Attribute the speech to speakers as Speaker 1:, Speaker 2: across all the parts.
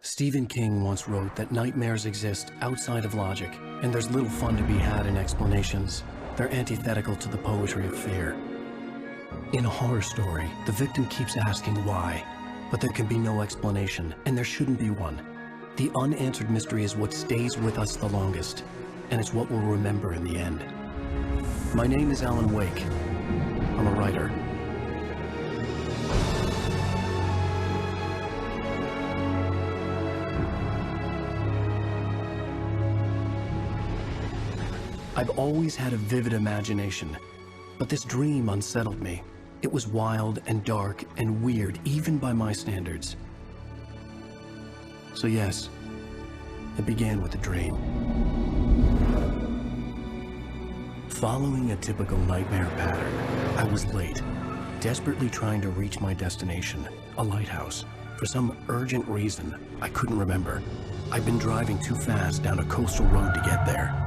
Speaker 1: Stephen King once wrote that nightmares exist outside of logic, and there's little fun to be had in explanations. They're antithetical to the poetry of fear. In a horror story, the victim keeps asking why, but there can be no explanation, and there shouldn't be one. The unanswered mystery is what stays with us the longest, and it's what we'll remember in the end. My name is Alan Wake. I'm a writer. I've always had a vivid imagination, but this dream unsettled me. It was wild and dark and weird, even by my standards. So yes, it began with a dream. Following a typical nightmare pattern, I was late, desperately trying to reach my destination, a lighthouse. For some urgent reason, I couldn't remember. I'd been driving too fast down a coastal road to get there.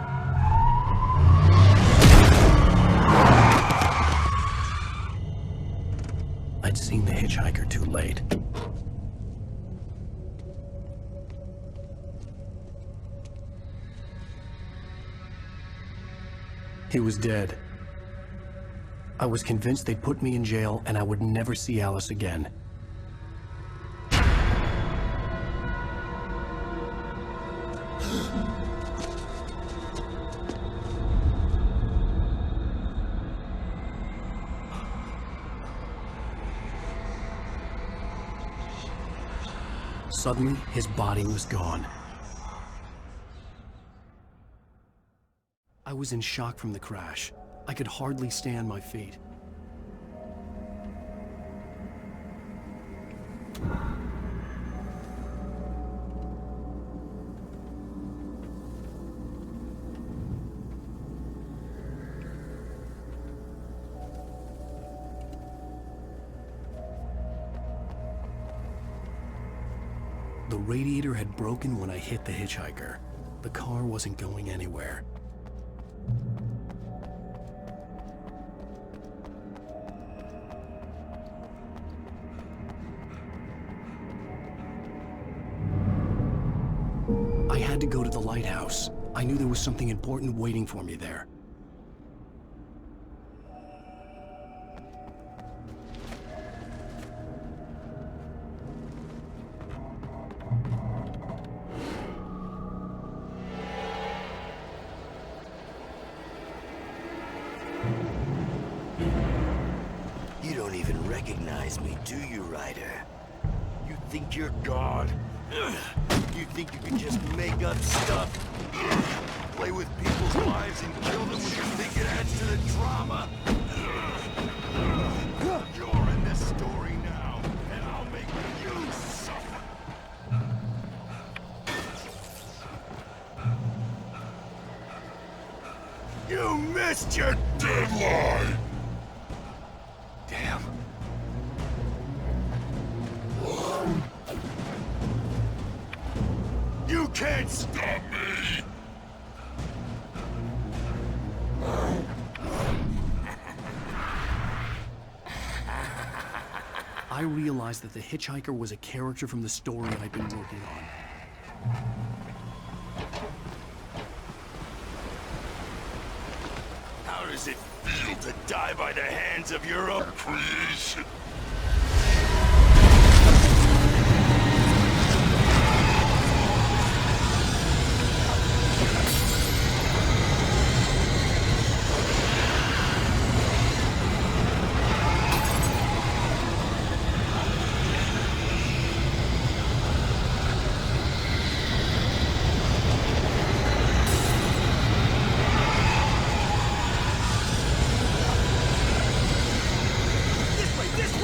Speaker 1: I'd seen the hitchhiker too late. He was dead. I was convinced they'd put me in jail and I would never see Alice again. Suddenly, his body was gone. I was in shock from the crash. I could hardly stay on my feet. The radiator had broken when I hit the hitchhiker. The car wasn't going anywhere. I had to go to the lighthouse. I knew there was something important waiting for me there.
Speaker 2: You don't even recognize me, do you, Ryder? You think you're God? You think you can just make up stuff? Play with people's lives and kill them when you think it adds to the drama? You're in this story now, and I'll make you suffer. You missed your deadline! Damn. You can't stop me!
Speaker 1: I realized that the hitchhiker was a character from the story I'd been working on.
Speaker 2: How does it feel to die by the hands of your own creation? This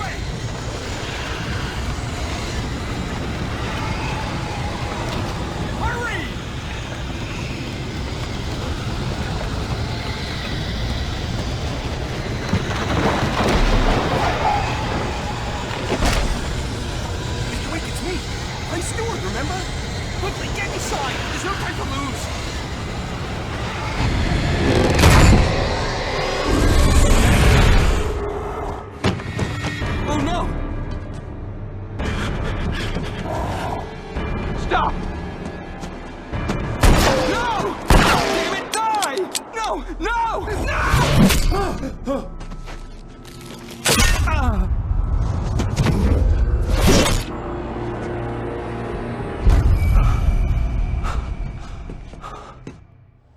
Speaker 1: I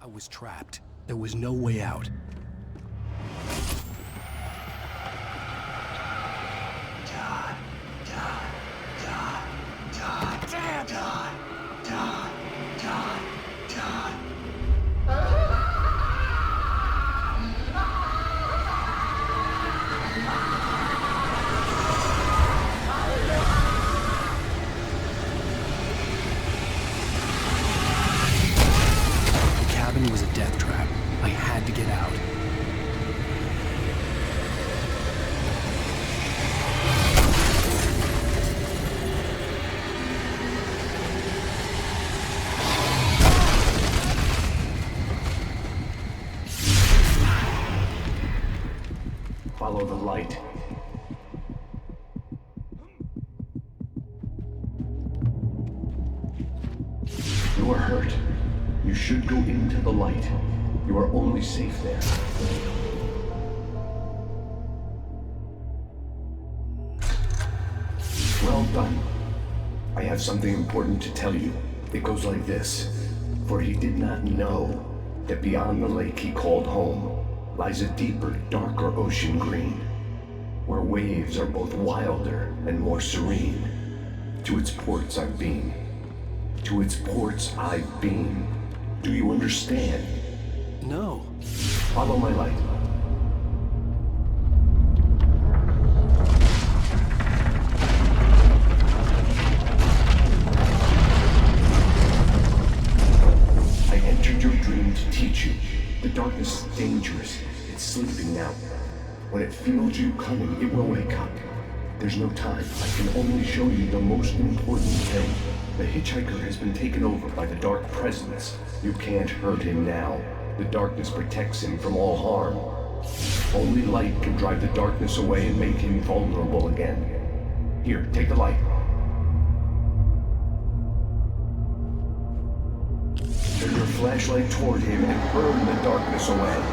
Speaker 1: was trapped. There was no way out. The cabin was a death trap. I had to get out.
Speaker 3: Follow the light. You are hurt. You should go into the light. You are only safe there. Well done. I have something important to tell you. It goes like this. For he did not know that beyond the lake he called home lies a deeper, darker ocean green, where waves are both wilder and more serene. To its ports I've been. To its ports I've been. Do you understand?
Speaker 1: No.
Speaker 3: Follow my light. I entered your dream to teach you. The darkness is dangerous. It's sleeping now. When it feels you coming, it will wake up. There's no time. I can only show you the most important thing. The hitchhiker has been taken over by the dark presence. You can't hurt him now. The darkness protects him from all harm. Only light can drive the darkness away and make him vulnerable again. Here, take the light. Turn your flashlight toward him and burn the darkness away.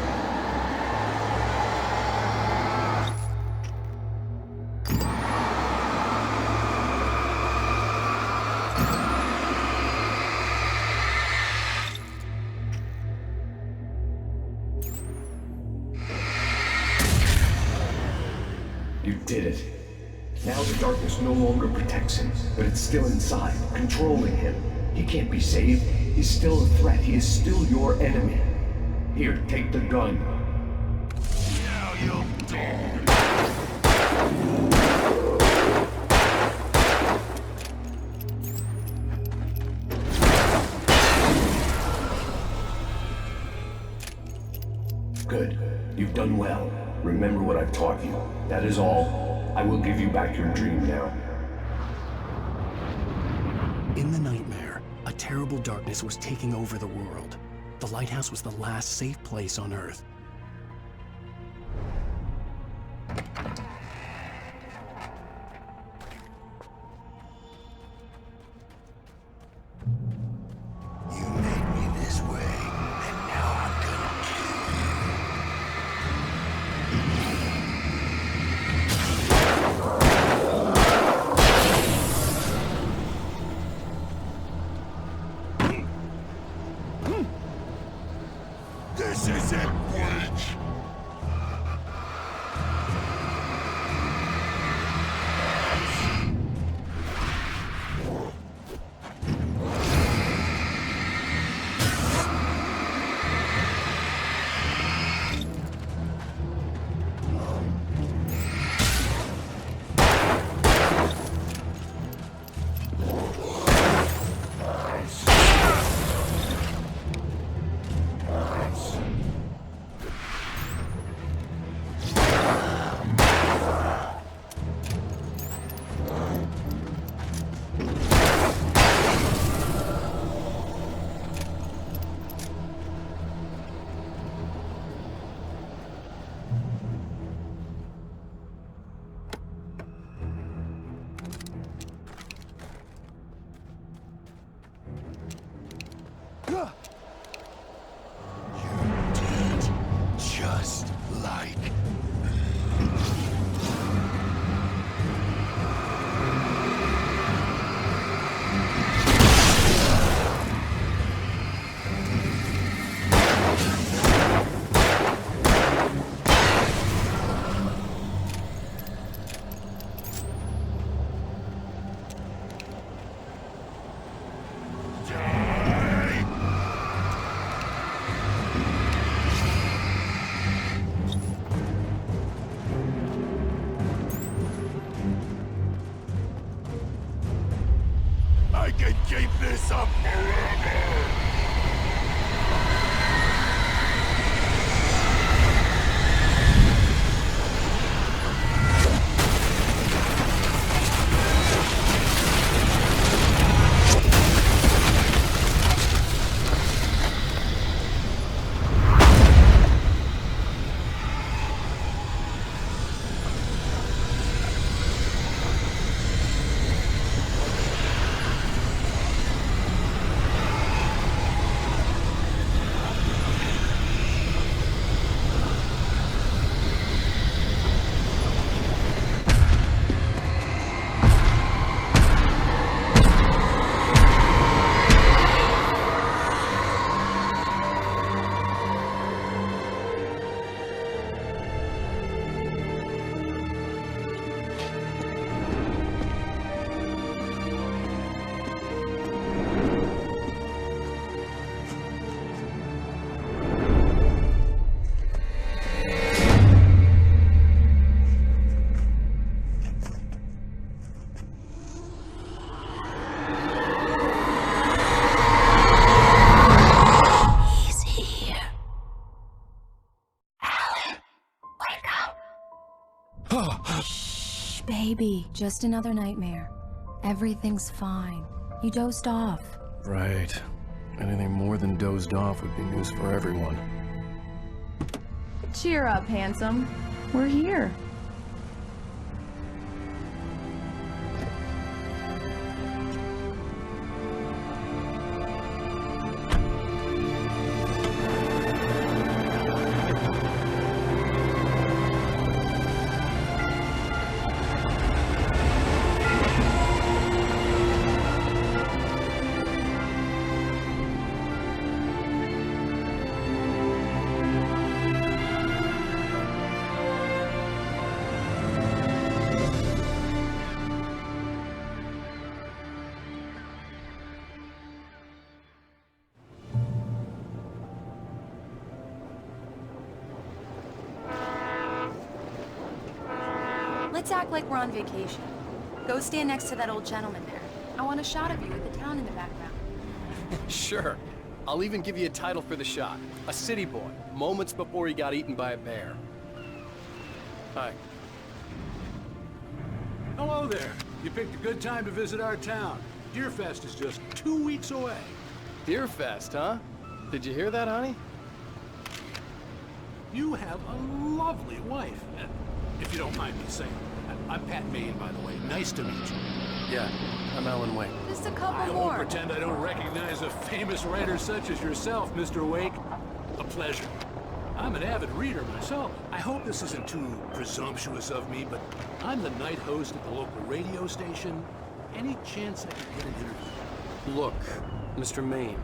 Speaker 3: You did it. Now the darkness no longer protects him, but it's still inside, controlling him. He can't be saved. He's still a threat. He is still your enemy. Here, take the gun.
Speaker 2: Now you'll die.
Speaker 3: Good. You've done well. Remember what I've taught you. That is all. I will give you back your dream now.
Speaker 1: In the nightmare, a terrible darkness was taking over the world. The lighthouse was the last safe place on Earth.
Speaker 2: You made me this way, and now I'm gonna kill you. This is it. I can keep this up forever!
Speaker 4: Baby, just another nightmare. Everything's fine. You dozed off.
Speaker 1: Right. Anything more than dozed off would be news for everyone.
Speaker 4: Cheer up, handsome. We're here.
Speaker 5: Let's act like we're on vacation. Go stand next to that old gentleman there. I want a shot of you with the town in the background.
Speaker 6: Sure. I'll even give you a title for the shot. A city boy, moments before he got eaten by a bear. Hi.
Speaker 7: Hello there. You picked a good time to visit our town. Deerfest is just 2 weeks away.
Speaker 6: Deerfest, huh? Did you hear that, honey?
Speaker 7: You have a lovely wife. If you don't mind me saying. I'm Pat Maine, by the way. Nice to meet you.
Speaker 6: Yeah, I'm Alan Wake.
Speaker 5: Just a couple
Speaker 7: I won't
Speaker 5: more.
Speaker 7: pretend I don't recognize a famous writer such as yourself, Mr. Wake. A pleasure. I'm an avid reader myself. I hope this isn't too presumptuous of me, but I'm the night host at the local radio station. Any chance I could get an interview?
Speaker 1: Look, Mr. Maine,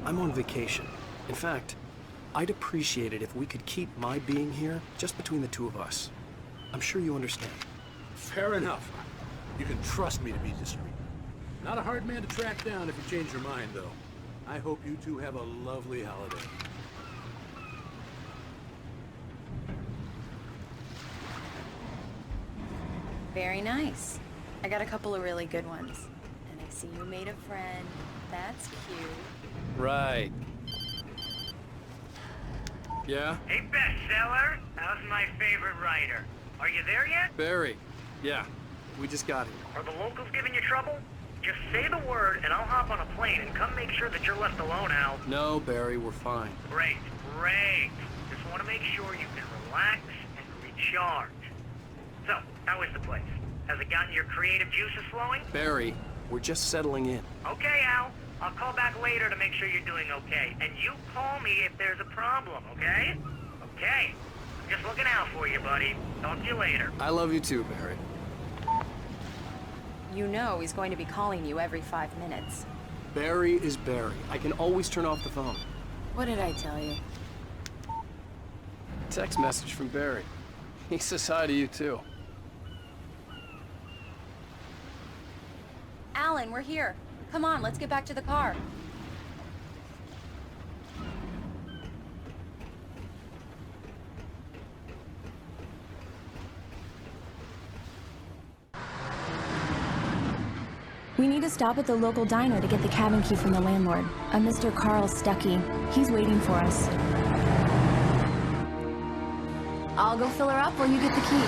Speaker 1: I'm on vacation. In fact, I'd appreciate it if we could keep my being here just between the two of us. I'm sure you understand.
Speaker 7: Fair enough. You can trust me to be discreet. Not a hard man to track down if you change your mind, though. I hope you two have a lovely holiday.
Speaker 5: Very nice. I got a couple of really good ones. And I see you made a friend. That's cute.
Speaker 6: Right. Yeah?
Speaker 8: Hey, bestseller. How's my favorite writer? Are you there yet?
Speaker 6: Barry. Yeah, we just got here.
Speaker 8: Are the locals giving you trouble? Just say the word and I'll hop on a plane and come make sure that you're left alone, Al.
Speaker 6: No, Barry, we're fine.
Speaker 8: Great, great. Just want to make sure you can relax and recharge. So, how is the place? Has it gotten your creative juices flowing?
Speaker 6: Barry, we're just settling in.
Speaker 8: Okay, Al. I'll call back later to make sure you're doing okay. And you call me if there's a problem, okay? Okay. I'm just looking out for you, buddy. Talk to you later.
Speaker 6: I love you too, Barry.
Speaker 5: You know he's going to be calling you every 5 minutes.
Speaker 6: Barry is Barry. I can always turn off the phone.
Speaker 5: What did I tell you?
Speaker 6: Text message from Barry. He says hi to you too.
Speaker 5: Alan, we're here. Come on, let's get back to the car.
Speaker 4: We need to stop at the local diner to get the cabin key from the landlord, a Mr. Carl Stuckey. He's waiting for us. I'll go fill her up while you get the key.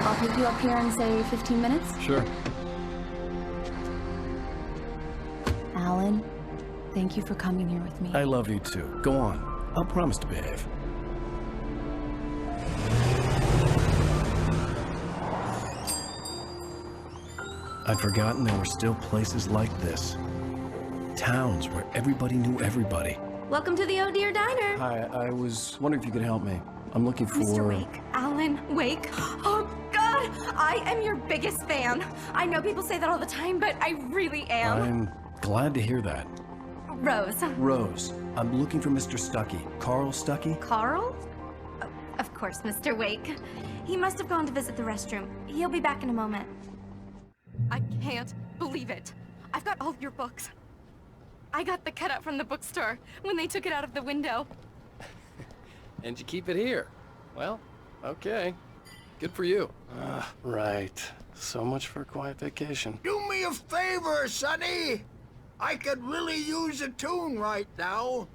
Speaker 4: I'll pick you up here in, say, 15 minutes?
Speaker 1: Sure.
Speaker 4: Alan, thank you for coming here with me.
Speaker 1: I love you too. Go on. I'll promise to behave. I'd forgotten there were still places like this. Towns where everybody knew everybody.
Speaker 9: Welcome to the Oh Dear Diner.
Speaker 1: Hi, I was wondering if you could help me. I'm looking for...
Speaker 9: Mr. Wake. Alan Wake. Oh, God! I am your biggest fan. I know people say that all the time, but I really am.
Speaker 1: I'm glad to hear that.
Speaker 9: Rose.
Speaker 1: Rose, I'm looking for Mr. Stuckey. Carl Stuckey?
Speaker 9: Carl? Oh, of course, Mr. Wake. He must have gone to visit the restroom. He'll be back in a moment. I can't believe it. I've got all your books. I got the cutout from the bookstore when they took it out of the window.
Speaker 6: And you keep it here. Well, okay. Good for you. Right. So much for a quiet vacation.
Speaker 10: Do me a favor, Sonny. I could really use a tune right now.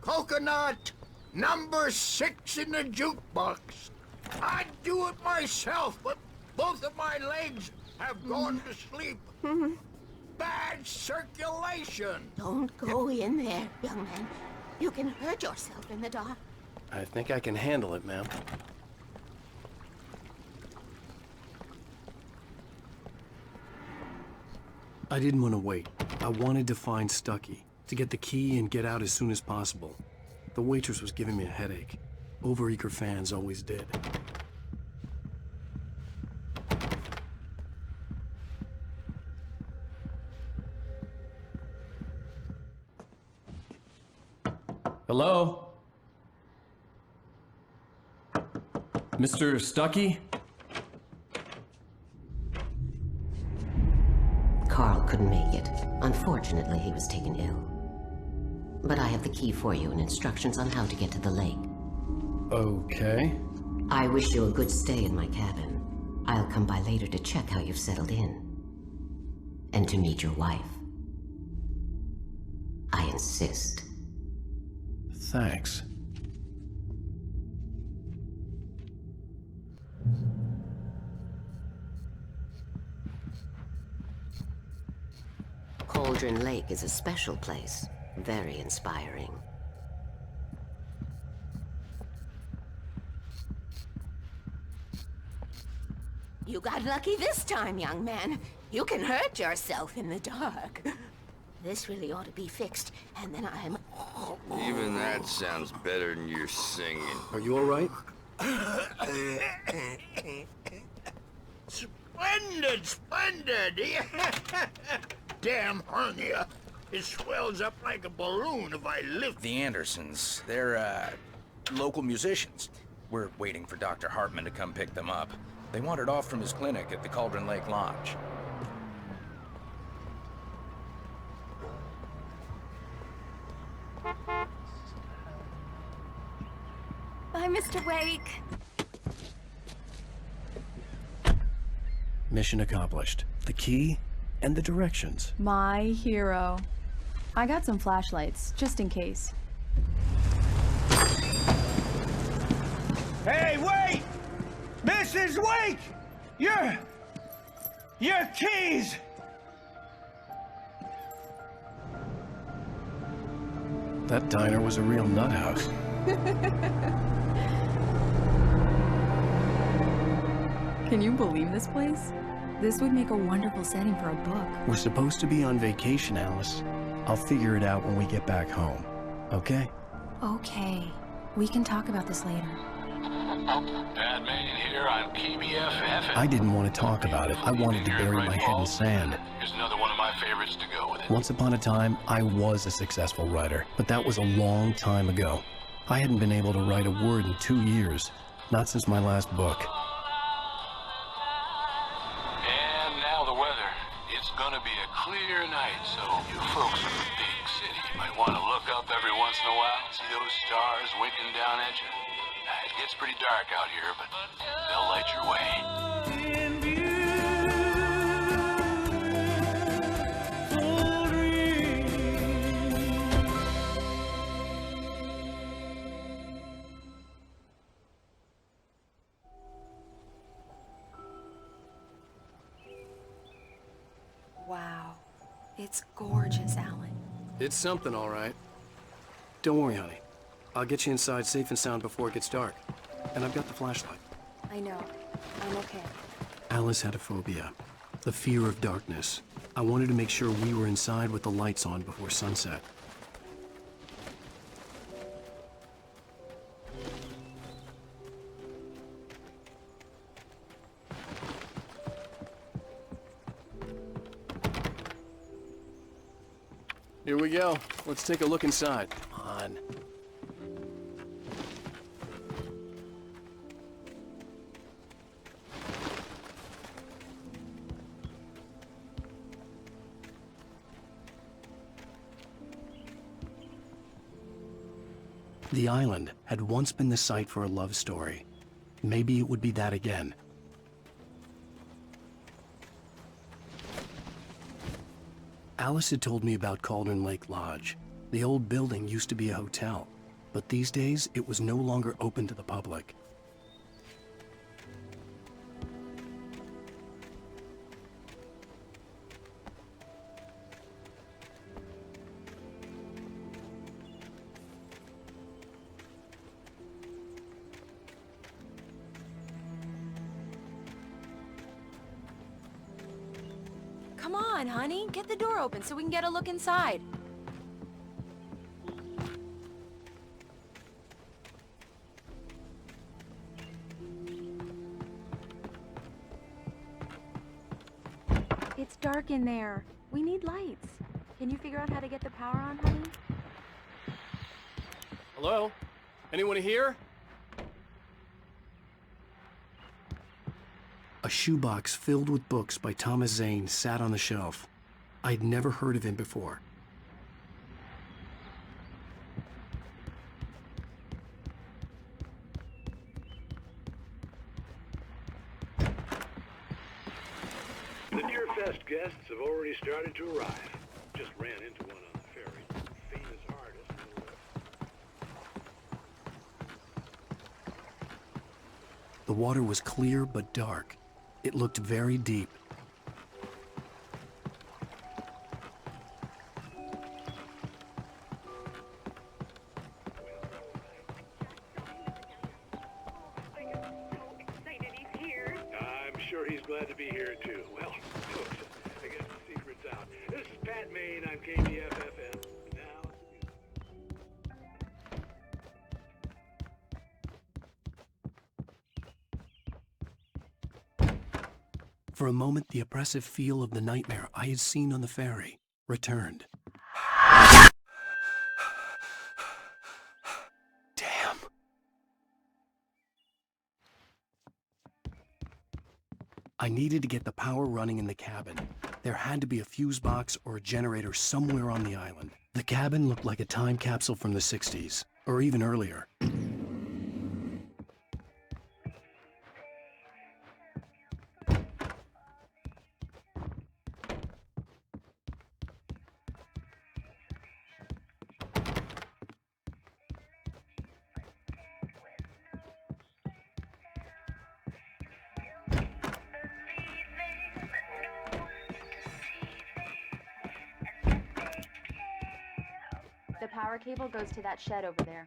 Speaker 10: Coconut, number 6 in the jukebox. I'd do it myself, but both of my legs have gone to sleep. Bad circulation.
Speaker 11: Don't go in there, young man. You can hurt yourself in the dark.
Speaker 6: I think I can handle it, ma'am.
Speaker 1: I didn't want to wait. I wanted to find Stuckey, to get the key and get out as soon as possible. The waitress was giving me a headache. Overeager fans always did. Hello? Mr. Stuckey?
Speaker 11: Carl couldn't make it. Unfortunately, he was taken ill. But I have the key for you and instructions on how to get to the lake.
Speaker 1: Okay.
Speaker 11: I wish you a good stay in my cabin. I'll come by later to check how you've settled in. And to meet your wife. I insist.
Speaker 1: Thanks.
Speaker 11: Cauldron Lake is a special place. Very inspiring. You got lucky this time, young man. You can hurt yourself in the dark. This really ought to be fixed, and then I'm...
Speaker 2: Even that sounds better than your singing.
Speaker 1: Are you all right?
Speaker 10: Splendid, splendid! Damn hernia. It swells up like a balloon if I lift.
Speaker 12: The Andersons, they're, local musicians. We're waiting for Dr. Hartman to come pick them up. They wandered off from his clinic at the Cauldron Lake Lodge.
Speaker 9: Bye, Mr. Wake.
Speaker 1: Mission accomplished. The key and the directions.
Speaker 4: My hero. I got some flashlights, just in case.
Speaker 10: Hey, wait! Mrs. Wake! Your keys!
Speaker 1: That diner was a real nut house.
Speaker 4: Can you believe this place? This would make a wonderful setting for a book.
Speaker 1: We're supposed to be on vacation, Alice. I'll figure it out when we get back home. Okay?
Speaker 4: Okay. We can talk about this later.
Speaker 7: Bad man here on PBFF.
Speaker 1: I didn't want to talk about it. I wanted to bury my head in sand.
Speaker 7: Here's another one of my favorites to go with it.
Speaker 1: Once upon a time, I was a successful writer, but that was a long time ago. I hadn't been able to write a word in 2 years. Not since my last book.
Speaker 7: And now the weather. It's gonna be a clear night, so you folks in the big city might want to look up every once in a while, see those stars winking down at you. It gets pretty dark out here, but they'll light your way.
Speaker 5: Wow. It's gorgeous, Alan.
Speaker 6: It's something, all right. Don't worry, honey. I'll get you inside safe and sound before it gets dark. And I've got the flashlight.
Speaker 5: I know. I'm okay.
Speaker 1: Alice had a phobia, the fear of darkness. I wanted to make sure we were inside with the lights on before sunset.
Speaker 6: Here we go. Let's take a look inside. Come on.
Speaker 1: The island had once been the site for a love story. Maybe it would be that again. Alice had told me about Cauldron Lake Lodge. The old building used to be a hotel, but these days it was no longer open to the public.
Speaker 5: Come on, honey. Get the door open so we can get a look inside. It's dark in there. We need lights. Can you figure out how to get the power on, honey?
Speaker 6: Hello? Anyone here?
Speaker 1: A shoebox filled with books by Thomas Zane sat on the shelf. I'd never heard of him before.
Speaker 7: The Deerfest guests have already started to arrive. Just ran into one on the ferry. Famous artist.
Speaker 1: The water was clear but dark. It looked very deep.
Speaker 7: I'm sure he's glad to be here too. Well, folks, I guess the secret's out. This is Pat Maine on KBFFM. Now.
Speaker 1: For a moment, the oppressive feel of the nightmare I had seen on the ferry returned. Damn. I needed to get the power running in the cabin. There had to be a fuse box or a generator somewhere on the island. The cabin looked like a time capsule from the 60s, or even earlier.
Speaker 5: The power cable goes to that shed over there.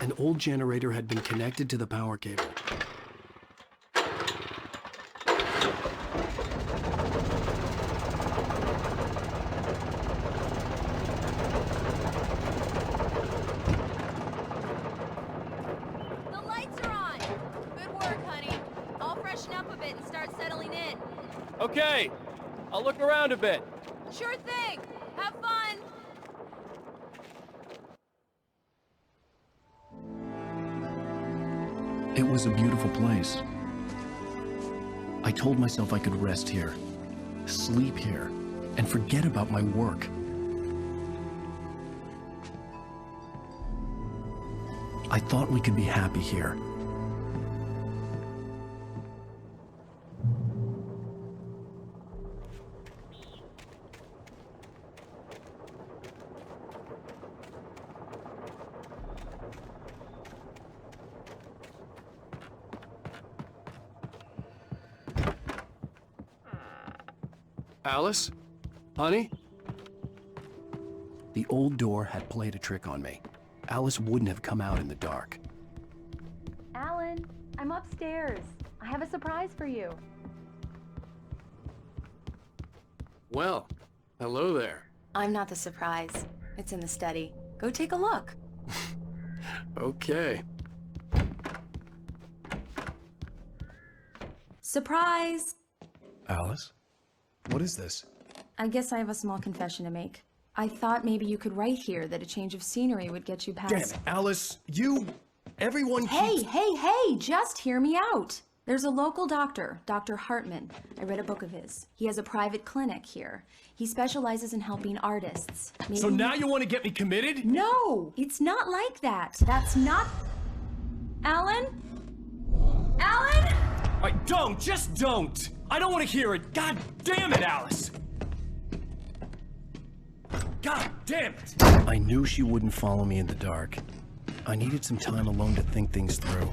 Speaker 1: An old generator had been connected to the power cable.
Speaker 5: The lights are on! Good work, honey. I'll freshen up a bit and start settling in.
Speaker 6: Okay. I'll look around a bit.
Speaker 5: Sure thing! Have fun!
Speaker 1: It was a beautiful place. I told myself I could rest here, sleep here, and forget about my work. I thought we could be happy here.
Speaker 6: Alice? Honey? The old door had played a trick on me. Alice wouldn't have come out in the dark.
Speaker 4: Alan, I'm upstairs. I have a surprise for you.
Speaker 6: Well, hello there.
Speaker 5: I'm not the surprise. It's in the study. Go take a look.
Speaker 6: Okay.
Speaker 4: Surprise!
Speaker 1: Alice? What is this?
Speaker 4: I guess I have a small confession to make. I thought maybe you could write here that a change of scenery would get you past...
Speaker 1: Damn it, Alice! Everyone
Speaker 4: Hey, hey, just hear me out! There's a local doctor, Dr. Hartman. I read a book of his. He has a private clinic here. He specializes in helping artists.
Speaker 1: So now you want to get me committed?
Speaker 4: No! It's not like that. That's not... Alan? Alan?
Speaker 1: Just don't! I don't want to hear it! God damn it, Alice! God damn it! I knew she wouldn't follow me in the dark. I needed some time alone to think things through.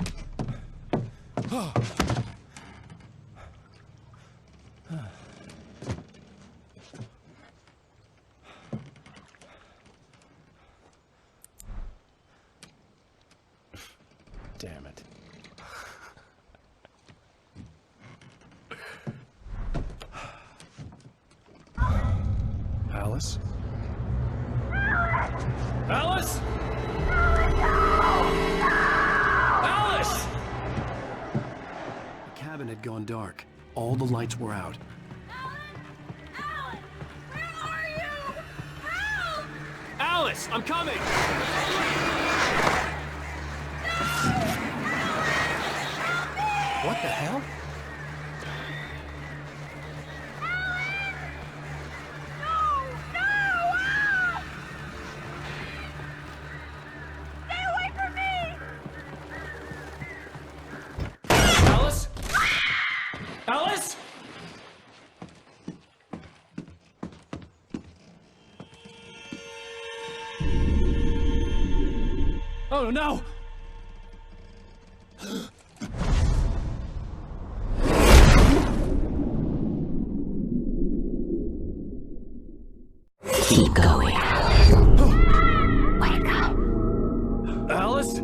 Speaker 1: Damn it. Alice? Alice? Alice!
Speaker 6: The cabin had gone dark. All the lights were out.
Speaker 9: Alan! Where are you? Help!
Speaker 6: Alice, I'm coming! What the hell?
Speaker 1: Alice? Oh no!
Speaker 11: Keep going. Wake up.
Speaker 1: Alice?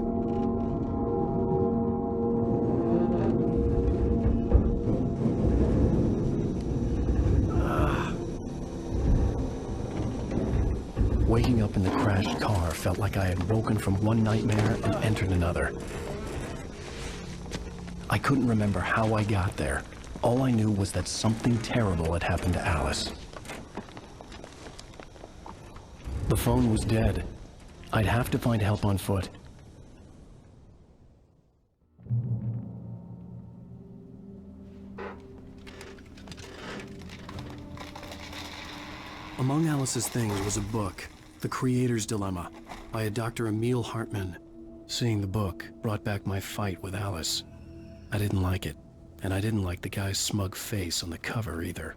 Speaker 6: Waking up in the crashed car felt like I had woken from one nightmare and entered another. I couldn't remember how I got there. All I knew was that something terrible had happened to Alice. The phone was dead. I'd have to find help on foot. Among Alice's things was a book, The Creator's Dilemma, by a Dr. Emil Hartman. Seeing the book brought back my fight with Alice. I didn't like it, and I didn't like the guy's smug face on the cover either.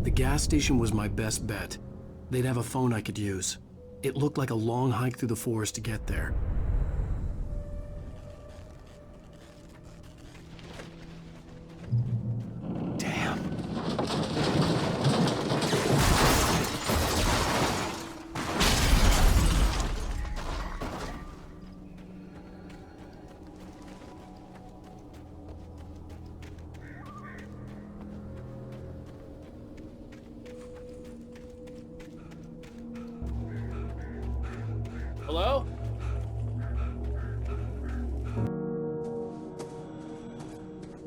Speaker 6: The gas station was my best bet. They'd have a phone I could use. It looked like a long hike through the forest to get there. Hello?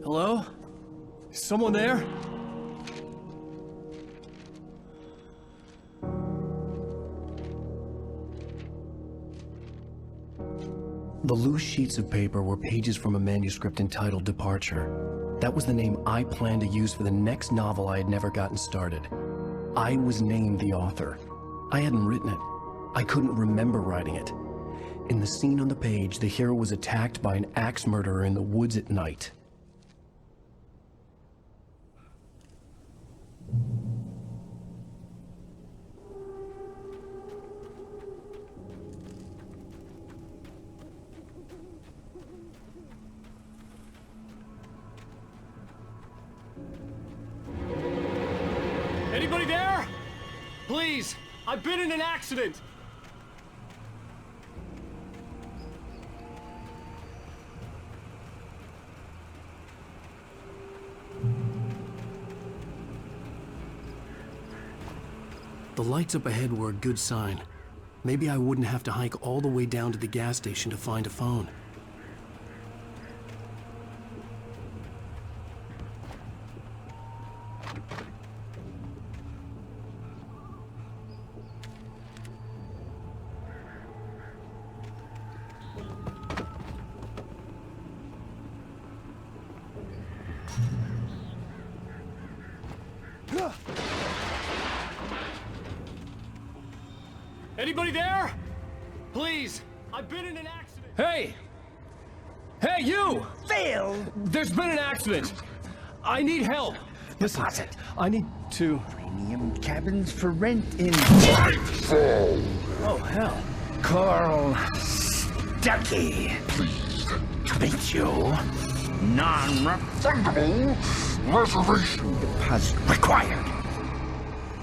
Speaker 6: Hello? Is someone there? The loose sheets of paper were pages from a manuscript entitled Departure. That was the name I planned to use for the next novel I had never gotten started. I was named the author. I hadn't written it. I couldn't remember writing it. In the scene on the page, the hero was attacked by an axe murderer in the woods at night.
Speaker 13: Anybody there? Please, I've been in an accident.
Speaker 1: The lights up ahead were a good sign. Maybe I wouldn't have to hike all the way down to the gas station to find a phone.
Speaker 13: Anybody there? Please, I've been in an accident.
Speaker 14: Hey! Hey, you!
Speaker 10: Phil!
Speaker 14: There's been an accident. I need help.
Speaker 1: Listen, I need to...
Speaker 10: Premium cabins for rent in...
Speaker 1: Oh, hell.
Speaker 10: Carl Stuckey. Pleased to meet you. Non-refundable reservation deposit required.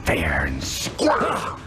Speaker 10: Fair and square.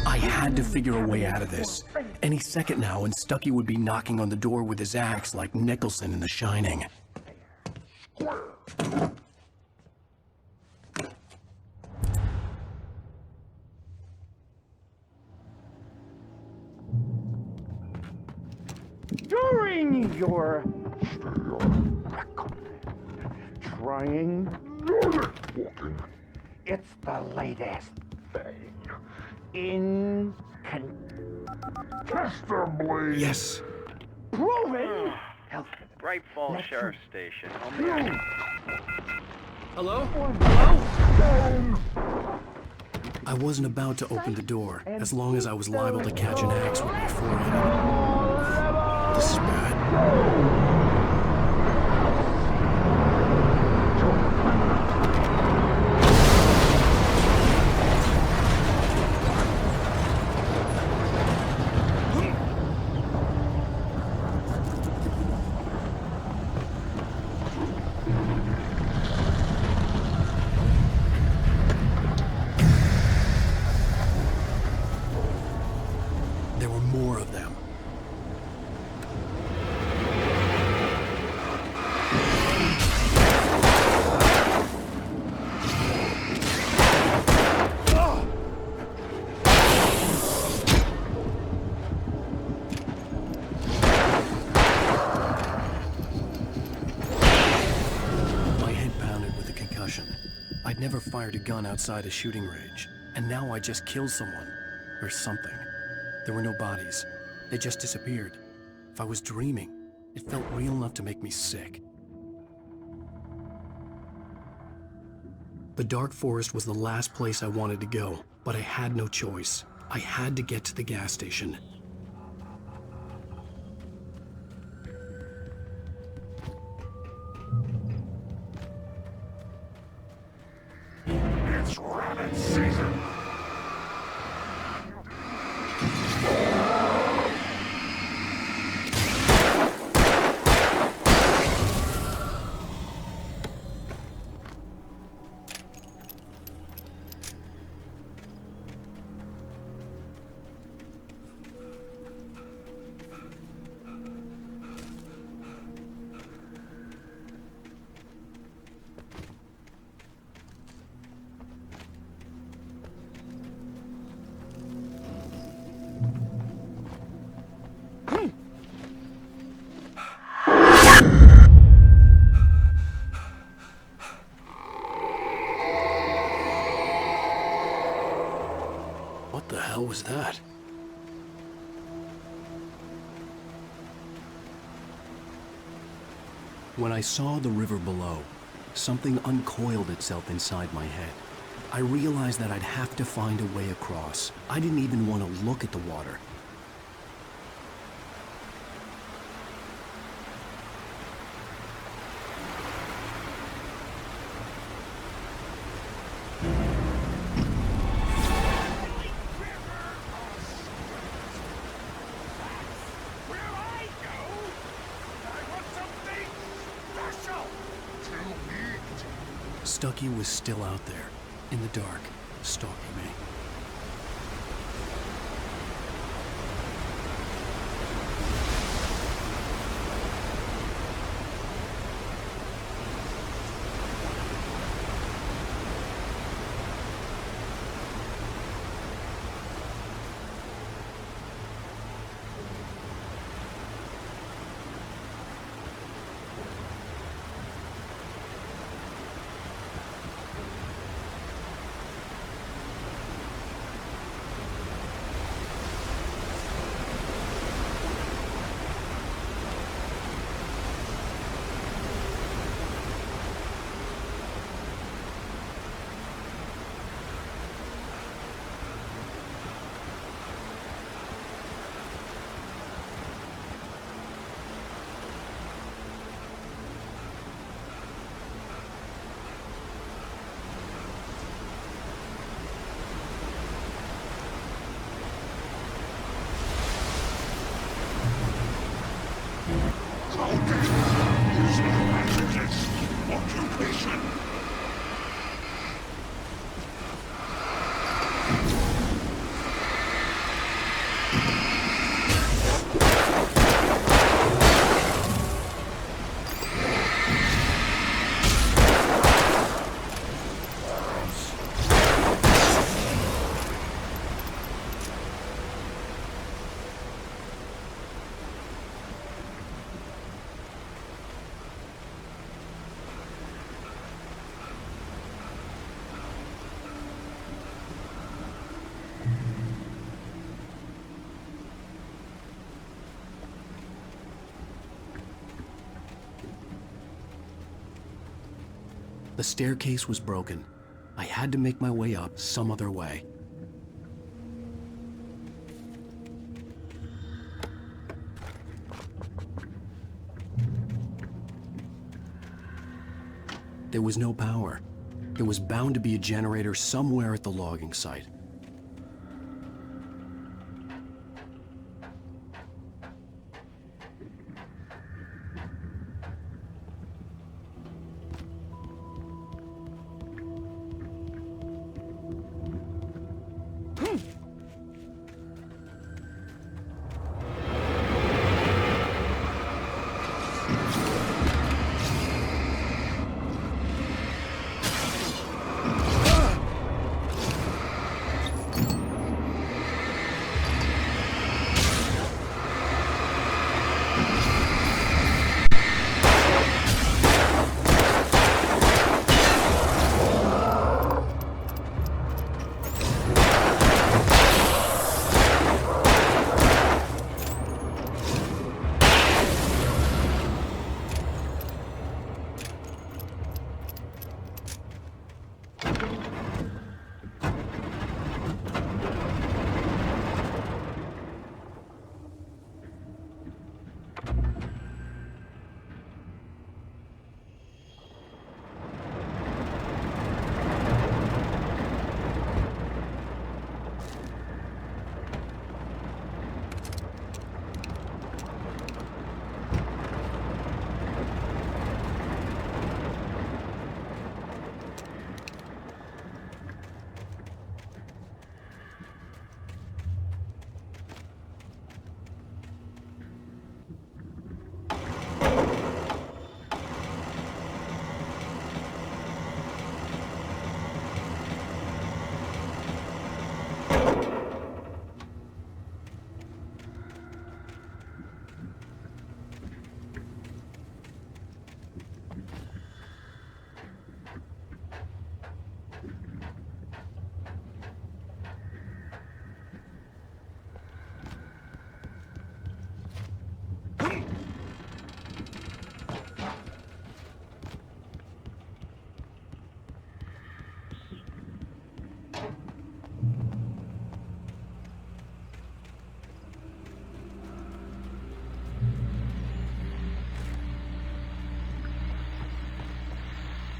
Speaker 1: I had to figure a way out of this. Any second now, and Stuckey would be knocking on the door with his axe like Nicholson in The Shining.
Speaker 10: During your trying, it's the latest thing. Incontestably.
Speaker 1: Yes.
Speaker 10: Proven.
Speaker 15: Bright Falls Sheriff Station.
Speaker 13: Hello?
Speaker 1: I wasn't about to open the door, as long as I was liable to catch an axe with my forehead. This is bad. There were more of them. My head pounded with a concussion. I'd never fired a gun outside a shooting range, and now I just killed someone. Or something. There were no bodies. They just disappeared. If I was dreaming, it felt real enough to make me sick. The dark forest was the last place I wanted to go, but I had no choice. I had to get to the gas station.
Speaker 10: It's rabbit season.
Speaker 1: When I saw the river below, something uncoiled itself inside my head. I realized that I'd have to find a way across. I didn't even want to look at the water. Stucky was still out there, in the dark, stalking me. The staircase was broken. I had to make my way up some other way. There was no power. There was bound to be a generator somewhere at the logging site.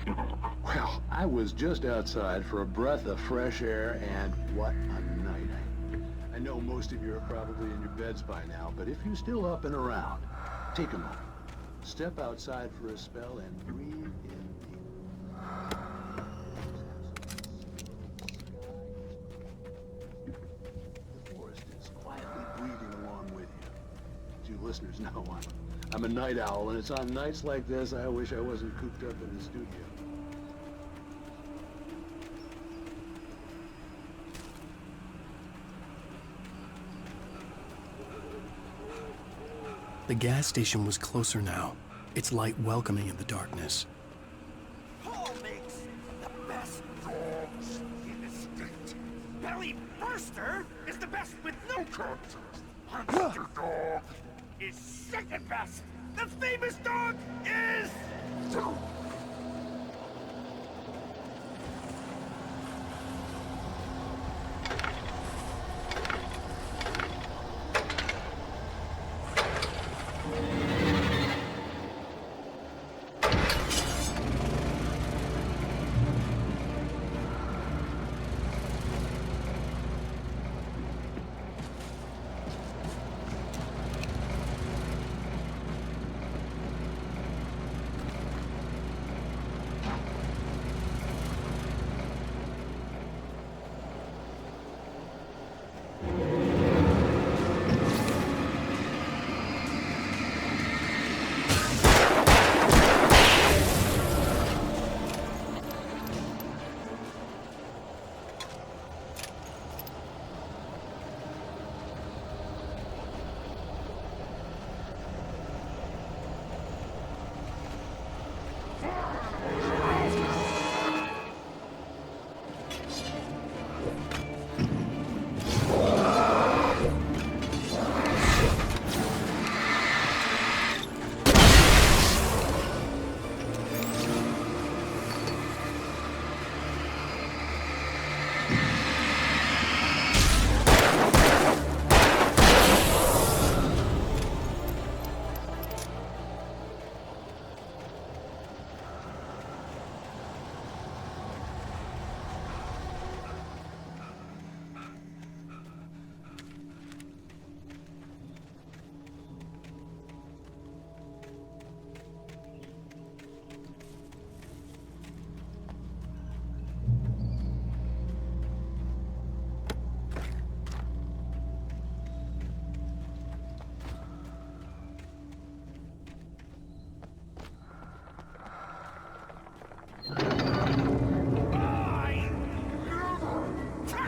Speaker 16: Well, I was just outside for a breath of fresh air, and what a night. I know most of you are probably in your beds by now, but if you're still up and around, take a moment. Step outside for a spell and breathe in deep. The forest is quietly breathing along with you. As you listeners know, I'm a night owl, and it's on nights like this I wish I wasn't cooped up in the studio.
Speaker 1: The gas station was closer now, its light welcoming in the darkness.
Speaker 10: Paul makes the best dogs in the state. Belly Burster is the best with no contest. Monster Dog is second best. The famous dog is...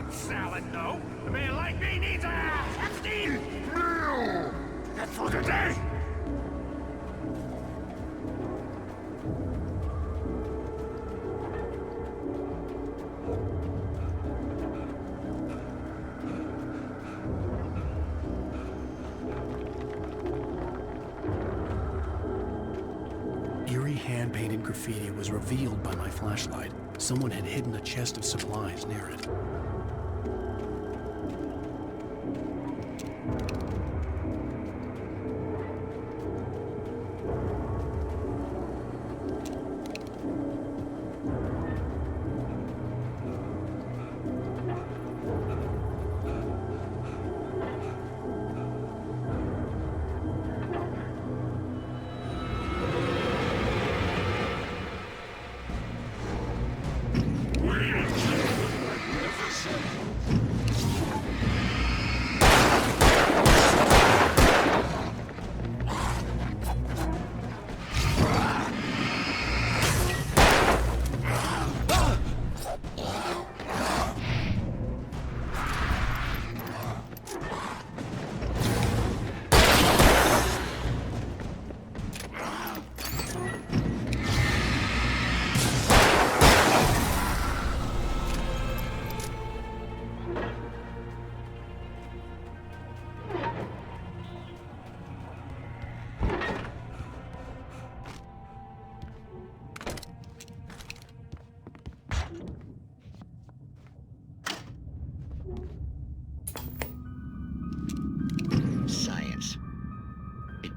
Speaker 10: Salad, no. A man like me needs a hefty meal. That's for today.
Speaker 1: Eerie hand-painted graffiti was revealed by my flashlight. Someone had hidden a chest of supplies near it.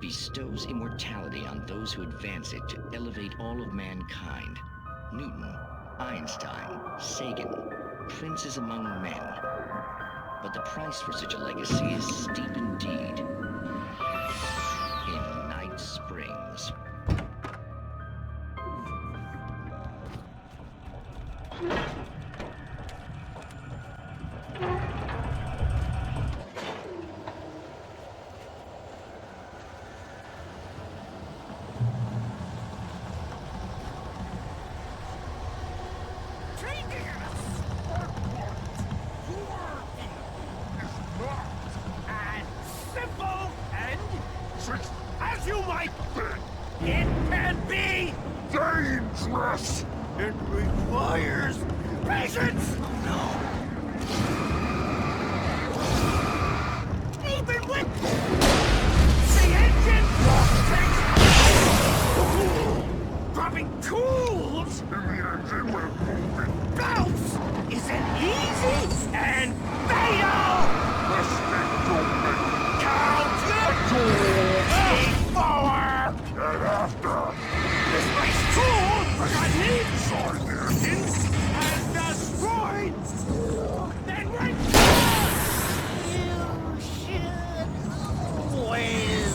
Speaker 17: Bestows immortality on those who advance it to elevate all of mankind. Newton, Einstein, Sagan, princes among men. But the price for such a legacy is steep indeed. In Night Springs.
Speaker 10: As you might think, it can be dangerous. It requires patience. No. Even with the engine dropping tools in the engine with moving belts isn't easy and fatal. Mistake don't make count. Forward! Get after! This race tool got inside the engines and destroyed! Then right you should always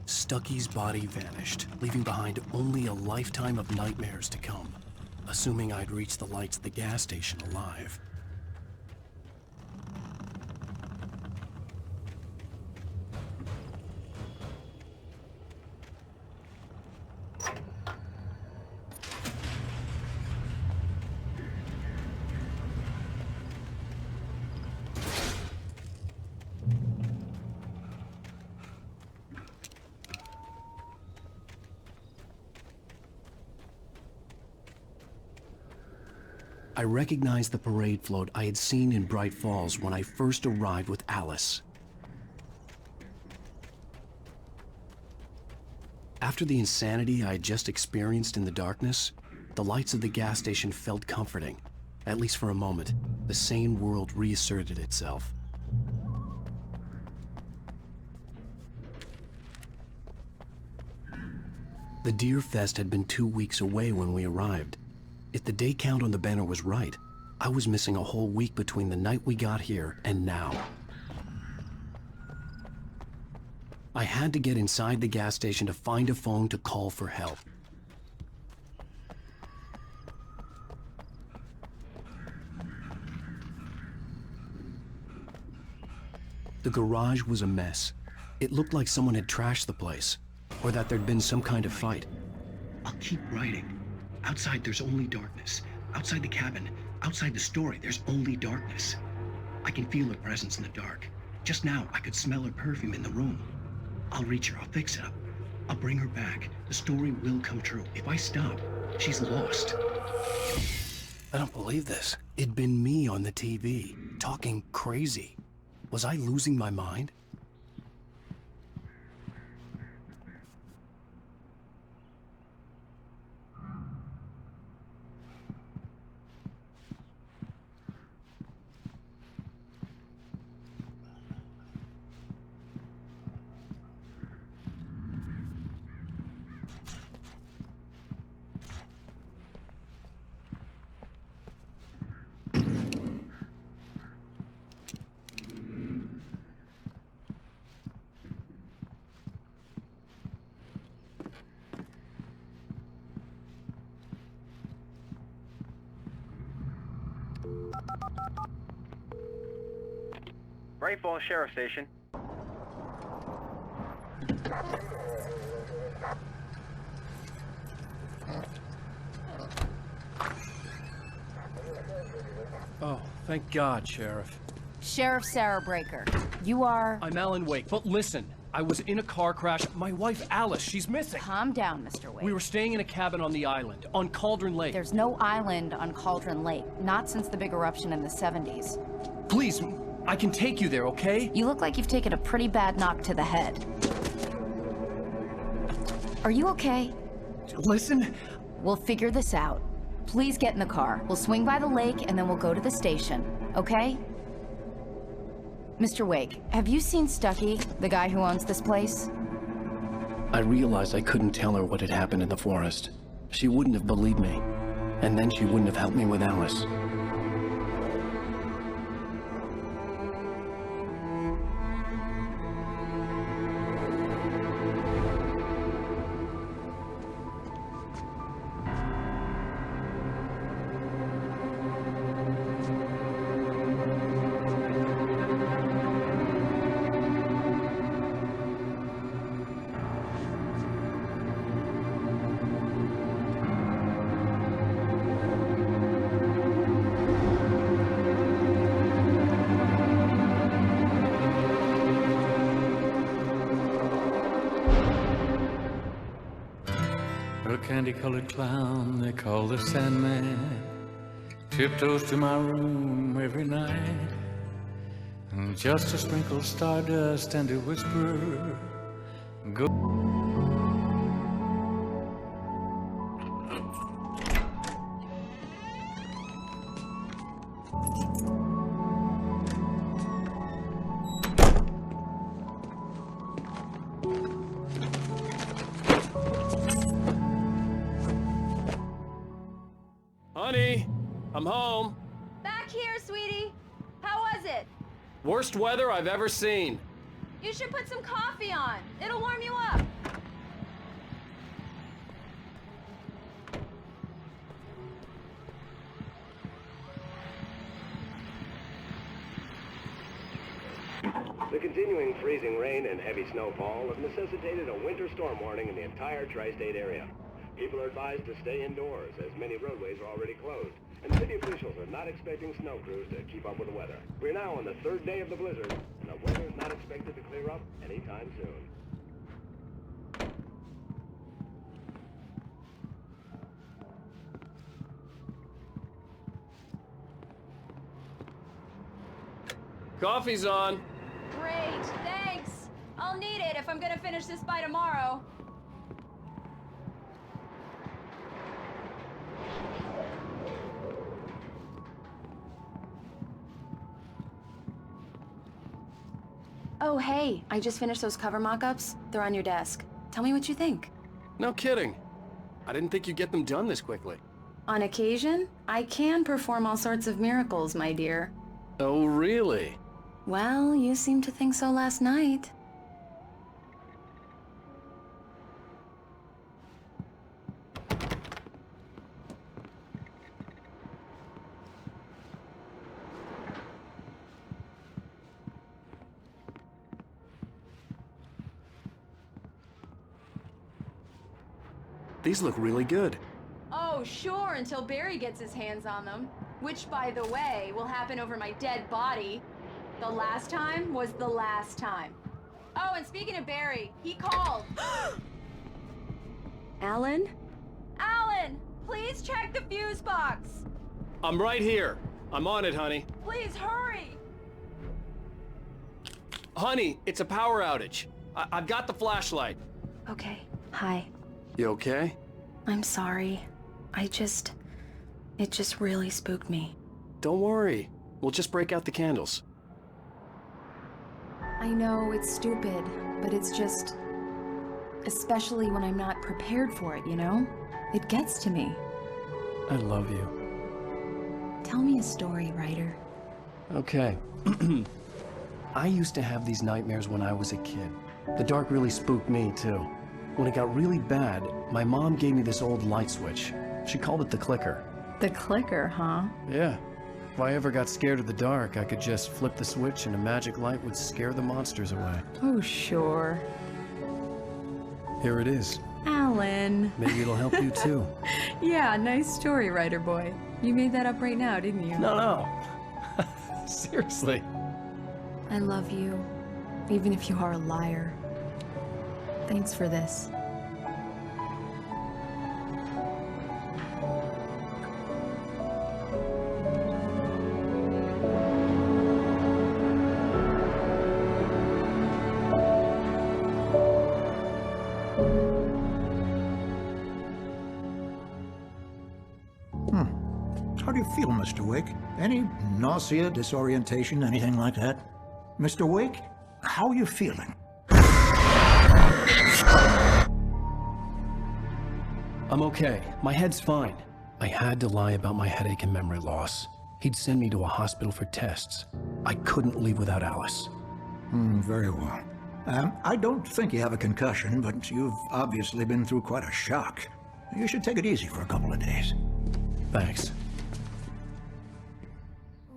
Speaker 1: Stucky's body vanished, leaving behind only a lifetime of nightmares to come, assuming I'd reach the lights at the gas station alive. I recognized the parade float I had seen in Bright Falls when I first arrived with Alice. After the insanity I had just experienced in the darkness, the lights of the gas station felt comforting. At least for a moment, the sane world reasserted itself. The Deer Fest had been 2 weeks away when we arrived. If the day count on the banner was right, I was missing a whole week between the night we got here and now. I had to get inside the gas station to find a phone to call for help. The garage was a mess. It looked like someone had trashed the place, or that there'd been some kind of fight.
Speaker 6: I'll keep writing. Outside, there's only darkness. Outside the cabin, outside the story, there's only darkness. I can feel her presence in the dark. Just now, I could smell her perfume in the room. I'll reach her, I'll fix it up. I'll bring her back. The story will come true. If I stop, she's lost.
Speaker 1: I don't believe this. It'd been me on the TV, talking crazy. Was I losing my mind?
Speaker 15: Bright Falls Sheriff Station.
Speaker 14: Oh, thank God, Sheriff.
Speaker 4: Sheriff Sarah Breaker, you are...
Speaker 14: I'm Alan Wake, but listen. I was in a car crash. My wife, Alice, she's missing.
Speaker 5: Calm down, Mr. Wade.
Speaker 14: We were staying in a cabin on the island, on Cauldron Lake.
Speaker 5: There's no island on Cauldron Lake, not since the big eruption in the 70s.
Speaker 14: Please, I can take you there, okay?
Speaker 5: You look like you've taken a pretty bad knock to the head. Are you okay?
Speaker 14: Listen.
Speaker 5: We'll figure this out. Please get in the car. We'll swing by the lake and then we'll go to the station, okay? Mr. Wake, have you seen Stucky, the guy who owns this place?
Speaker 6: I realized I couldn't tell her what had happened in the forest. She wouldn't have believed me. And then she wouldn't have helped me with Alice.
Speaker 18: A candy-colored clown they call the Sandman tiptoes to my room every night, and just to sprinkle stardust and to whisper, go.
Speaker 14: Honey, I'm home.
Speaker 4: Back here, sweetie. How was it?
Speaker 14: Worst weather I've ever seen.
Speaker 4: You should put some coffee on. It'll warm you up.
Speaker 19: The continuing freezing rain and heavy snowfall have necessitated a winter storm warning in the entire tri-state area. People are advised to stay indoors, as many roadways are already closed, and city officials are not expecting snow crews to keep up with the weather. We're now on the third day of the blizzard, and the weather is not expected to clear up anytime soon.
Speaker 14: Coffee's on.
Speaker 4: Great, thanks. I'll need it if I'm gonna finish this by tomorrow. Oh, hey, I just finished those cover mock-ups. They're on your desk. Tell me what you think.
Speaker 14: No kidding. I didn't think you'd get them done this quickly.
Speaker 4: On occasion, I can perform all sorts of miracles, my dear.
Speaker 14: Oh, really?
Speaker 4: Well, you seemed to think so last night.
Speaker 14: These look really good.
Speaker 4: Oh, sure, until Barry gets his hands on them. Which, by the way, will happen over my dead body. The last time was the last time. Oh, and speaking of Barry, he called.
Speaker 5: Alan?
Speaker 4: Alan, please check the fuse box.
Speaker 14: I'm right here. I'm on it, honey.
Speaker 4: Please hurry.
Speaker 14: Honey, it's a power outage. I've got the flashlight.
Speaker 4: Okay, hi.
Speaker 14: You okay?
Speaker 4: I'm sorry. It just really spooked me.
Speaker 14: Don't worry. We'll just break out the candles.
Speaker 4: I know it's stupid, but it's just... especially when I'm not prepared for it, you know? It gets to me.
Speaker 6: I love you.
Speaker 4: Tell me a story, writer.
Speaker 6: Okay. I used to have these nightmares when I was a kid. The dark really spooked me, too. When it got really bad, my mom gave me this old light switch. She called it the clicker.
Speaker 4: The clicker, huh?
Speaker 6: Yeah. If I ever got scared of the dark, I could just flip the switch and a magic light would scare the monsters away.
Speaker 4: Oh, sure.
Speaker 6: Here it is.
Speaker 4: Alan.
Speaker 6: Maybe it'll help you, too.
Speaker 4: Yeah, nice story, writer boy. You made that up right now, didn't you?
Speaker 6: No. Seriously.
Speaker 4: I love you, even if you are a liar.
Speaker 5: Thanks for this.
Speaker 20: How do you feel, Mr. Wake? Any nausea, disorientation, anything like that? Mr. Wake, how are you feeling?
Speaker 6: I'm okay. My head's fine. I had to lie about my headache and memory loss. He'd send me to a hospital for tests. I couldn't leave without Alice.
Speaker 20: Very well. I don't think you have a concussion, but you've obviously been through quite a shock. You should take it easy for a couple of days.
Speaker 6: Thanks.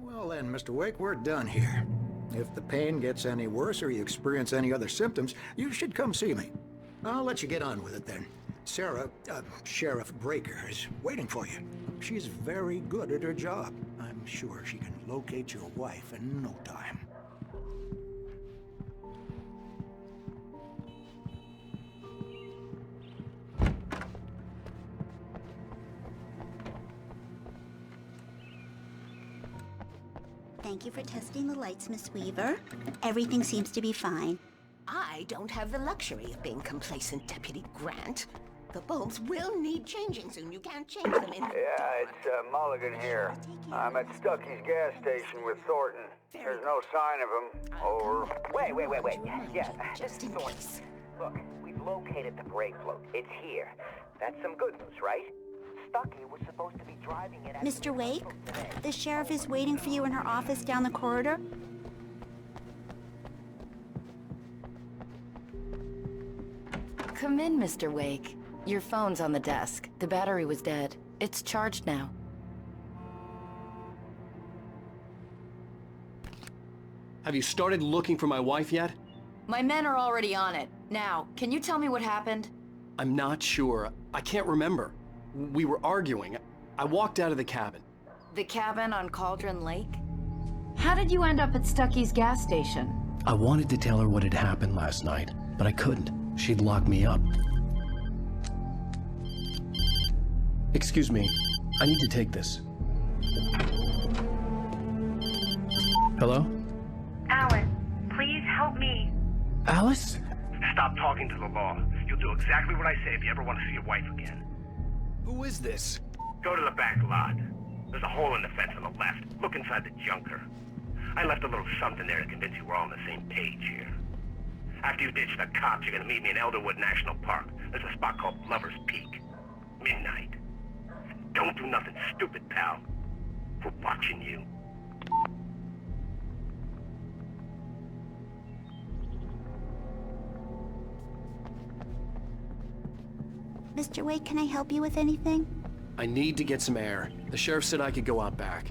Speaker 20: Well then, Mr. Wake, we're done here. If the pain gets any worse or you experience any other symptoms, you should come see me. I'll let you get on with it then. Sarah, Sheriff Breaker, is waiting for you. She's very good at her job. I'm sure she can locate your wife in no time.
Speaker 21: Thank you for testing the lights, Miss Weaver. Everything seems to be fine.
Speaker 11: I don't have the luxury of being complacent, Deputy Grant. The bulbs will need changing soon. You can't change them in the
Speaker 22: Yeah, it's Mulligan here. I'm at Stucky's gas station with Thornton. There's no sign of him. Over.
Speaker 23: Wait. Yeah, this is Thornton. Look, we've located the brake float. It's here. That's some good news, right? Stucky was supposed to be driving it at...
Speaker 21: Mr. Wake, the sheriff is waiting for you in her office down the corridor.
Speaker 5: Come in, Mr. Wake. Your phone's on the desk. The battery was dead. It's charged now.
Speaker 14: Have you started looking for my wife yet?
Speaker 5: My men are already on it. Now, can you tell me what happened?
Speaker 14: I'm not sure. I can't remember. We were arguing. I walked out of the cabin.
Speaker 5: The cabin on Cauldron Lake?
Speaker 4: How did you end up at Stucky's gas station?
Speaker 6: I wanted to tell her what had happened last night, but I couldn't. She'd lock me up. Excuse me, I need to take this. Hello?
Speaker 8: Alice, please help me.
Speaker 6: Alice?
Speaker 8: Stop talking to the law. You'll do exactly what I say if you ever want to see your wife again.
Speaker 6: Who is this?
Speaker 8: Go to the back lot. There's a hole in the fence on the left. Look inside the junker. I left a little something there to convince you we're all on the same page here. After you ditch the cops, you're gonna meet me in Elderwood National Park. There's a spot called Lover's Peak. Midnight. Don't do nothing stupid, pal. We're watching you.
Speaker 21: Mr. Wake, can I help you with anything?
Speaker 14: I need to get some air. The sheriff said I could go out back.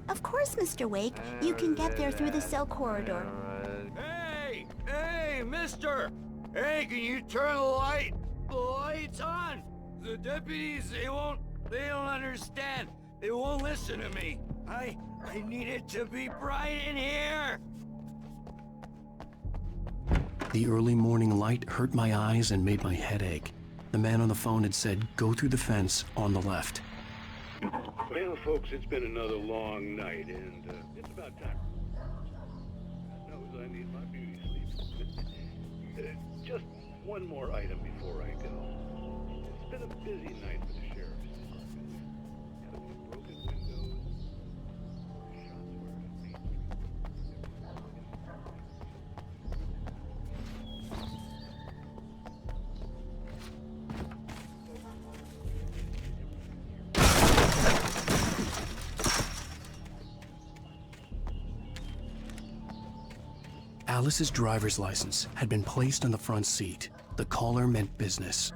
Speaker 21: Of course, Mr. Wake. You can get there through the cell corridor.
Speaker 10: Hey, mister! Hey, can you turn the light? The light's on! The deputies, they don't understand. They won't listen to me. I need it to be bright in here!
Speaker 6: The early morning light hurt my eyes and made my head ache. The man on the phone had said, go through the fence on the left.
Speaker 16: Well, folks, it's been another long night, and it's about time. Knows I need my beauty sleep. Just one more item before I go. It's been a busy night for the sheriff's department. Had a few broken windows. Shots were at Main Street.
Speaker 6: Alice's driver's license had been placed on the front seat. The caller meant business.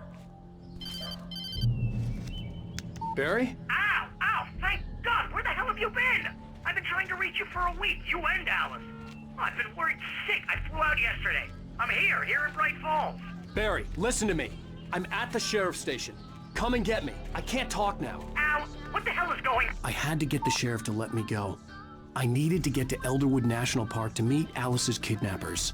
Speaker 14: Barry?
Speaker 8: Ow! Thank God! Where the hell have you been? I've been trying to reach you for a week, you and Alice. Oh, I've been worried sick. I flew out yesterday. I'm here in Bright Falls.
Speaker 14: Barry, listen to me. I'm at the sheriff's station. Come and get me. I can't talk now.
Speaker 8: Al, what the hell is going on?
Speaker 6: I had to get the sheriff to let me go. I needed to get to Elderwood National Park to meet Alice's kidnappers.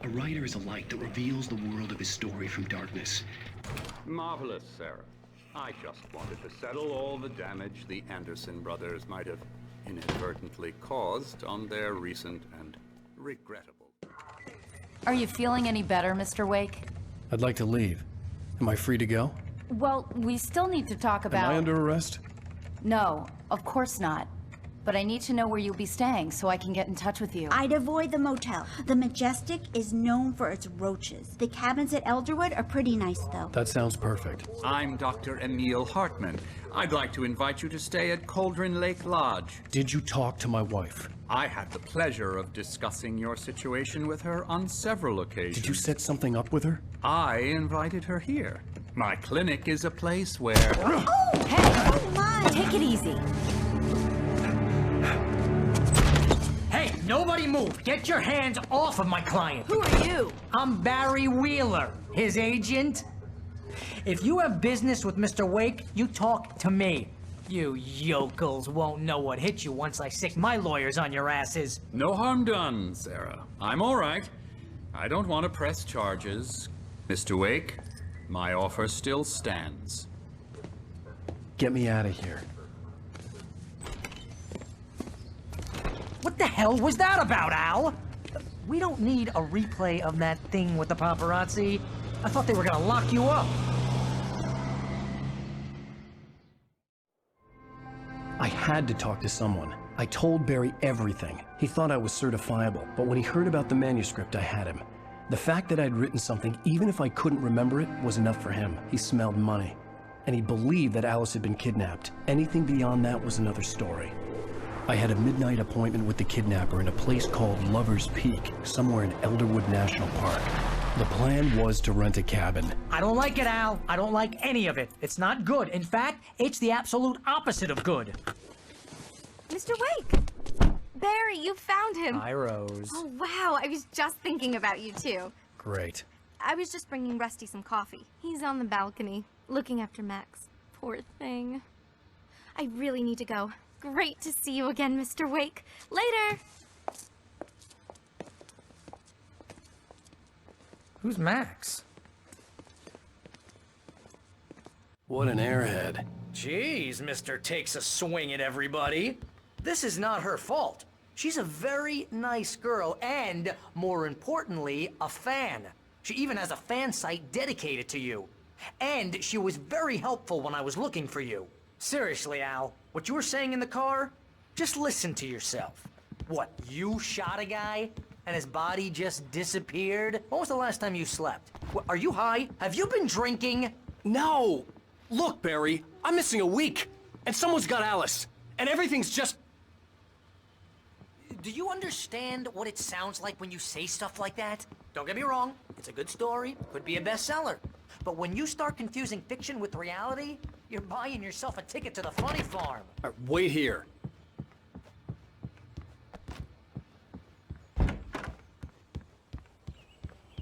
Speaker 1: A writer is a light that reveals the world of his story from darkness.
Speaker 2: Marvelous, Sarah. I just wanted to settle all the damage the Anderson brothers might have inadvertently caused on their recent and regrettable.
Speaker 5: Are you feeling any better, Mr. Wake?
Speaker 6: I'd like to leave. Am I free to go?
Speaker 5: Well, we still need to talk about...
Speaker 6: Am I under arrest?
Speaker 5: No, of course not. But I need to know where you'll be staying so I can get in touch with you.
Speaker 21: I'd avoid the motel. The Majestic is known for its roaches. The cabins at Elderwood are pretty nice, though.
Speaker 6: That sounds perfect.
Speaker 2: I'm Dr. Emil Hartman. I'd like to invite you to stay at Cauldron Lake Lodge.
Speaker 6: Did you talk to my wife?
Speaker 2: I had the pleasure of discussing your situation with her on several occasions.
Speaker 6: Did you set something up with her?
Speaker 2: I invited her here. My clinic is a place where...
Speaker 21: Oh! Hey! Oh, my!
Speaker 5: Take it easy.
Speaker 3: Hey, nobody move! Get your hands off of my client!
Speaker 5: Who are you?
Speaker 3: I'm Barry Wheeler, his agent. If you have business with Mr. Wake, you talk to me. You yokels won't know what hit you once I sick my lawyers on your asses.
Speaker 2: No harm done, Sarah. I'm all right. I don't want to press charges. Mr. Wake, my offer still stands.
Speaker 6: Get me out of here.
Speaker 3: What the hell was that about, Al? We don't need a replay of that thing with the paparazzi. I thought they were gonna lock you up.
Speaker 6: I had to talk to someone. I told Barry everything. He thought I was certifiable, but when he heard about the manuscript, I had him. The fact that I'd written something, even if I couldn't remember it, was enough for him. He smelled money. And he believed that Alice had been kidnapped. Anything beyond that was another story. I had a midnight appointment with the kidnapper in a place called Lover's Peak, somewhere in Elderwood National Park. The plan was to rent a cabin.
Speaker 3: I don't like it, Al. I don't like any of it. It's not good. In fact, it's the absolute opposite of good.
Speaker 9: Mr. Wake! Barry, you found him.
Speaker 3: Hi, Rose.
Speaker 9: Oh, wow. I was just thinking about you, too.
Speaker 6: Great.
Speaker 9: I was just bringing Rusty some coffee. He's on the balcony, looking after Max. Poor thing. I really need to go. Great to see you again, Mr. Wake. Later!
Speaker 3: Who's Max?
Speaker 6: What an airhead.
Speaker 3: Jeez, Mr. Takes a swing at everybody. This is not her fault. She's a very nice girl and, more importantly, a fan. She even has a fan site dedicated to you. And she was very helpful when I was looking for you. Seriously, Al, what you were saying in the car, just listen to yourself. What, you shot a guy and his body just disappeared? When was the last time you slept? What, are you high? Have you been drinking?
Speaker 14: No! Look, Barry, I'm missing a week, and someone's got Alice, and everything's just...
Speaker 3: Do you understand what it sounds like when you say stuff like that? Don't get me wrong, it's a good story, could be a bestseller. But when you start confusing fiction with reality, you're buying yourself a ticket to the funny farm.
Speaker 14: All right, wait here.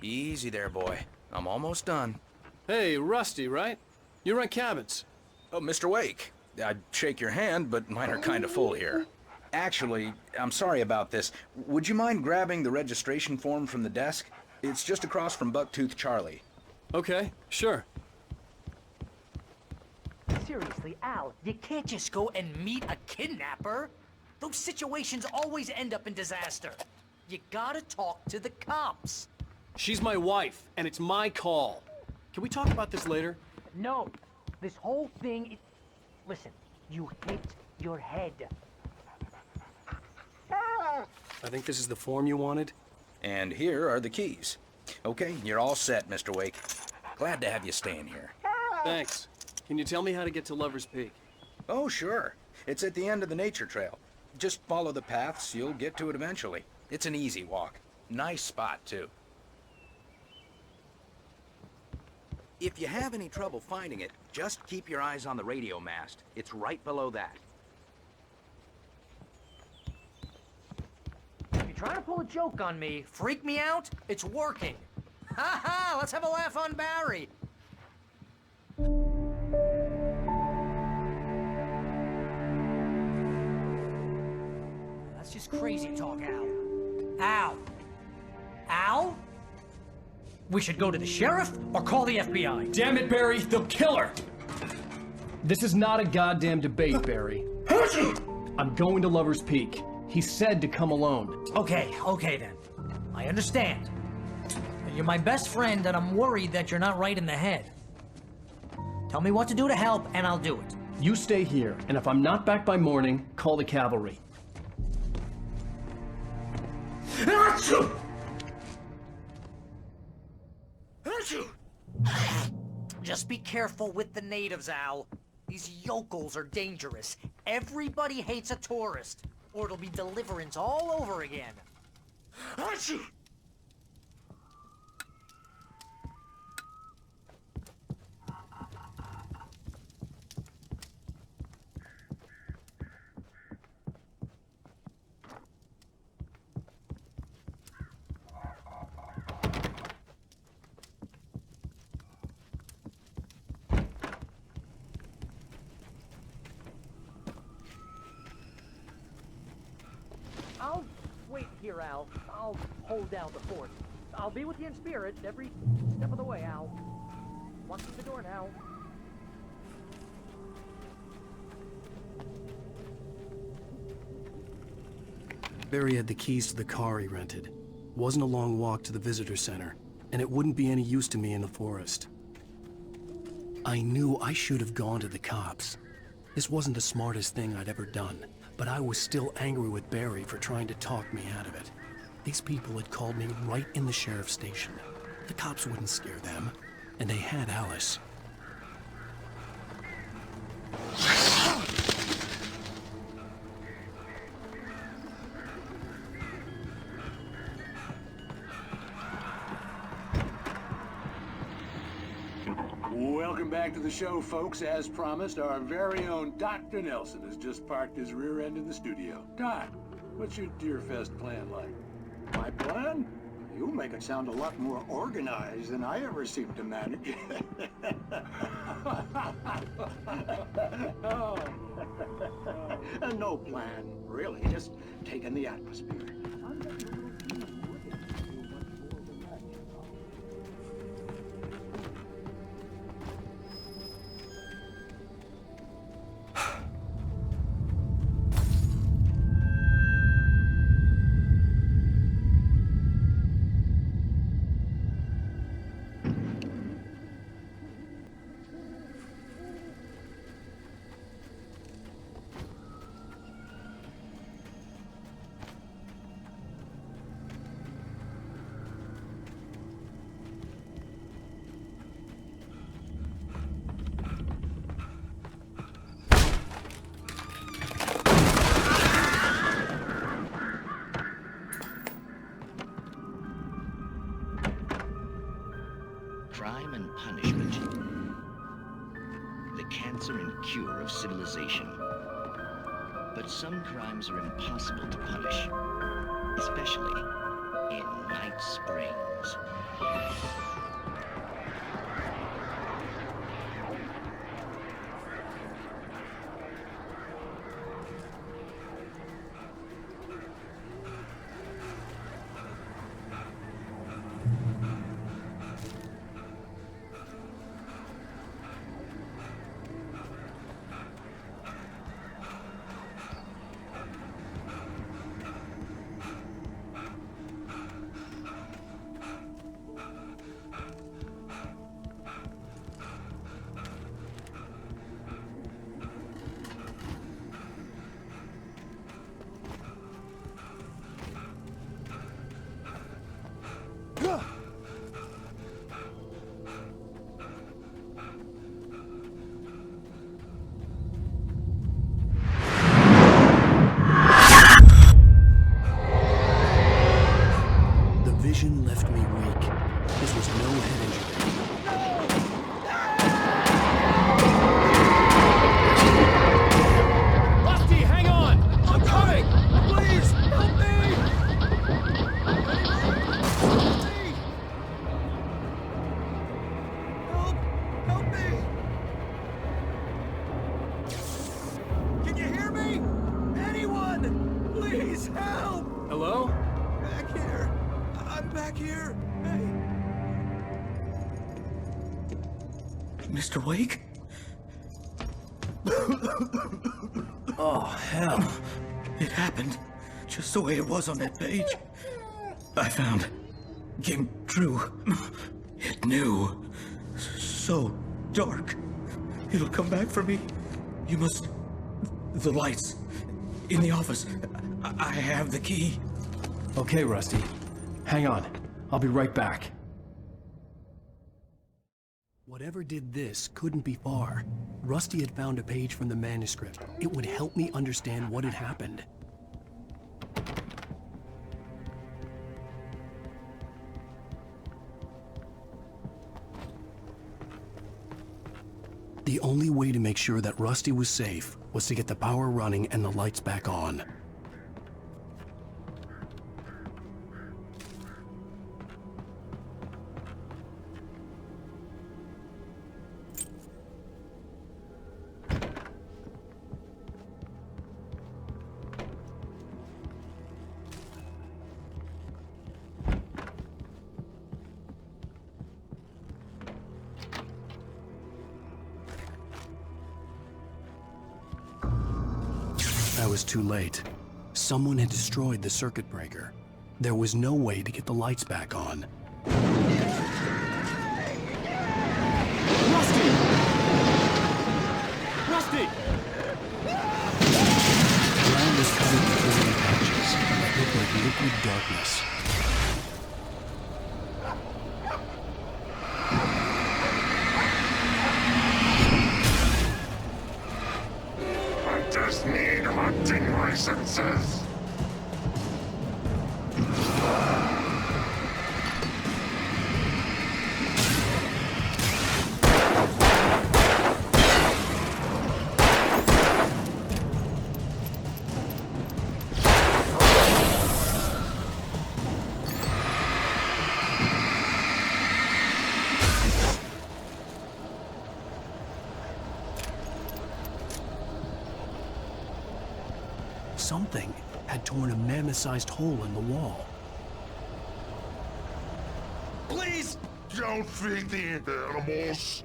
Speaker 12: Easy there, boy. I'm almost done.
Speaker 14: Hey, Rusty, right? You rent cabins.
Speaker 12: Oh, Mr. Wake. I'd shake your hand, but mine are kind of full here. Actually, I'm sorry about this. Would you mind grabbing the registration form from the desk? It's just across from Bucktooth Charlie.
Speaker 14: Okay, sure.
Speaker 3: Seriously, Al, you can't just go and meet a kidnapper. Those situations always end up in disaster. You gotta talk to the cops.
Speaker 14: She's my wife, and it's my call. Can we talk about this later?
Speaker 3: No, this whole thing... Listen, you hit your head.
Speaker 14: I think this is the form you wanted.
Speaker 12: And here are the keys. Okay, you're all set, Mr. Wake. Glad to have you staying here.
Speaker 14: Thanks. Can you tell me how to get to Lover's Peak?
Speaker 12: Oh, sure. It's at the end of the nature trail. Just follow the paths, you'll get to it eventually. It's an easy walk. Nice spot, too. If you have any trouble finding it, just keep your eyes on the radio mast. It's right below that.
Speaker 3: You're trying to pull a joke on me, freak me out? It's working. Ha ha! Let's have a laugh on Barry. That's just crazy talk, Al. Al? Al? We should go to the sheriff or call the FBI.
Speaker 6: Damn it, Barry, they'll kill her! This is not a goddamn debate, Barry. I'm going to Lover's Peak. He said to come alone.
Speaker 3: Okay then. I understand. You're my best friend, and I'm worried that you're not right in the head. Tell me what to do to help, and I'll do it.
Speaker 6: You stay here, and if I'm not back by morning, call the cavalry.
Speaker 3: Just be careful with the natives, Al. These yokels are dangerous. Everybody hates a tourist, or it'll be deliverance all over again. I'll wait here, Al. I'll hold down the fort. I'll be with you in spirit every step of the way, Al. Walk through the door now.
Speaker 1: Barry had the keys to the car he rented. Wasn't a long walk to the visitor center, and it wouldn't be any use to me in the forest. I knew I should have gone to the cops. This wasn't the smartest thing I'd ever done, but I was still angry with Barry for trying to talk me out of it. These people had called me right in the sheriff's station. The cops wouldn't scare them, and they had Alice.
Speaker 16: Welcome back to the show, folks. As promised, our very own Dr. Nelson has just parked his rear end in the studio. Doc, what's your Deerfest plan like?
Speaker 20: My plan? You make it sound a lot more organized than I ever seem to manage. No plan, really. Just taking the atmosphere.
Speaker 7: Crime and punishment. The cancer and cure of civilization. But some crimes are impossible to punish, especially in Night Springs.
Speaker 6: Hello?
Speaker 10: Back here. I'm back here. Hey.
Speaker 13: Mr. Wake?
Speaker 6: Oh, hell.
Speaker 13: It happened just the way it was on that page. I found. Came true. It knew. So dark. It'll come back for me. You must... The lights. In the office. I have the key.
Speaker 6: Okay, Rusty. Hang on. I'll be right back. Whatever did this couldn't be far. Rusty had found a page from the manuscript. It would help me understand what had happened. The only way to make sure that Rusty was safe was to get the power running and the lights back on. I was too late. Someone had destroyed the circuit breaker. There was no way to get the lights back on.
Speaker 15: Rusty! Rusty!
Speaker 6: The ground was covered with glowing patches that looked like liquid darkness.
Speaker 17: Hunters need hunting licenses.
Speaker 6: Something had torn a mammoth-sized hole in the wall.
Speaker 17: Please don't feed the animals.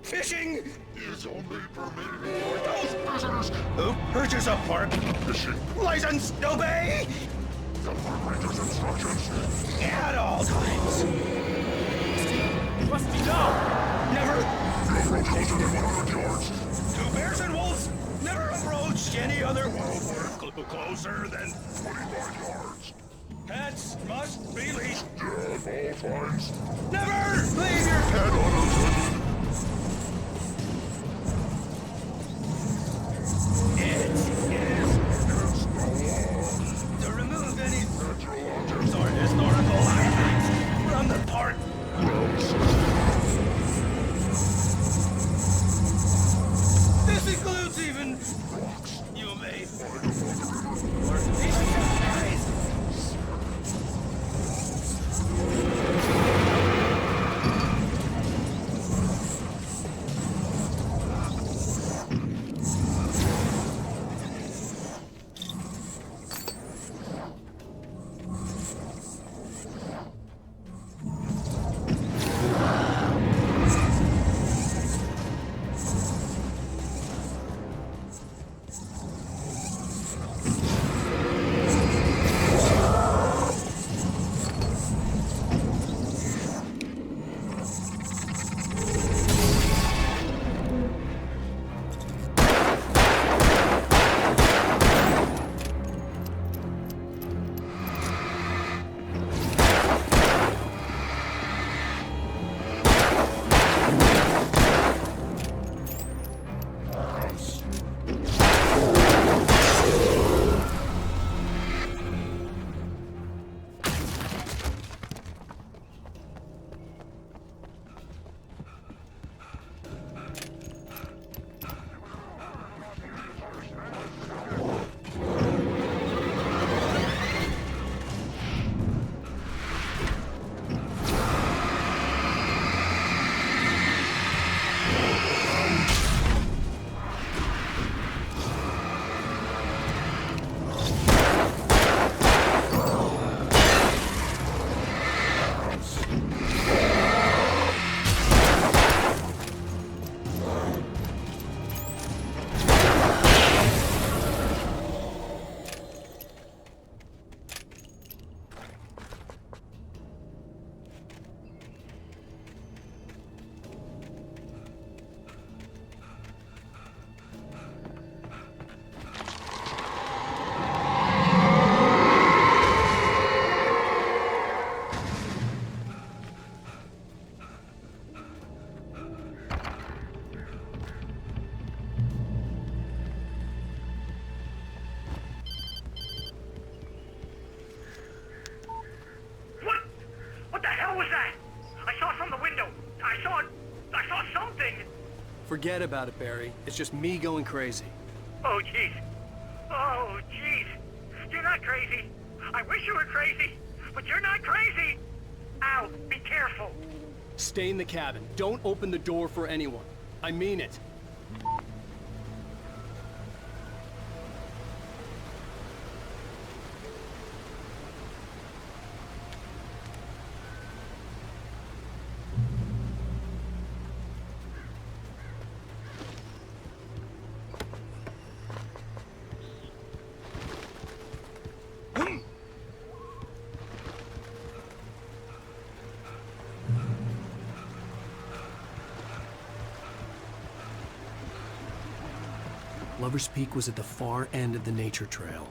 Speaker 12: Fishing
Speaker 17: is only permitted for those prisoners
Speaker 12: who purchase a park
Speaker 17: fishing
Speaker 12: license. Obey
Speaker 17: the park ranger's instructions
Speaker 12: at all times.
Speaker 15: Rusty, no!
Speaker 12: Never
Speaker 17: approach closer than 100 yards.
Speaker 12: To bears and wolves, never approach any other
Speaker 17: Closer than 25 yards.
Speaker 12: Pets must be leashed.
Speaker 17: At all times.
Speaker 12: Never leave your
Speaker 17: pet unattended.
Speaker 12: It is to remove any or historical items from the park. This includes even you may or pieces of ties.
Speaker 14: Forget about it, Barry. It's just me going crazy.
Speaker 8: Oh, jeez. Oh, jeez. You're not crazy. I wish you were crazy, but you're not crazy. Al, be careful.
Speaker 14: Stay in the cabin. Don't open the door for anyone. I mean it.
Speaker 1: Lover's Peak was at the far end of the nature trail.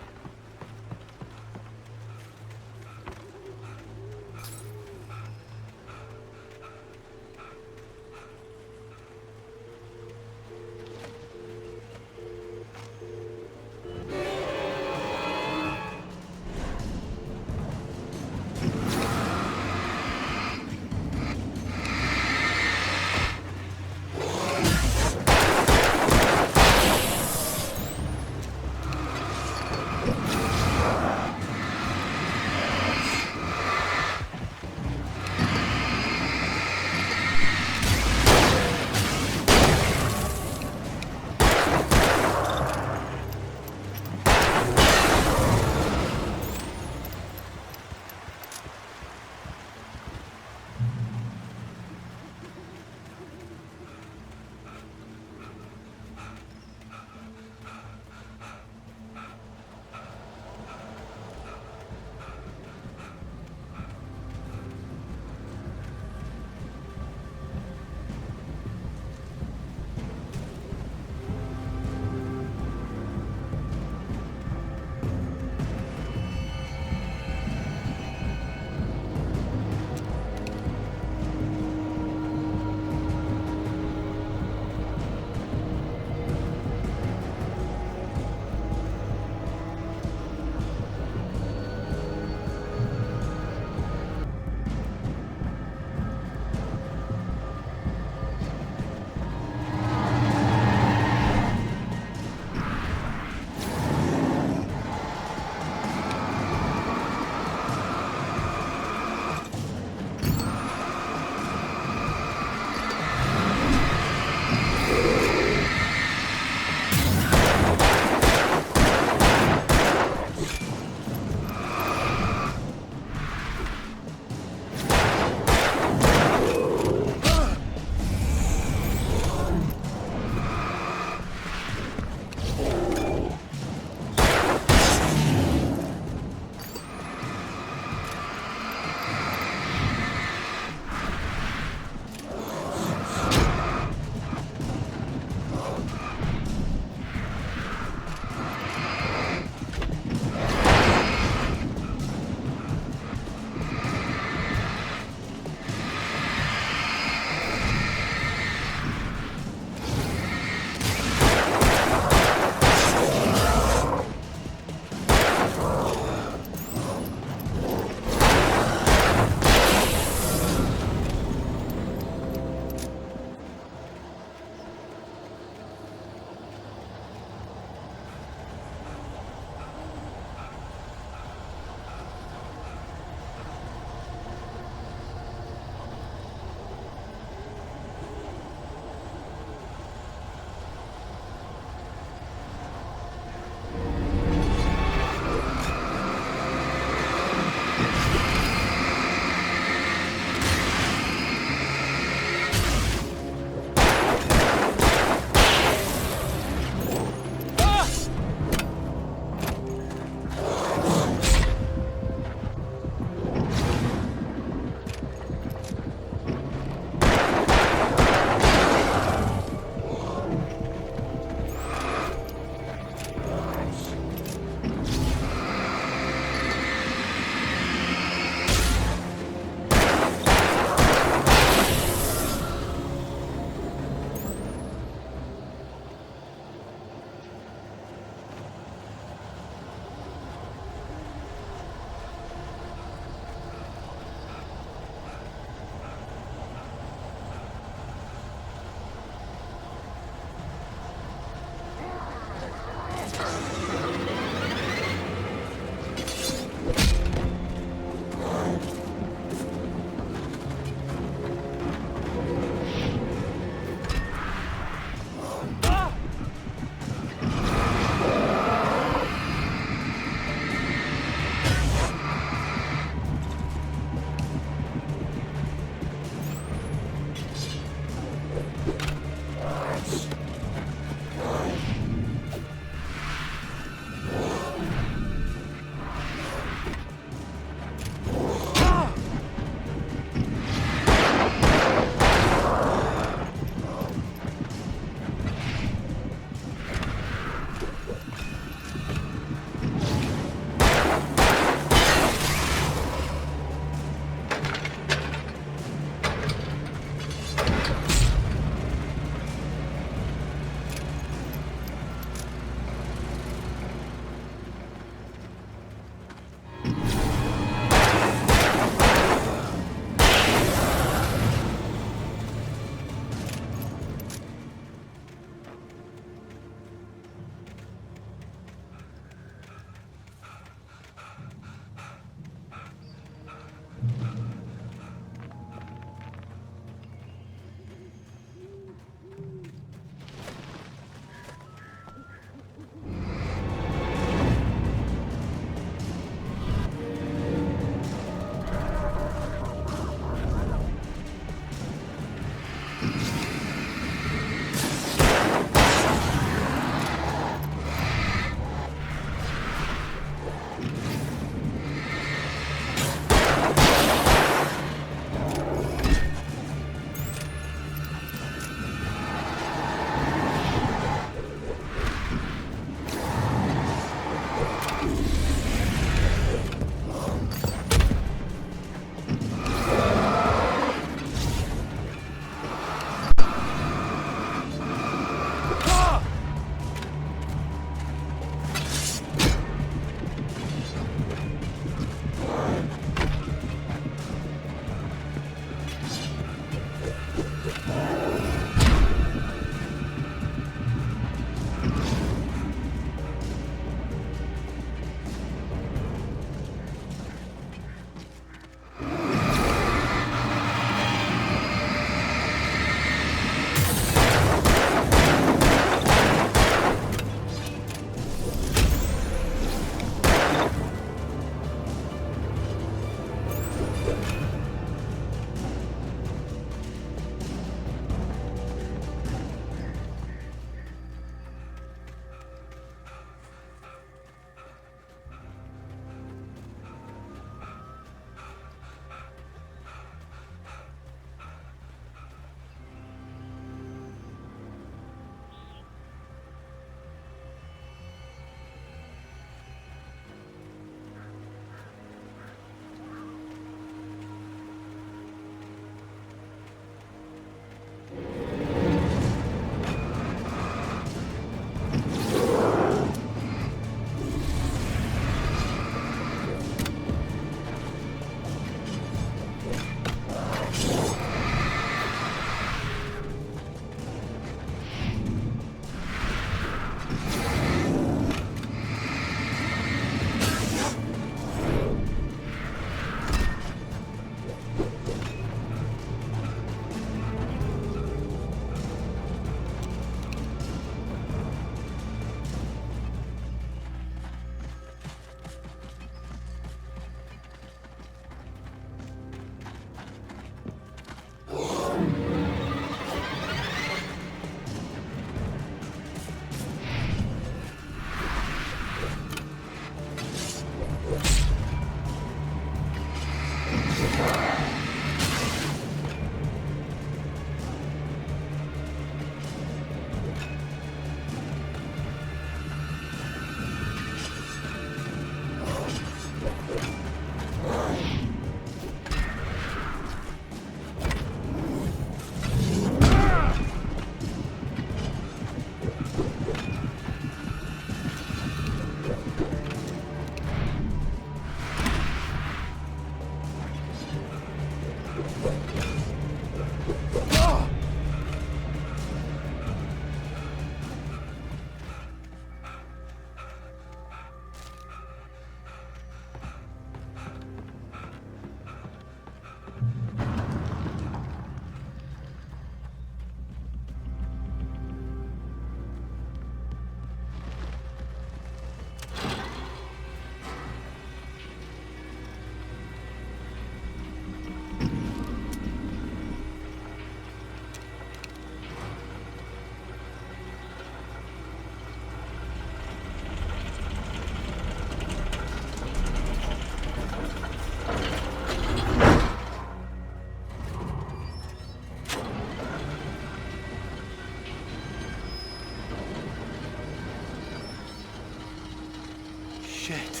Speaker 14: Shit.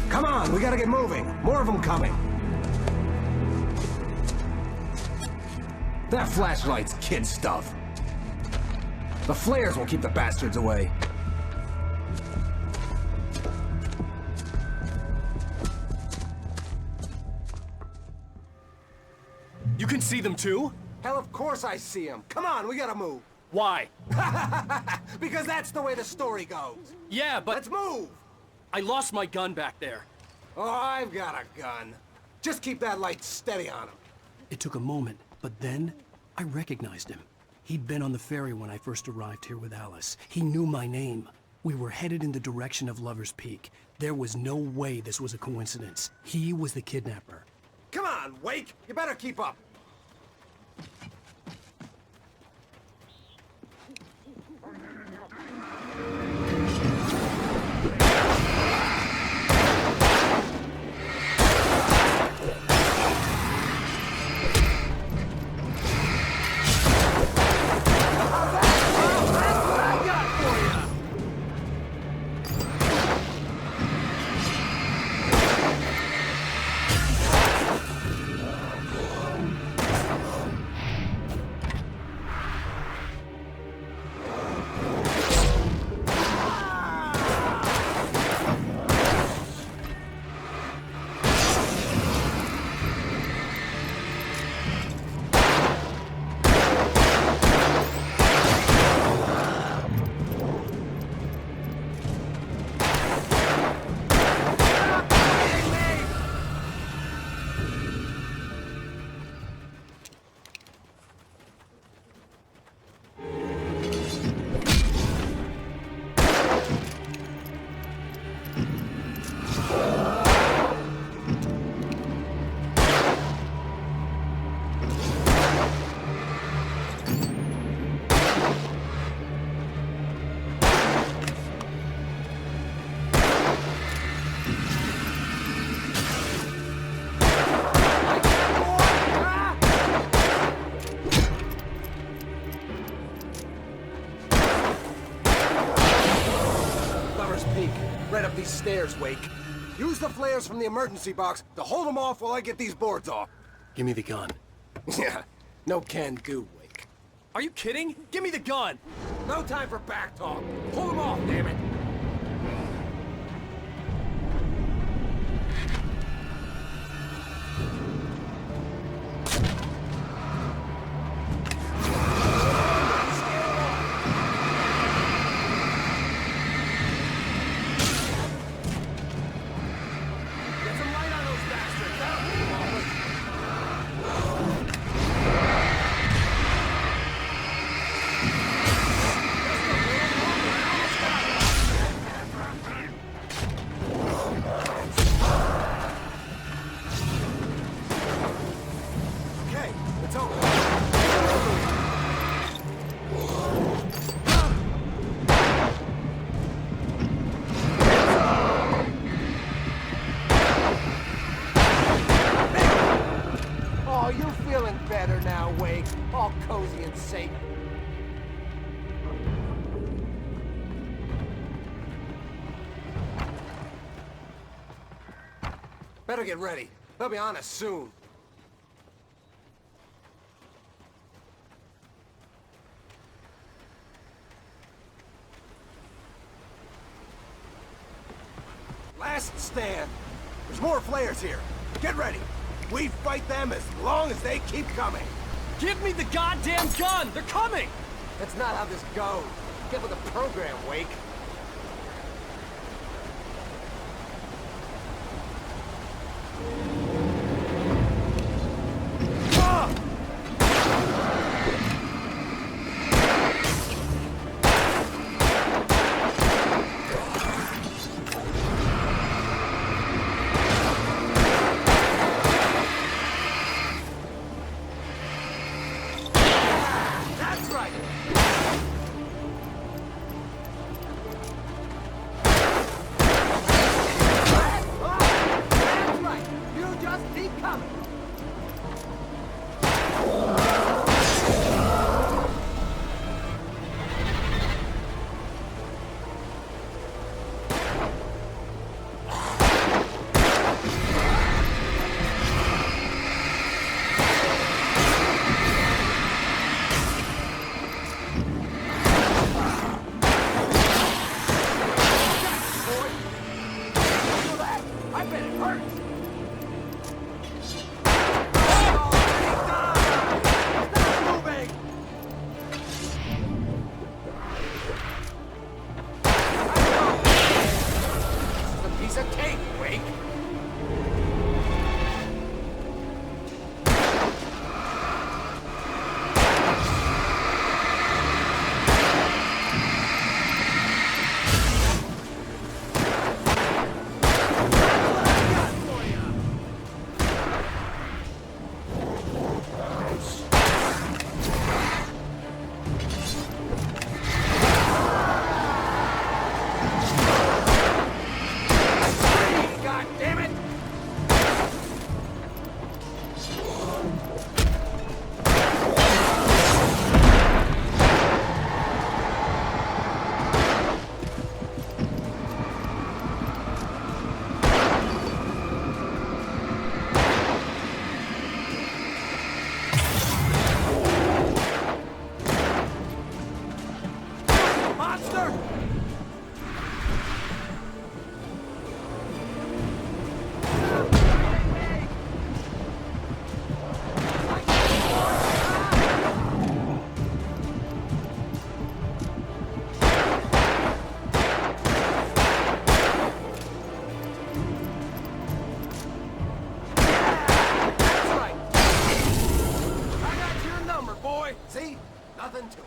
Speaker 15: Come on, we gotta get moving. More of them coming. That flashlight's kid stuff. The flares will keep the bastards away.
Speaker 14: You can see them too?
Speaker 15: Hell, of course I see them. Come on, we gotta move.
Speaker 14: Why?
Speaker 15: Because that's the way the story goes.
Speaker 14: Yeah, but...
Speaker 15: Let's move!
Speaker 14: I lost my gun back there.
Speaker 15: Oh, I've got a gun. Just keep that light steady on him.
Speaker 6: It took a moment, but then I recognized him. He'd been on the ferry when I first arrived here with Alice. He knew my name. We were headed in the direction of Lover's Peak. There was no way this was a coincidence. He was the kidnapper.
Speaker 15: Come on, Wake! You better keep up. Right up these stairs, Wake. Use the flares from the emergency box to hold them off while I get these boards off.
Speaker 6: Give me the gun.
Speaker 15: Yeah, no can do, Wake.
Speaker 14: Are you kidding? Give me the gun!
Speaker 15: No time for back talk. Pull them off, damn it! All cozy and safe. Better get ready. They'll be on us soon. Last stand. There's more flares here. Get ready. We fight them as long as they keep coming.
Speaker 14: Give me the goddamn gun! They're coming!
Speaker 15: That's not how this goes. Get with the program, Wake. Nothing to it.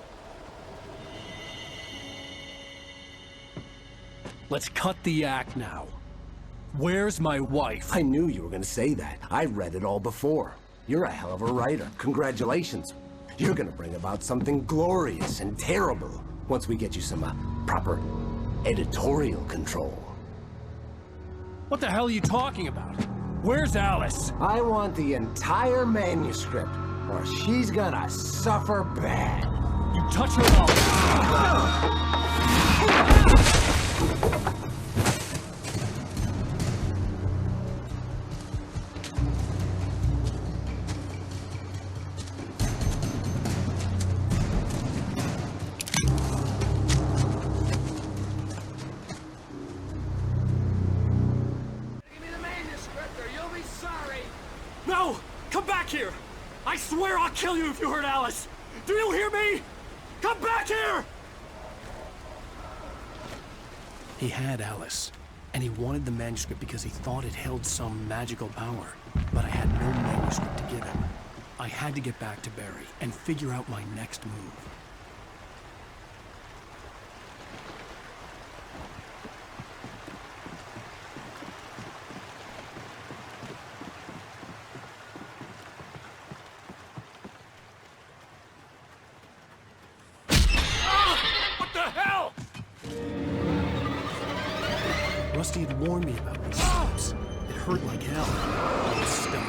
Speaker 14: Let's cut the act now. Where's my wife?
Speaker 11: I knew you were gonna say that. I read it all before. You're a hell of a writer. Congratulations. You're gonna bring about something glorious and terrible once we get you some proper editorial control.
Speaker 14: What the hell are you talking about? Where's Alice?
Speaker 11: I want the entire manuscript, or she's gonna suffer bad.
Speaker 14: You touch her off. No! Come back here! I swear I'll kill you if you hurt Alice! Do you hear me? Come back here! He had Alice, and he wanted the manuscript because he thought it held some magical power. But I had no manuscript to give him. I had to get back to Barry and figure out my next move. Rusty had warned me about these slips. It hurt like hell. I was stuck.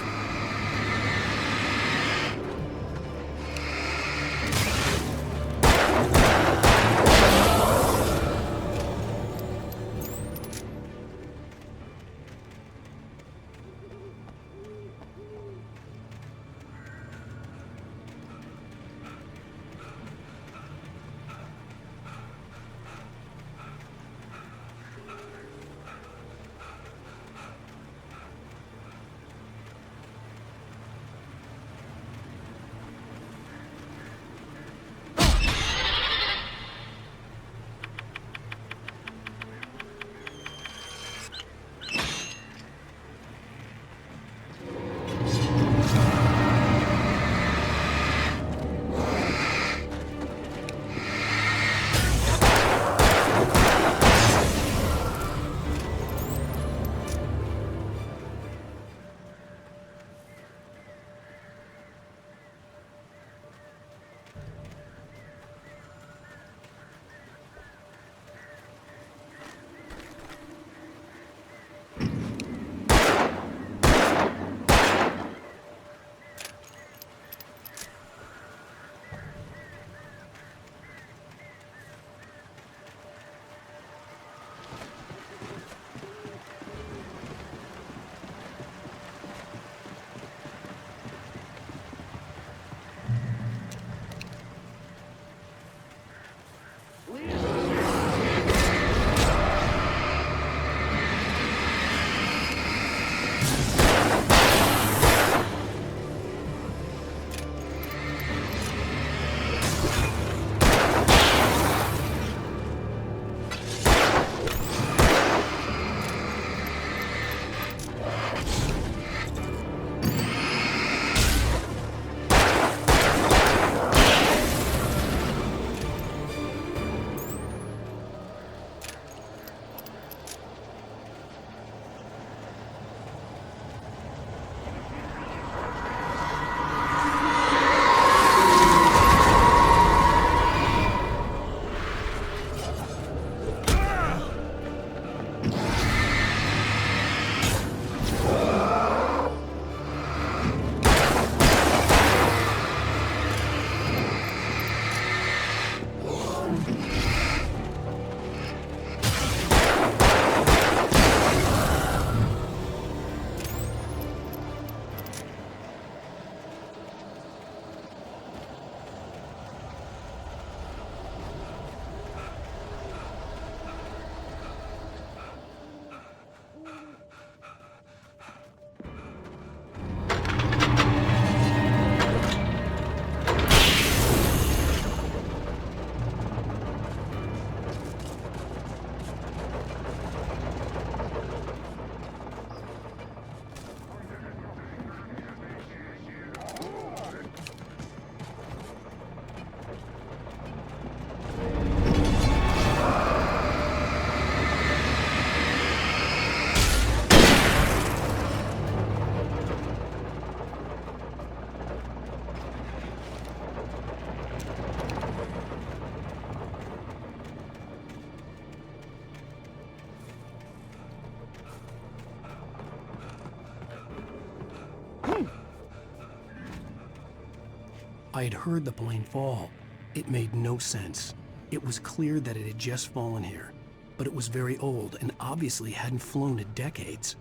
Speaker 14: I had heard the plane fall. It made no sense. It was clear that it had just fallen here, but it was very old and obviously hadn't flown in decades.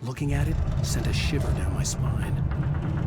Speaker 14: Looking at it sent a shiver down my spine.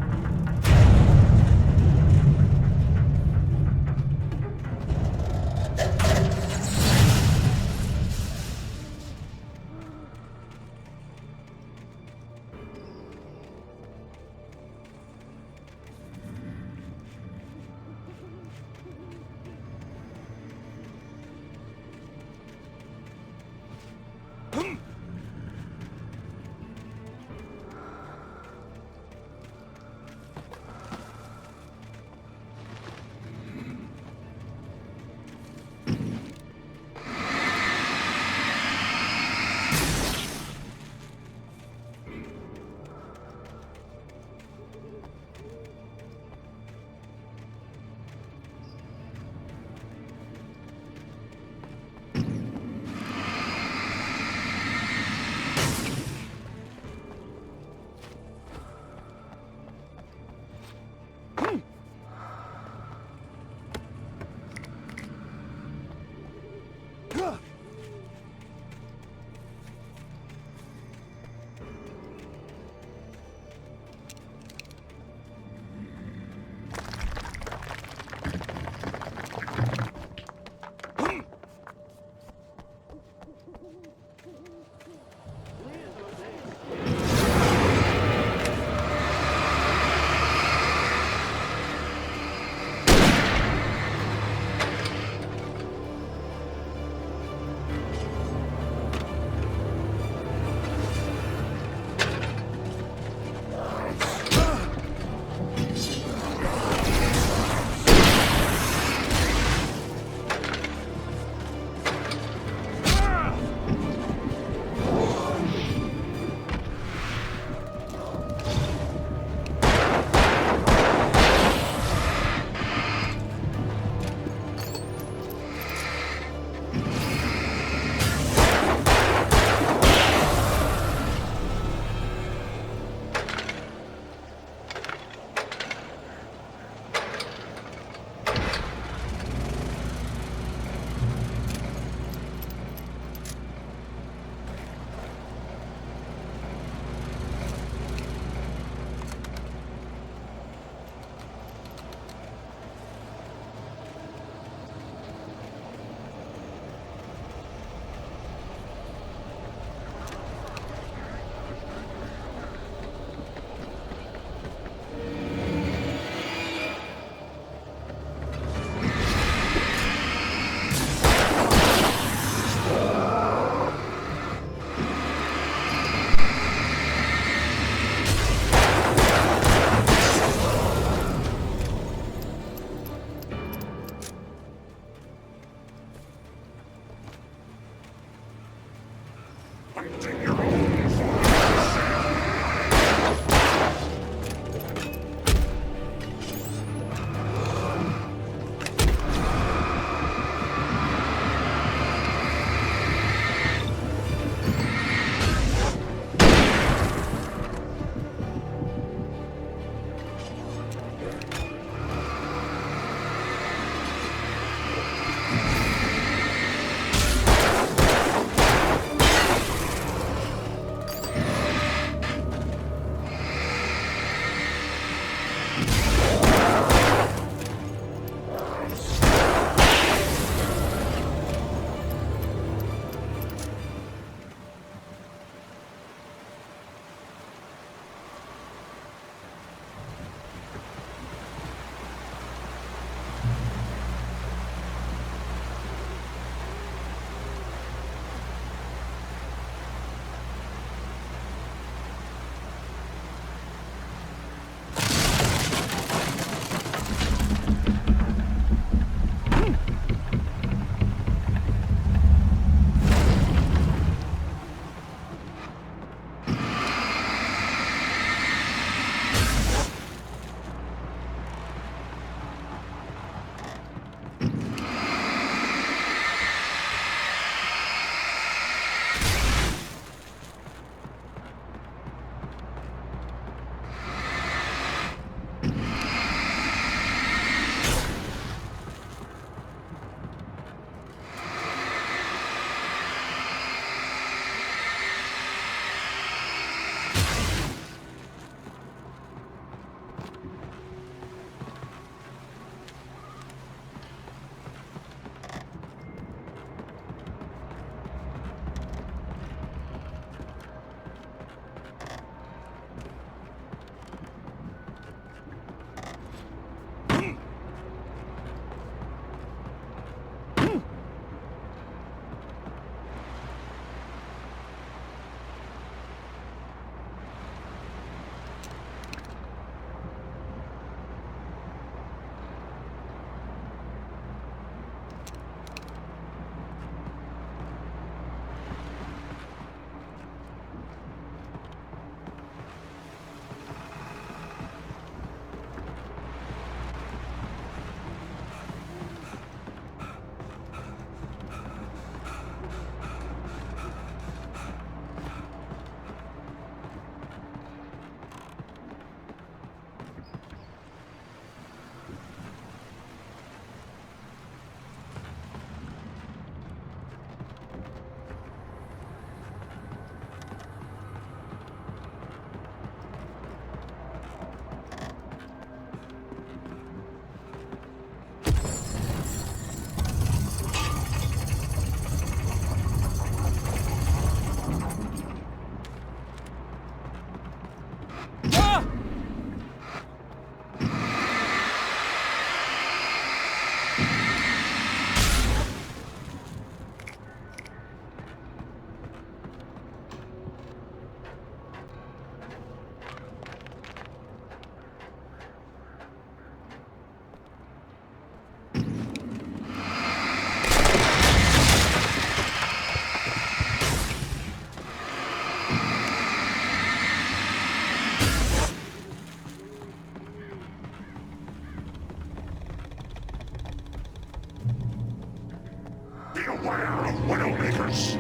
Speaker 17: Beware of Widowmakers!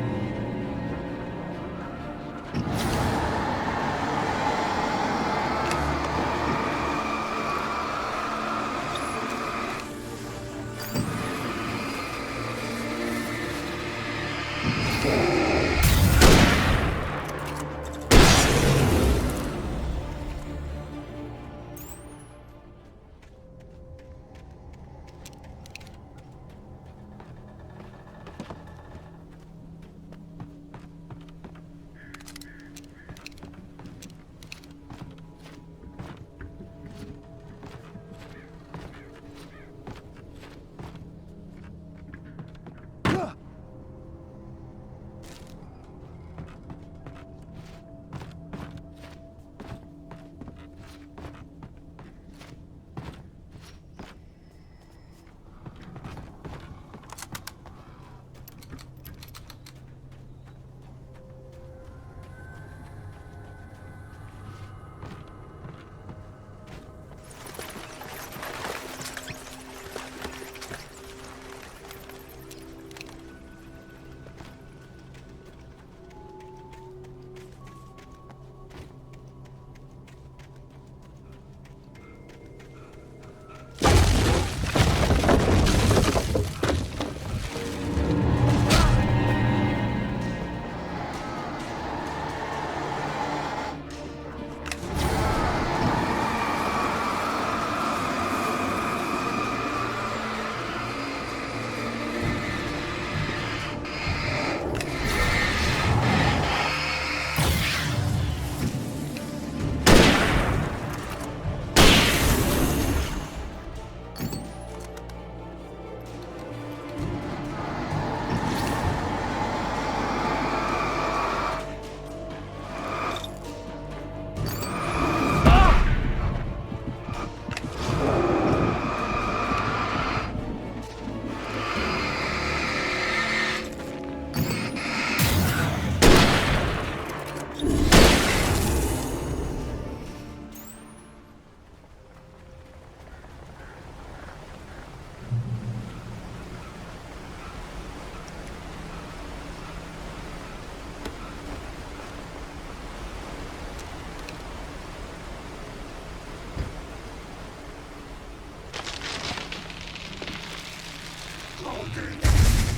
Speaker 17: Talking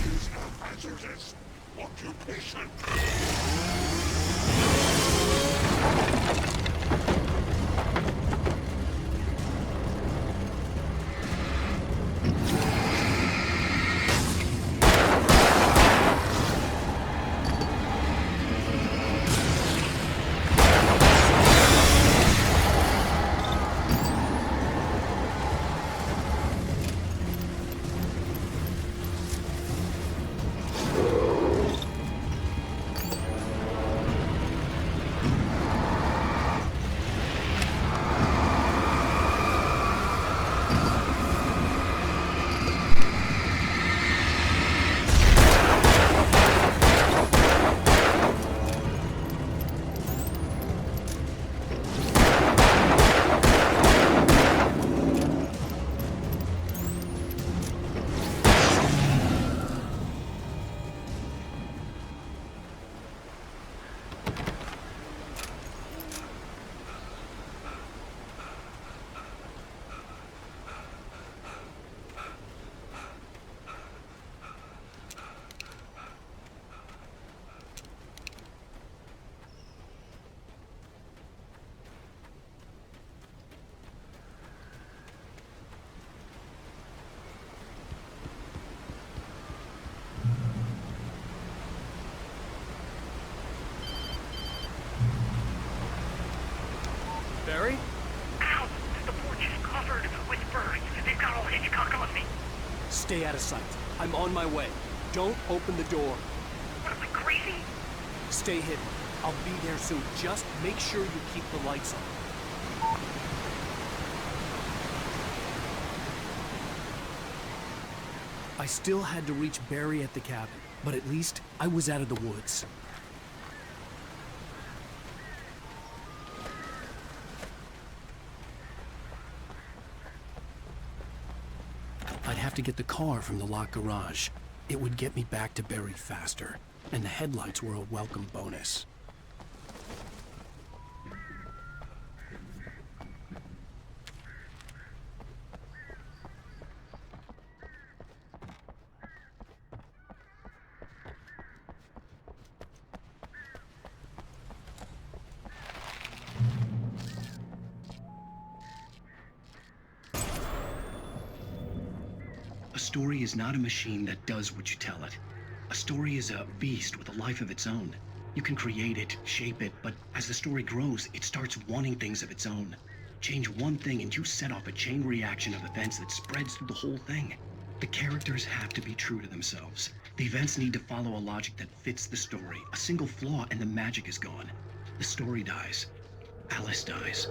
Speaker 17: is a hazardous occupation.
Speaker 14: Barry?
Speaker 8: Ow! The porch is covered with birds. They've got all Hitchcock on me.
Speaker 14: Stay out of sight. I'm on my way. Don't open the door.
Speaker 8: What am I, crazy?
Speaker 14: Stay hidden. I'll be there soon. Just make sure you keep the lights on. I still had to reach Barry at the cabin, but at least I was out of the woods. I'd have to get the car from the locked garage. It would get me back to Barry faster, and the headlights were a welcome bonus.
Speaker 1: A story is not a machine that does what you tell it. A story is a beast with a life of its own. You can create it, shape it, but as the story grows, it starts wanting things of its own. Change one thing and you set off a chain reaction of events that spreads through the whole thing. The characters have to be true to themselves. The events need to follow a logic that fits the story. A single flaw and the magic is gone. The story dies. Alice dies.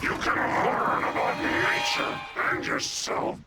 Speaker 17: You can learn about nature and yourself.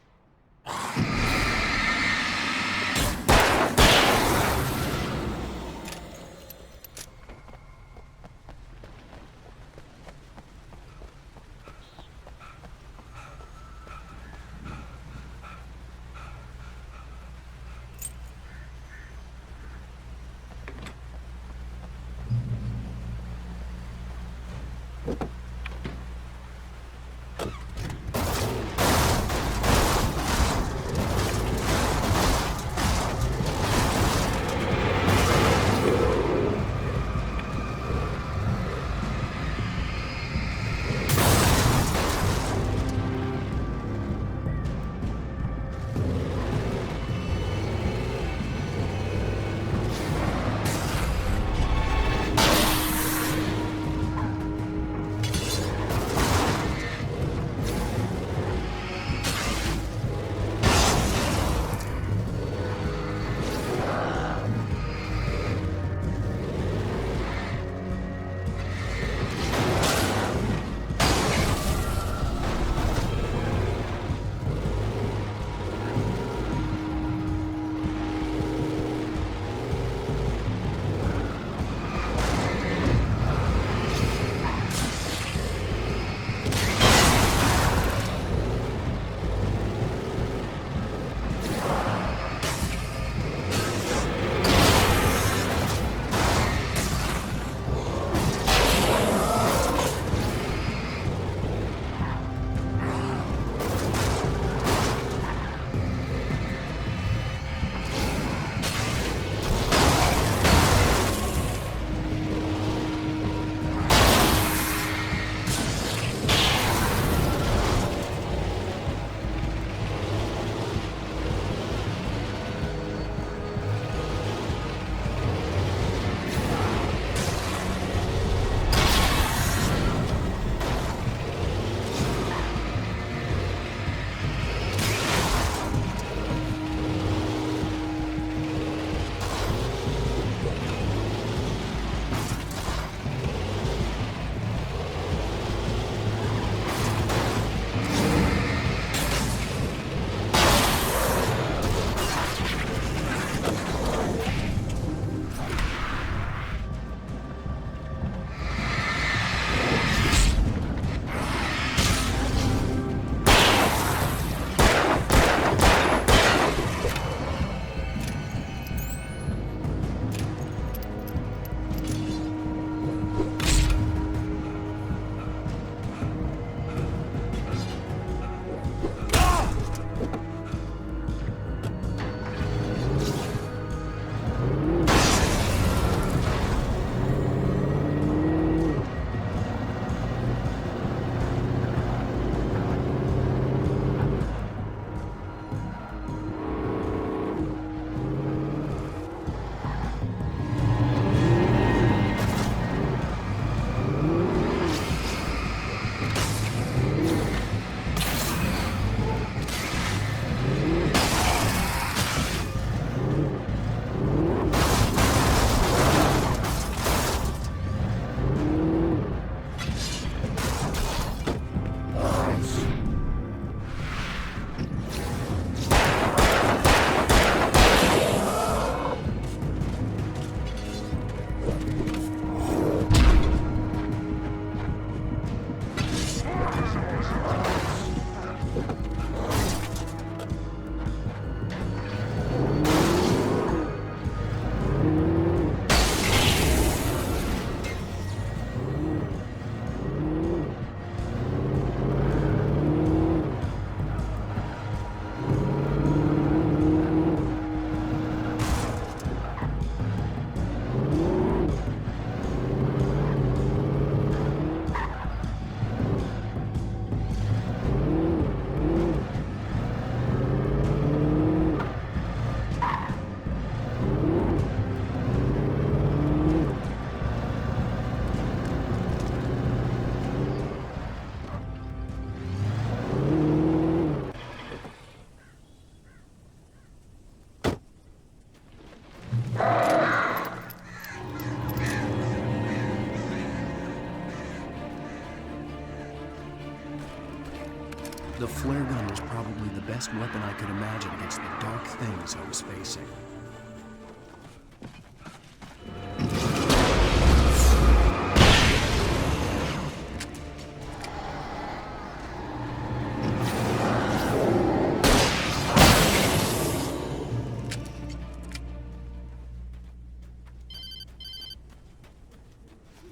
Speaker 14: The flare gun was probably the best weapon I could imagine against the dark things I was facing.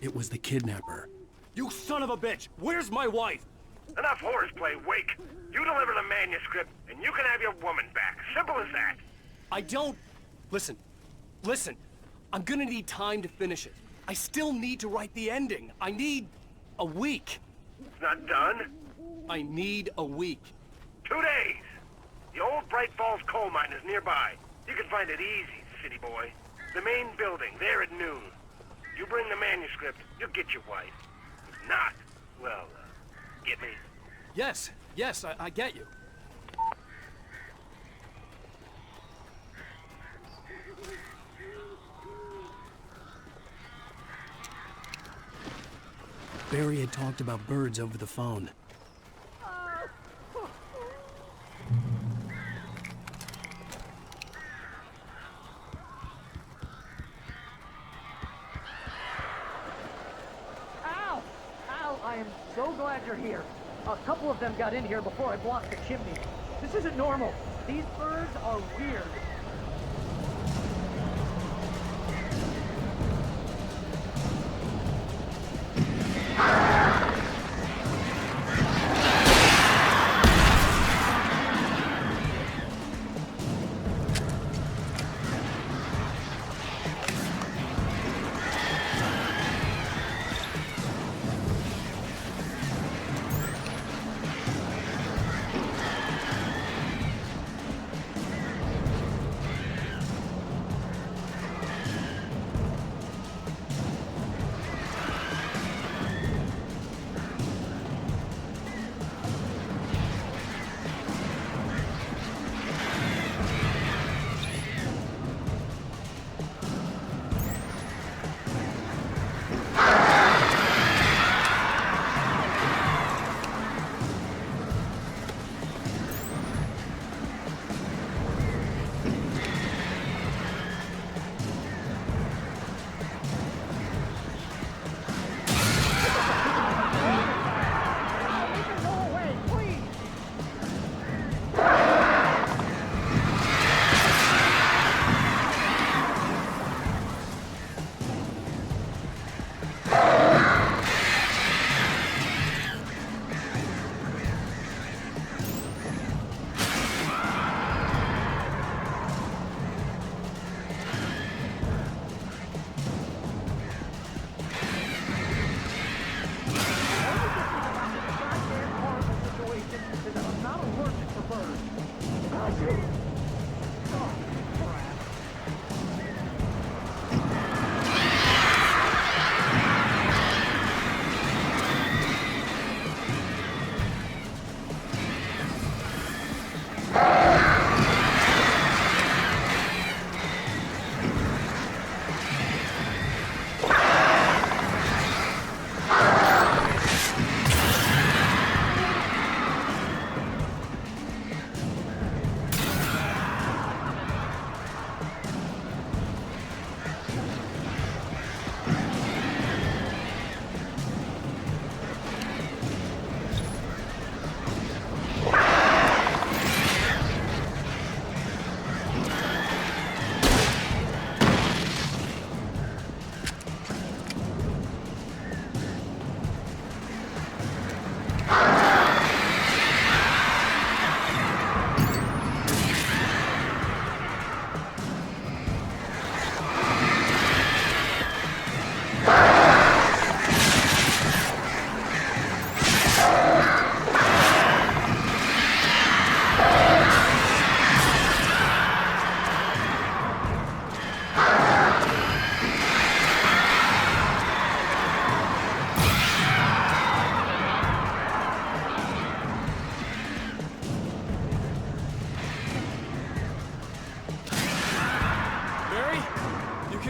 Speaker 14: It was the kidnapper.
Speaker 15: You son of a bitch! Where's my wife?
Speaker 8: Enough horseplay, Wake. You deliver the manuscript, and you can have your woman back. Simple as that.
Speaker 15: I don't... Listen. I'm gonna need time to finish it. I still need to write the ending. I need a week.
Speaker 8: It's not done?
Speaker 15: I need a week.
Speaker 8: 2 days. The old Bright Falls coal mine is nearby. You can find it easy, city boy. The main building, there at noon. You bring the manuscript, you'll get your wife. If not, well, get me?
Speaker 15: Yes, I get you.
Speaker 14: Barry had talked about birds over the phone.
Speaker 3: Ow! I am so glad you're here. A couple of them got in here before I blocked the chimney. This isn't normal. These birds are weird.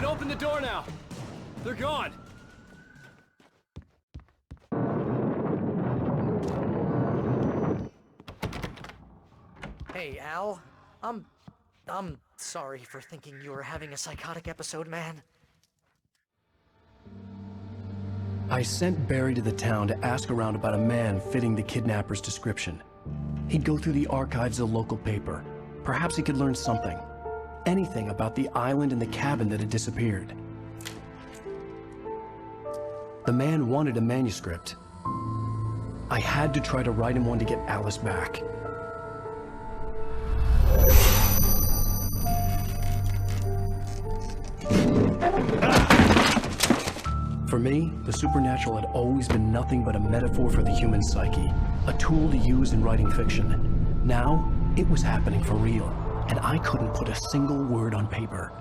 Speaker 15: Open the door now. They're gone.
Speaker 3: Hey, Al. I'm sorry for thinking you were having a psychotic episode, man.
Speaker 6: I sent Barry to the town to ask around about a man fitting the kidnapper's description. He'd go through the archives of the local paper. Perhaps he could learn something. Anything about the island and the cabin that had disappeared. The man wanted a manuscript. I had to try to write him one to get Alice back. For me, the supernatural had always been nothing but a metaphor for the human psyche, a tool to use in writing fiction. Now, it was happening for real, and I couldn't put a single word on paper.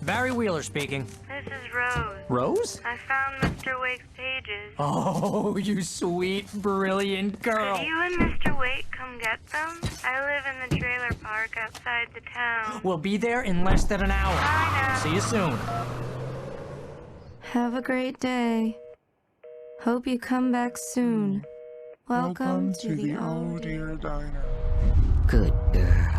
Speaker 3: Barry Wheeler speaking.
Speaker 18: This is Rose.
Speaker 3: Rose?
Speaker 18: I found Mr. Wake's pages.
Speaker 3: Oh, you sweet, brilliant girl.
Speaker 18: Could you and Mr. Wake come get them? I live in the trailer park outside the town.
Speaker 3: We'll be there in less than an hour.
Speaker 18: Bye now.
Speaker 3: See you soon.
Speaker 9: Have a great day. Hope you come back soon. Welcome to the Oh Dear
Speaker 17: Diner.
Speaker 7: Good girl.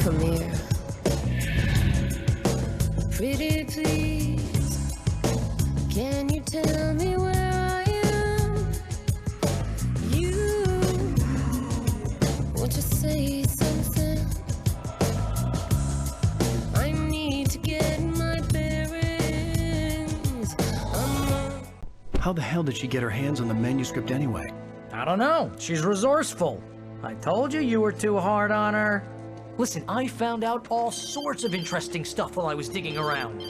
Speaker 19: Come here. Pretty please, can you tell me where I am? You, won't you say something? I need to get my bearings.
Speaker 6: How the hell did she get her hands on the manuscript anyway?
Speaker 3: I don't know. She's resourceful. I told you you were too hard on her. Listen, I found out all sorts of interesting stuff while I was digging around.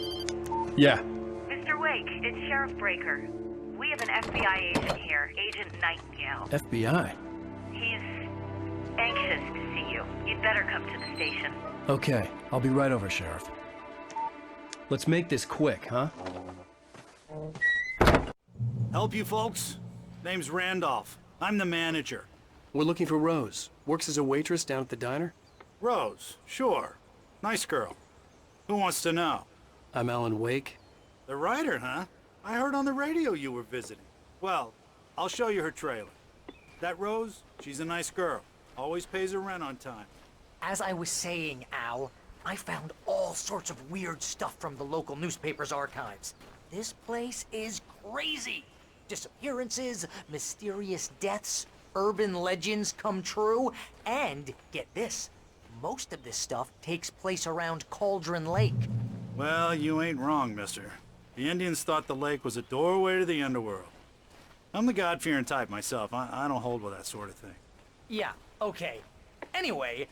Speaker 6: Yeah.
Speaker 18: Mr. Wake, it's Sheriff Breaker. We have an FBI agent here, Agent Nightingale.
Speaker 6: FBI?
Speaker 18: He's anxious to see you. You'd better come to the station.
Speaker 6: Okay, I'll be right over, Sheriff. Let's make this quick, huh?
Speaker 22: Help you folks? Name's Randolph. I'm the manager.
Speaker 15: We're looking for Rose. Works as a waitress down at the diner.
Speaker 22: Rose, sure. Nice girl. Who wants to know?
Speaker 15: I'm Alan Wake.
Speaker 22: The writer, huh? I heard on the radio you were visiting. Well, I'll show you her trailer. That Rose, she's a nice girl. Always pays her rent on time.
Speaker 3: As I was saying, Al, I found all sorts of weird stuff from the local newspaper's archives. This place is crazy. Disappearances, mysterious deaths, urban legends come true, and get this, most of this stuff takes place around Cauldron Lake.
Speaker 22: Well, you ain't wrong, mister. The Indians thought the lake was a doorway to the underworld. I'm the God-fearing type myself. I don't hold with that sort of thing.
Speaker 3: Yeah, okay. Anyway,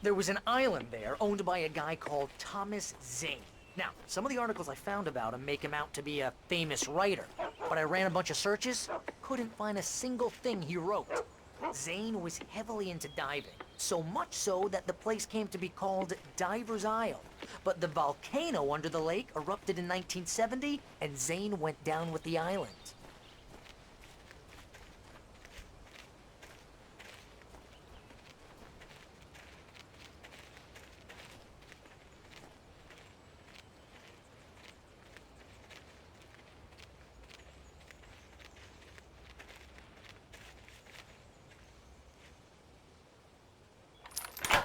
Speaker 3: there was an island there owned by a guy called Thomas Zane. Now, some of the articles I found about him make him out to be a famous writer, but I ran a bunch of searches, couldn't find a single thing he wrote. Zane was heavily into diving, so much so that the place came to be called Diver's Isle. But the volcano under the lake erupted in 1970, and Zane went down with the island.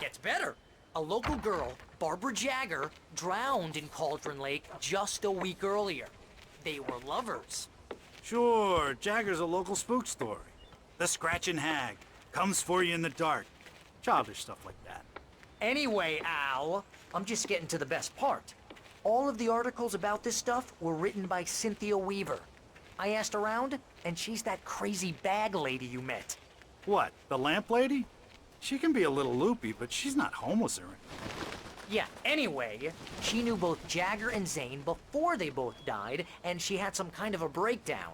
Speaker 3: Gets better. A local girl, Barbara Jagger, drowned in Cauldron Lake just a week earlier. They were lovers.
Speaker 22: Sure, Jagger's a local spook story. The Scratching Hag comes for you in the dark. Childish stuff like that.
Speaker 3: Anyway, Al, I'm just getting to the best part. All of the articles about this stuff were written by Cynthia Weaver. I asked around, and she's that crazy bag lady you met.
Speaker 22: What, the lamp lady? She can be a little loopy, but she's not homeless or anything.
Speaker 3: Yeah, anyway, she knew both Jagger and Zane before they both died, and she had some kind of a breakdown.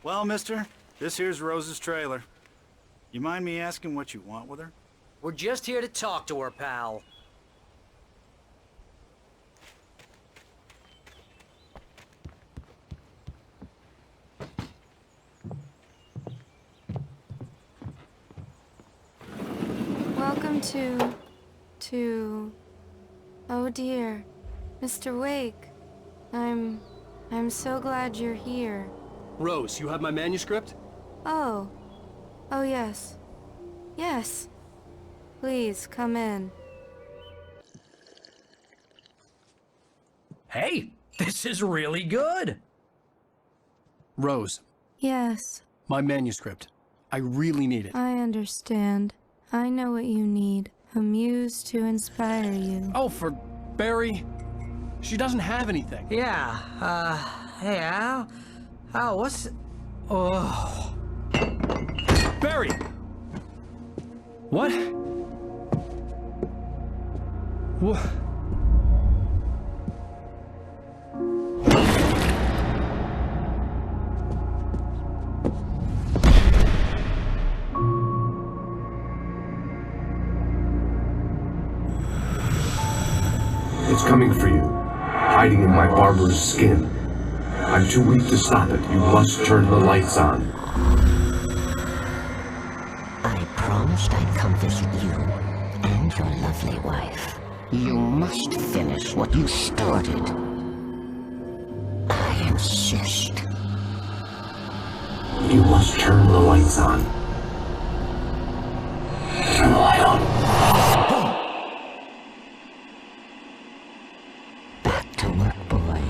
Speaker 22: Well, mister, this here's Rose's trailer. You mind me asking what you want with her?
Speaker 3: We're just here to talk to her, pal.
Speaker 9: Welcome to... Oh dear, Mr. Wake. I'm so glad you're here.
Speaker 15: Rose, you have my manuscript?
Speaker 9: Oh. Oh yes. Yes. Please, come in.
Speaker 3: Hey, this is really good.
Speaker 14: Rose,
Speaker 9: Yes,
Speaker 14: my manuscript. I really need it.
Speaker 9: I understand. I know what you need. A muse to inspire you.
Speaker 14: Oh, for Barry? She doesn't have anything.
Speaker 3: Yeah, hey, Al, what's... Oh...
Speaker 14: Barry! What? What?
Speaker 11: It's coming for you, hiding in my barber's skin. I'm too weak to stop it. You must turn the lights on.
Speaker 4: I promised I'd come visit you and your lovely wife. You must finish what you started. I insist.
Speaker 11: You must turn the lights on. Turn the light on.
Speaker 4: Back to work, boy.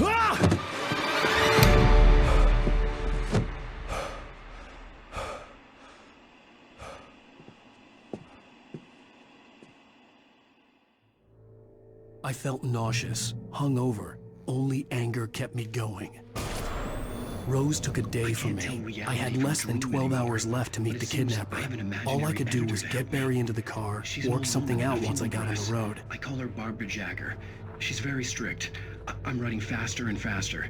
Speaker 14: I felt nauseous, hungover. Only anger kept me going. Rose took a day from me. I had less than 12 hours left to meet the kidnapper. All I could do was get Barry into the car, work something out once I got on the road.
Speaker 21: I call her Barbara Jagger. She's very strict. I'm writing faster and faster.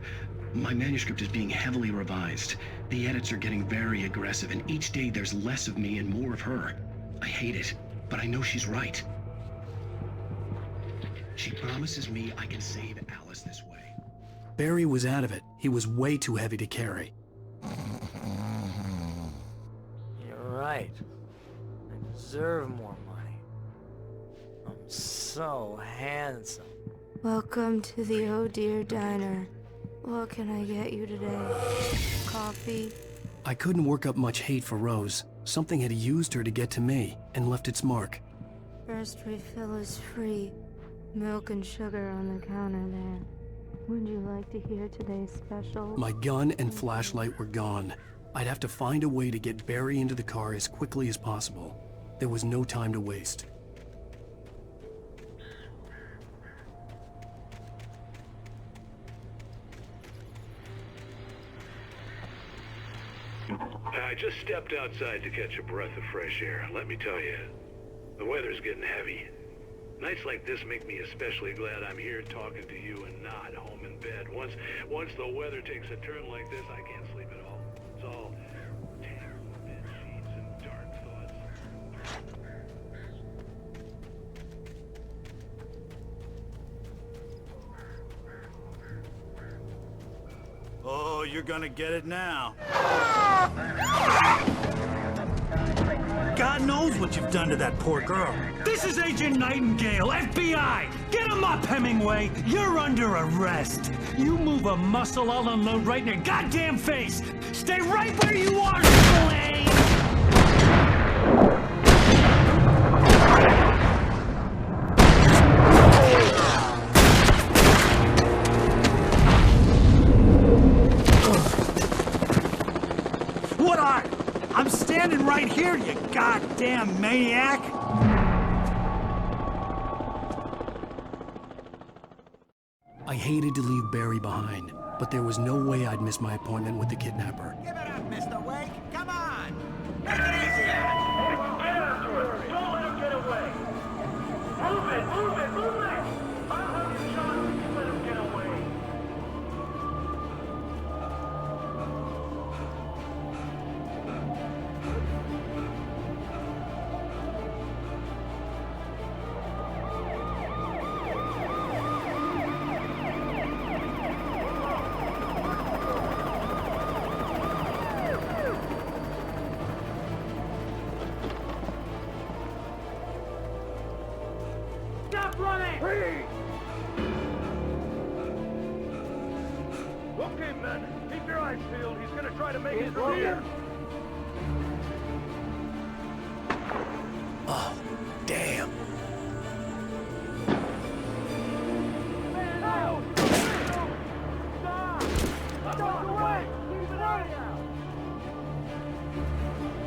Speaker 21: My manuscript is being heavily revised. The edits are getting very aggressive, and each day there's less of me and more of her. I hate it, but I know she's right. She promises me I can save Alice this way.
Speaker 14: Barry was out of it. He was way too heavy to carry.
Speaker 3: You're right. I deserve more money. I'm so handsome.
Speaker 9: Welcome to the Oh Dear Diner. What can I get you today? Coffee?
Speaker 14: I couldn't work up much hate for Rose. Something had used her to get to me and left its mark.
Speaker 9: First refill is free. Milk and sugar on the counter there. Would you like to hear today's special?
Speaker 14: My gun and flashlight were gone. I'd have to find a way to get Barry into the car as quickly as possible. There was no time to waste.
Speaker 23: I just stepped outside to catch a breath of fresh air. Let me tell you, the weather's getting heavy. Nights like this make me especially glad I'm here talking to you and not home in bed. Once the weather takes a turn like this, I can't sleep at all. It's all terrible bed sheets and dark thoughts.
Speaker 22: Oh, you're gonna get it now. God knows what you've done to that poor girl.
Speaker 24: This is Agent Nightingale, FBI! Get him up, Hemingway! You're under arrest! You move a muscle, I'll unload right in your goddamn face! Stay right where you are, Slade!
Speaker 22: What are? I'm standing right here, you goddamn maniac!
Speaker 14: I hated to leave Barry behind, but there was no way I'd miss my appointment with the kidnapper.
Speaker 10: Give it up, Mr. Wake. Come on. Make it easier. Get after it. Don't let him get away. Move it, move it, move it. I'll have you shot if you let him get away.
Speaker 2: minefield. He's gonna try to make it through here.
Speaker 14: Oh, damn.
Speaker 2: Man, out! Stop! Stop away! Keep an eye out!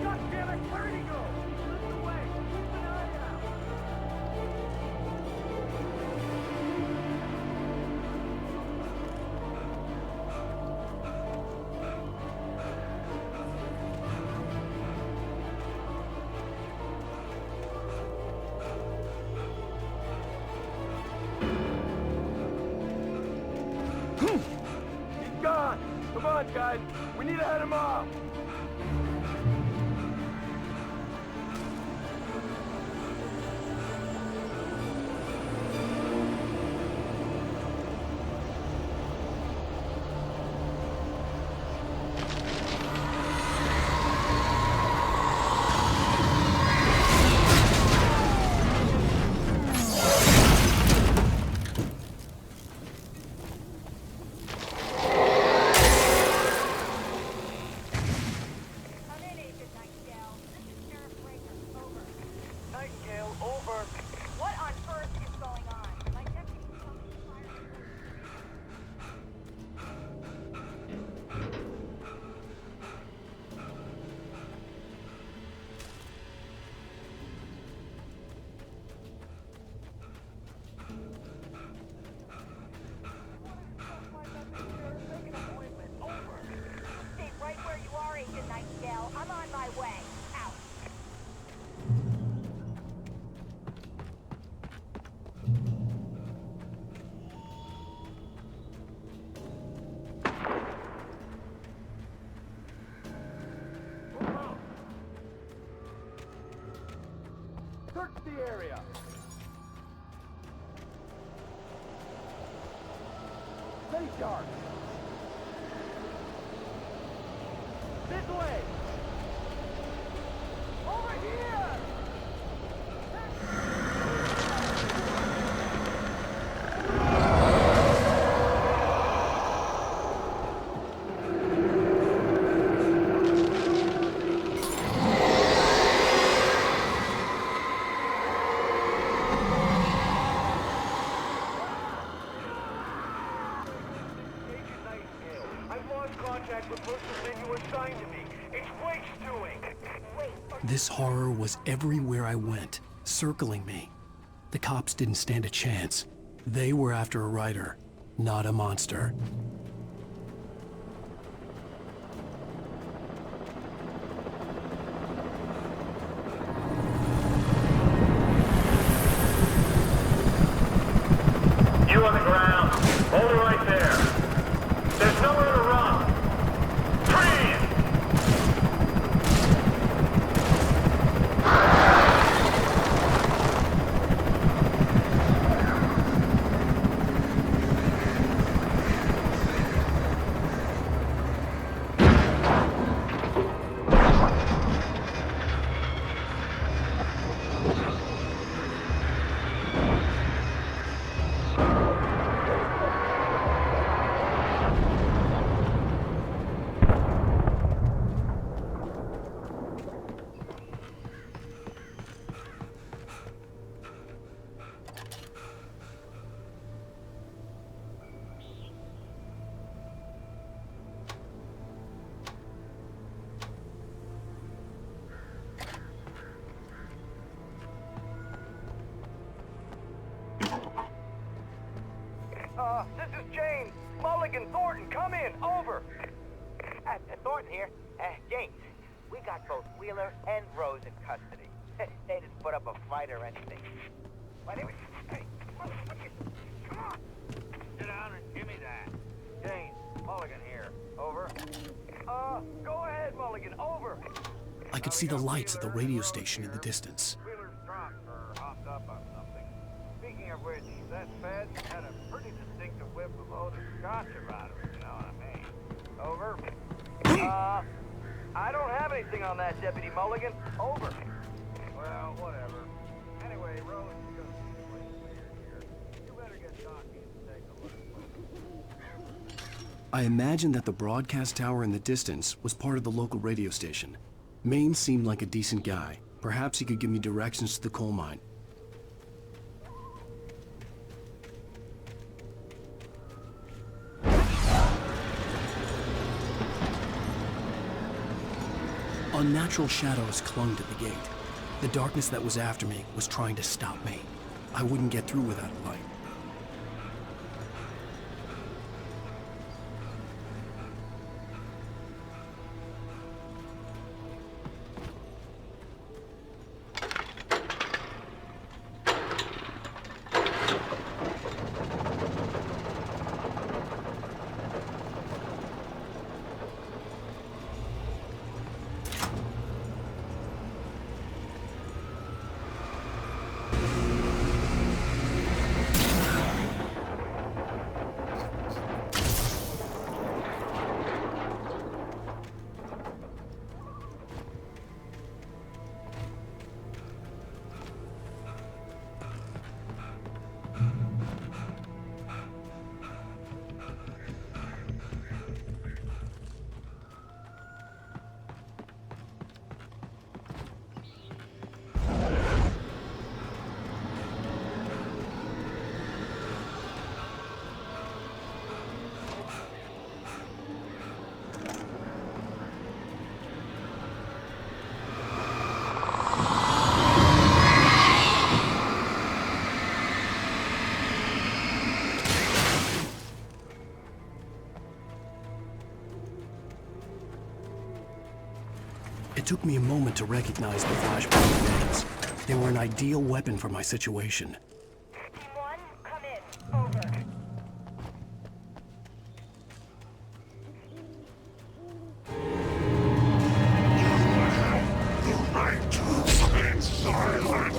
Speaker 2: God damn it, where did he go? Look away! Keep an eye out! He's gone! Come on, guys! We need to head him off! Nightingale, over.
Speaker 18: What on earth is going on? My deputy told me to fire Stay right where you are, Agent Nightingale. I'm on my way. Out.
Speaker 2: Search the area! Stay sharp! This way! Over here! I've lost contact with most of the men you were assigned to me. It's Wake's doing.
Speaker 14: This horror was everywhere I went, circling me. The cops didn't stand a chance. They were after a writer, not a monster.
Speaker 2: You on the ground. Hold it right there. There's nowhere to run. Freeze! This is James. Mulligan, Thornton, come in. Over.
Speaker 5: Thornton here. James, we got both Wheeler and Rose in custody. They didn't put up a fight or anything. But anyway, hey, come on. Sit down and give me that. James, Mulligan here. Over.
Speaker 2: Go ahead, Mulligan. Over.
Speaker 14: I could see the lights at the radio station in the distance.
Speaker 5: Wheeler's drunk or hopped up on something. Speaking of which, that fed had a pretty distinctive whiff of odor scotch about him, you know what I mean? Over.
Speaker 2: I don't have anything on that, Deputy Mulligan. Over.
Speaker 5: Well, whatever. Anyway, Rose is gonna be playing weird here. You better get Donkey to take a look.
Speaker 14: I imagined that the broadcast tower in the distance was part of the local radio station. Maine seemed like a decent guy. Perhaps he could give me directions to the coal mine. Unnatural shadows clung to the gate. The darkness that was after me was trying to stop me. I wouldn't get through without a light. It took me a moment to recognize the flashbang grenades. They were an ideal weapon for my situation.
Speaker 2: One, come in. Over.
Speaker 17: The right to remain silent.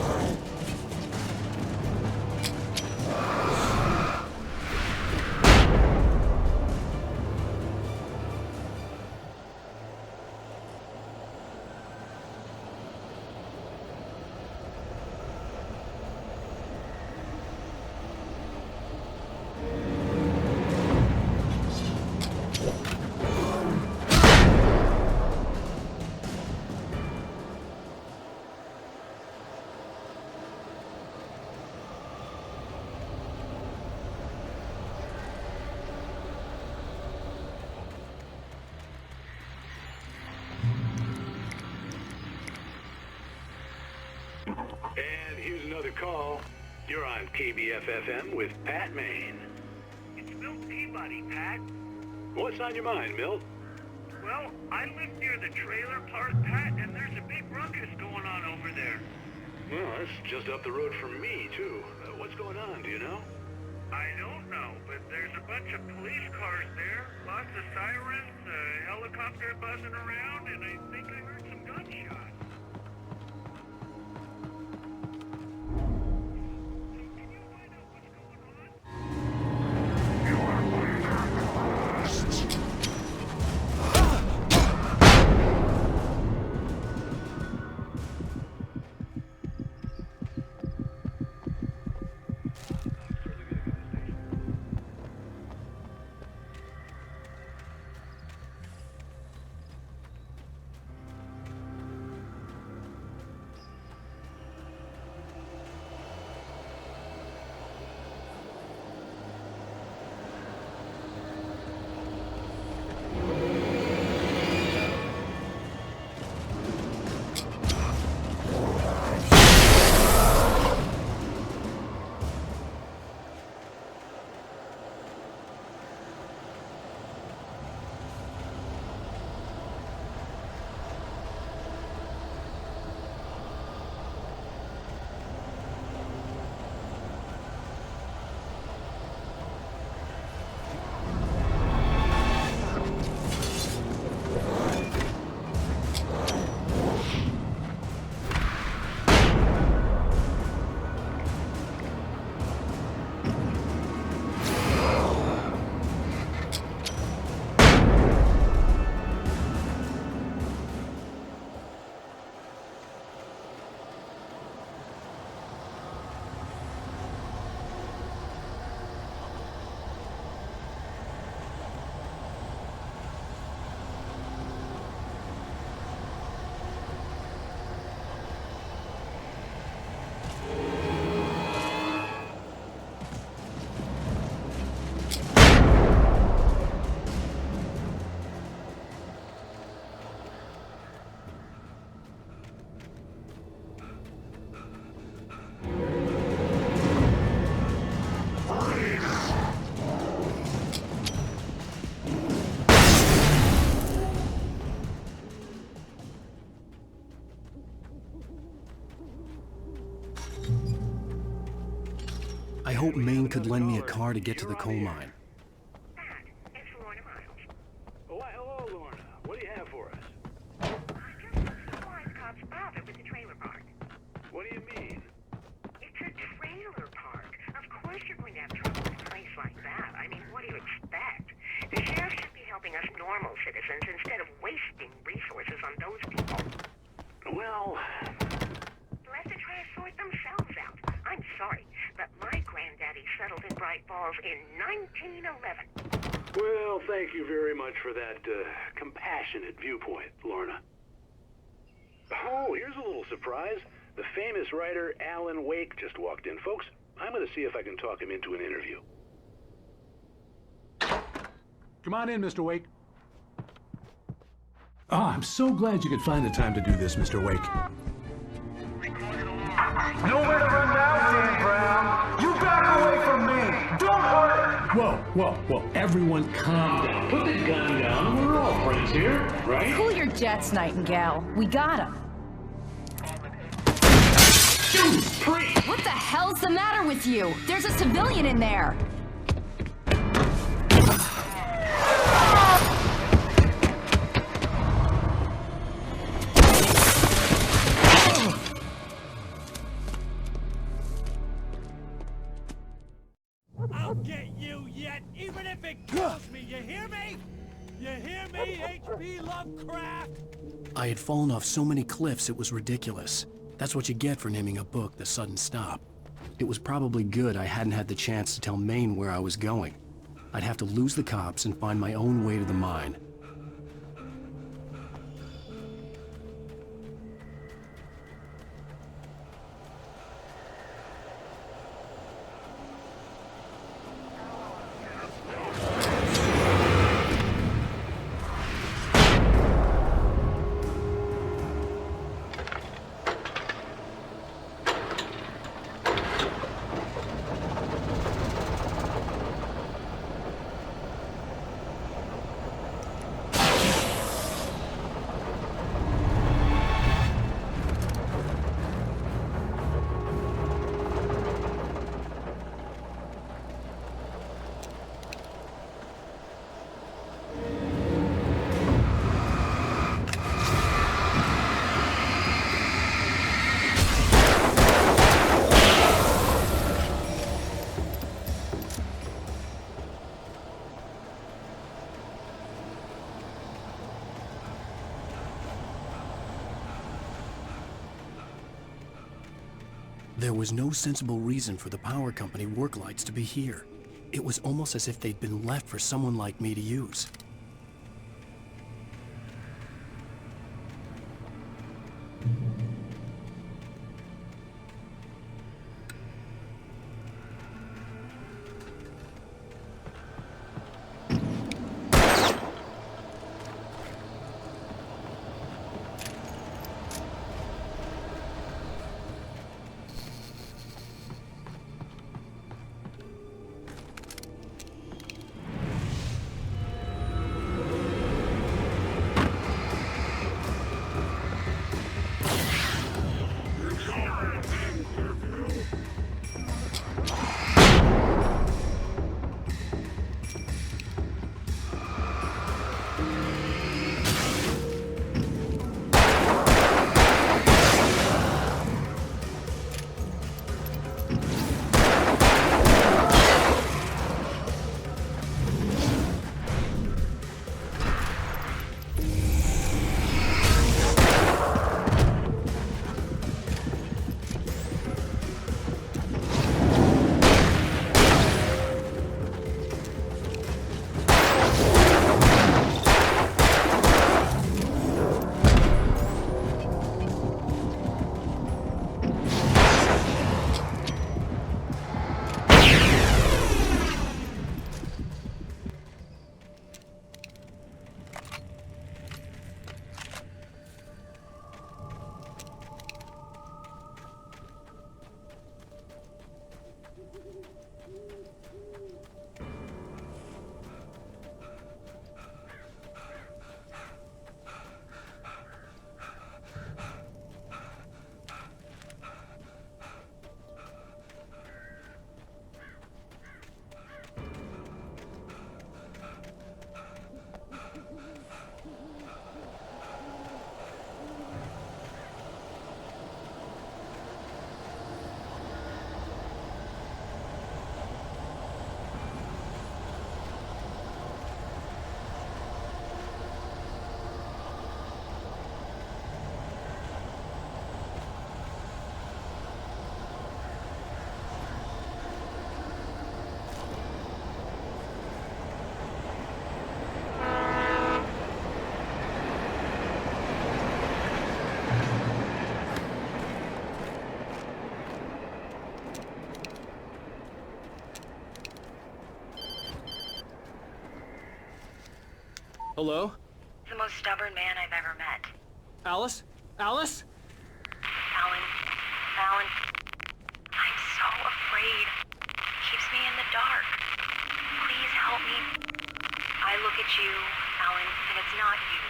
Speaker 23: And here's another call. You're on KBF-FM with Pat Maine.
Speaker 8: It's Milt Peabody, Pat.
Speaker 23: What's on your mind, Milt?
Speaker 8: Well, I live near the trailer park, Pat, and there's a big ruckus going on over there.
Speaker 23: Well, that's just up the road from me, too. What's going on, do you know?
Speaker 8: I don't know, but there's a bunch of police cars there, lots of sirens, a helicopter buzzing around, and I think I heard some gunshots.
Speaker 14: hope Maine could lend me a car to get to the coal mine.
Speaker 23: Oh, why, hello, Lorna. What do you have for us?
Speaker 18: Why the cops bother with the trailer park?
Speaker 23: What do you mean?
Speaker 18: It's a trailer park. Of course you're going to have trouble with a place like that. I mean, what do you expect? The sheriff should be helping us normal citizens instead of wasting resources on those people.
Speaker 23: Well...
Speaker 18: Let the trash sort themselves out. I'm sorry, but my granddaddy settled in Bright Falls in 1911.
Speaker 23: Well, thank you very much for that, compassionate viewpoint, Lorna. Oh, here's a little surprise. The famous writer Alan Wake just walked in. Folks, I'm gonna see if I can talk him into an interview.
Speaker 12: Come on in, Mr. Wake. Oh, I'm so glad you could find the time to do this, Mr. Wake.
Speaker 2: Nowhere to run now, Dan Brown. You back away from me. Don't hurt.
Speaker 12: Whoa. Everyone calm down. Put the gun down. We're all friends here, right?
Speaker 13: Cool your jets, Nightingale. We got him. What the hell's the matter with you? There's a civilian in there.
Speaker 24: I'll get you yet, even if it kills me, you hear me? You hear me, H.P. Lovecraft?
Speaker 14: I had fallen off so many cliffs it was ridiculous. That's what you get for naming a book The Sudden Stop. It was probably good I hadn't had the chance to tell Maine where I was going. I'd have to lose the cops and find my own way to the mine. There was no sensible reason for the power company work lights to be here. It was almost as if they'd been left for someone like me to use.
Speaker 15: Hello?
Speaker 1: The most stubborn man I've ever met.
Speaker 15: Alice? Alice?
Speaker 1: Alan, I'm so afraid. Keeps me in the dark. Please help me. I look at you, Alan, and it's not you.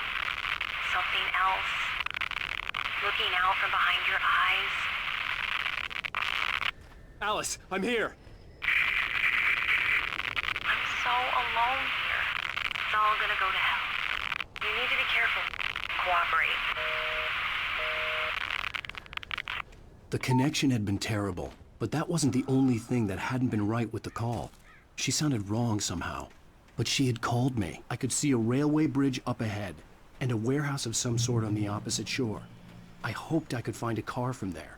Speaker 1: Something else. Looking out from behind your eyes.
Speaker 15: Alice, I'm here.
Speaker 1: I'm so alone here. It's all gonna go to hell. You need to be careful. Cooperate.
Speaker 14: The connection had been terrible, but that wasn't the only thing that hadn't been right with the call. She sounded wrong somehow, but she had called me. I could see a railway bridge up ahead, and a warehouse of some sort on the opposite shore. I hoped I could find a car from there.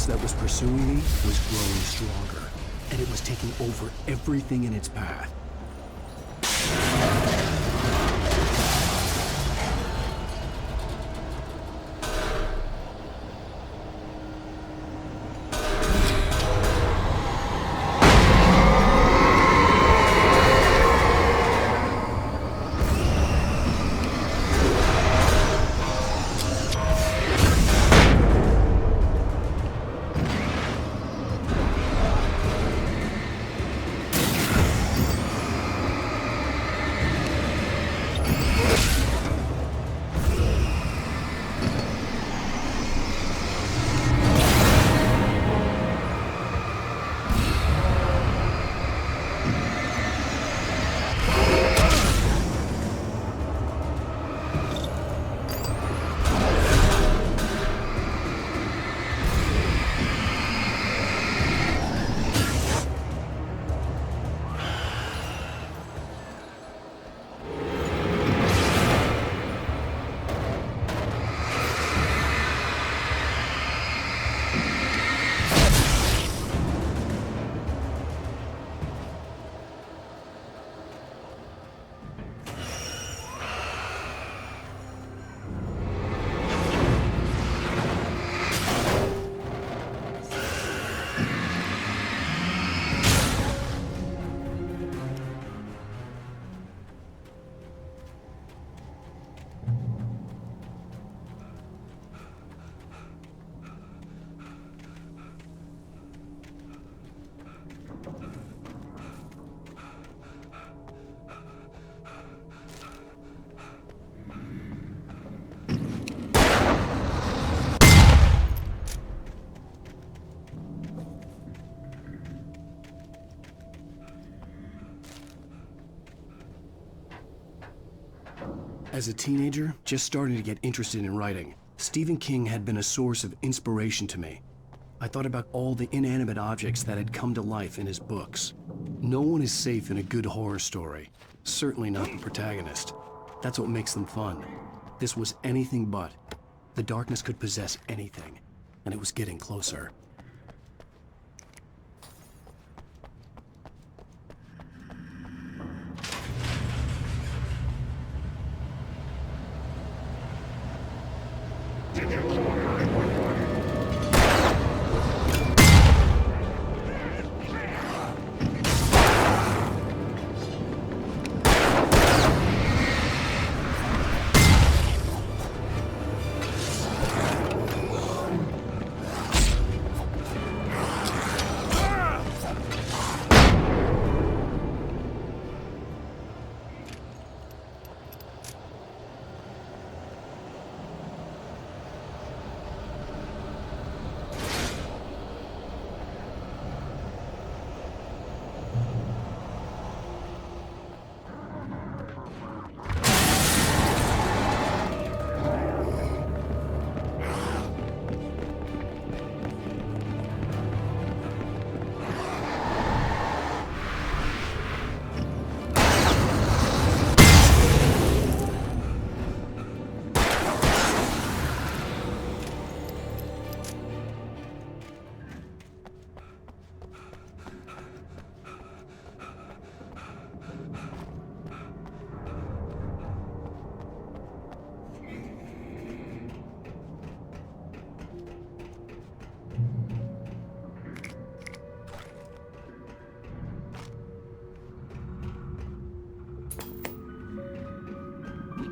Speaker 14: That was pursuing me was growing stronger, and it was taking over everything in its path. As a teenager, just starting to get interested in writing, Stephen King had been a source of inspiration to me. I thought about all the inanimate objects that had come to life in his books. No one is safe in a good horror story. Certainly not the protagonist. That's what makes them fun. This was anything but. The darkness could possess anything, and it was getting closer.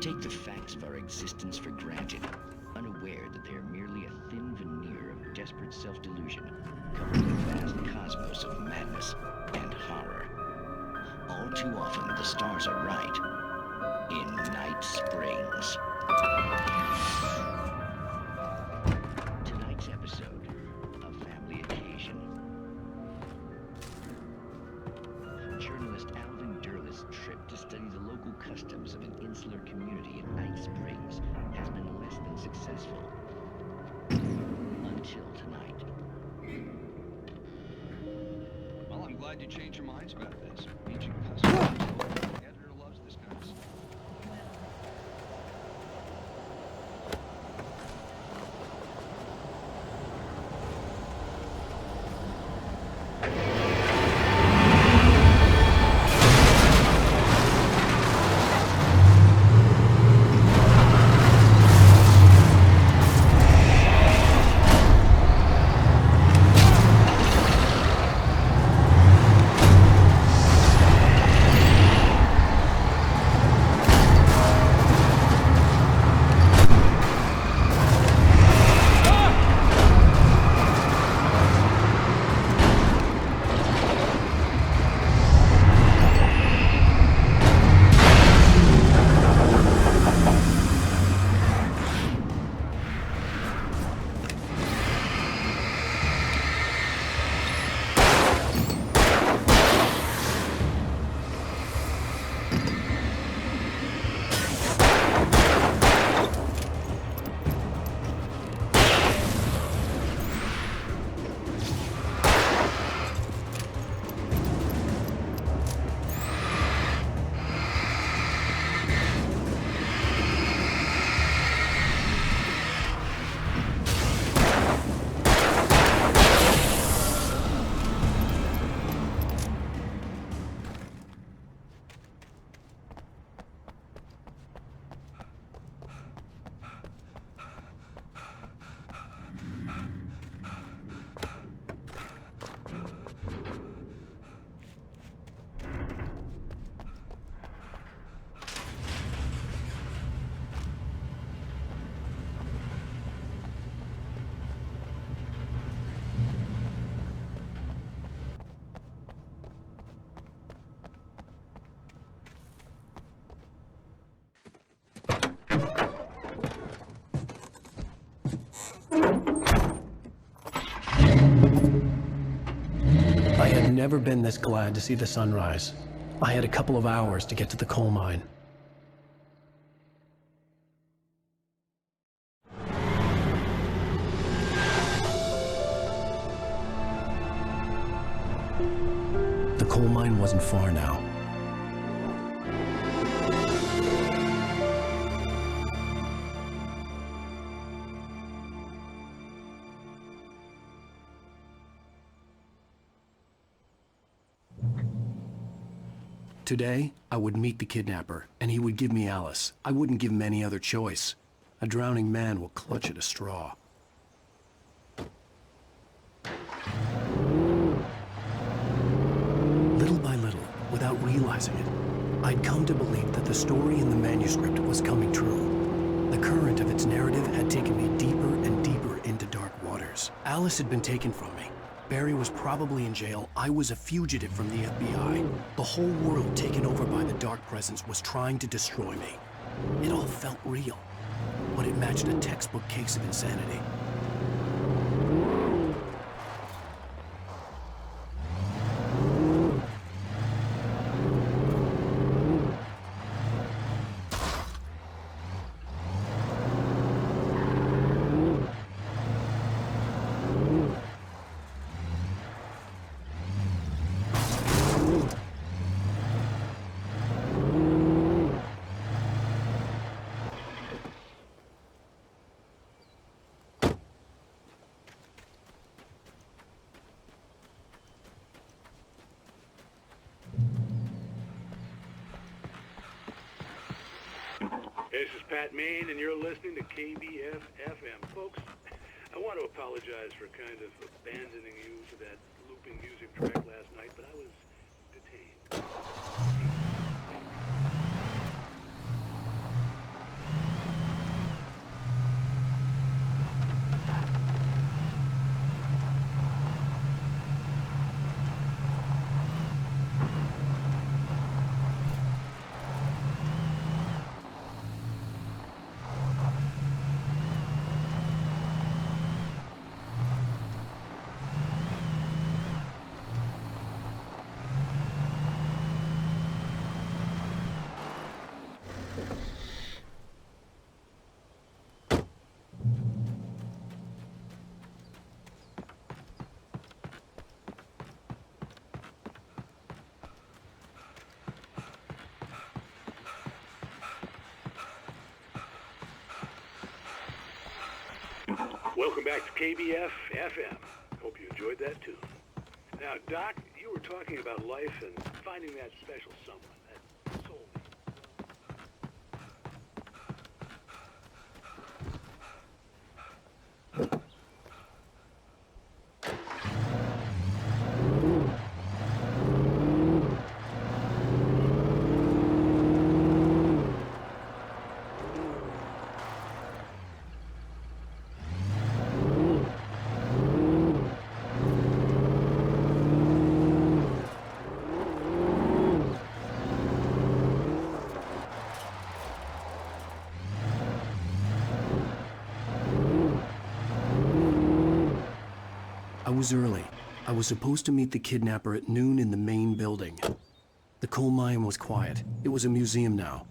Speaker 7: take the facts of our existence for granted, unaware that they are merely a thin veneer of desperate self-delusion covering the vast cosmos of madness and horror. All too often, the stars are right in Night Springs. Tonight's episode, A Family Occasion. Journalist Alvin Durl's trip to study the local customs of an insular community in Night Springs has been less than successful. Until tonight.
Speaker 16: Well, I'm glad you changed your minds about this. Ancient customs. The editor loves this kind of stuff.
Speaker 6: I had never been this glad to see the sunrise. I had a couple of hours to get to the coal mine. The coal mine wasn't far now. Today, I would meet the kidnapper, and he would give me Alice. I wouldn't give him any other choice. A drowning man will clutch at a straw. Little by little, without realizing it, I'd come to believe that the story in the manuscript was coming true. The current of its narrative had taken me deeper and deeper into dark waters. Alice had been taken from me. Barry was probably in jail. I was a fugitive from the FBI. The whole world taken over by the Dark Presence was trying to destroy me. It all felt real, but it matched a textbook case of insanity.
Speaker 23: This is Pat Main, and you're listening to KBF-FM. Folks, I want to apologize for kind of abandoning you to that looping music track last night, but I was detained. welcome back to KBF FM. Hope you enjoyed that too. Now, Doc, you were talking about life and finding that special someone, that soulmate.
Speaker 6: I was early. I was supposed to meet the kidnapper at noon in the main building. The coal mine was quiet. It was a museum now.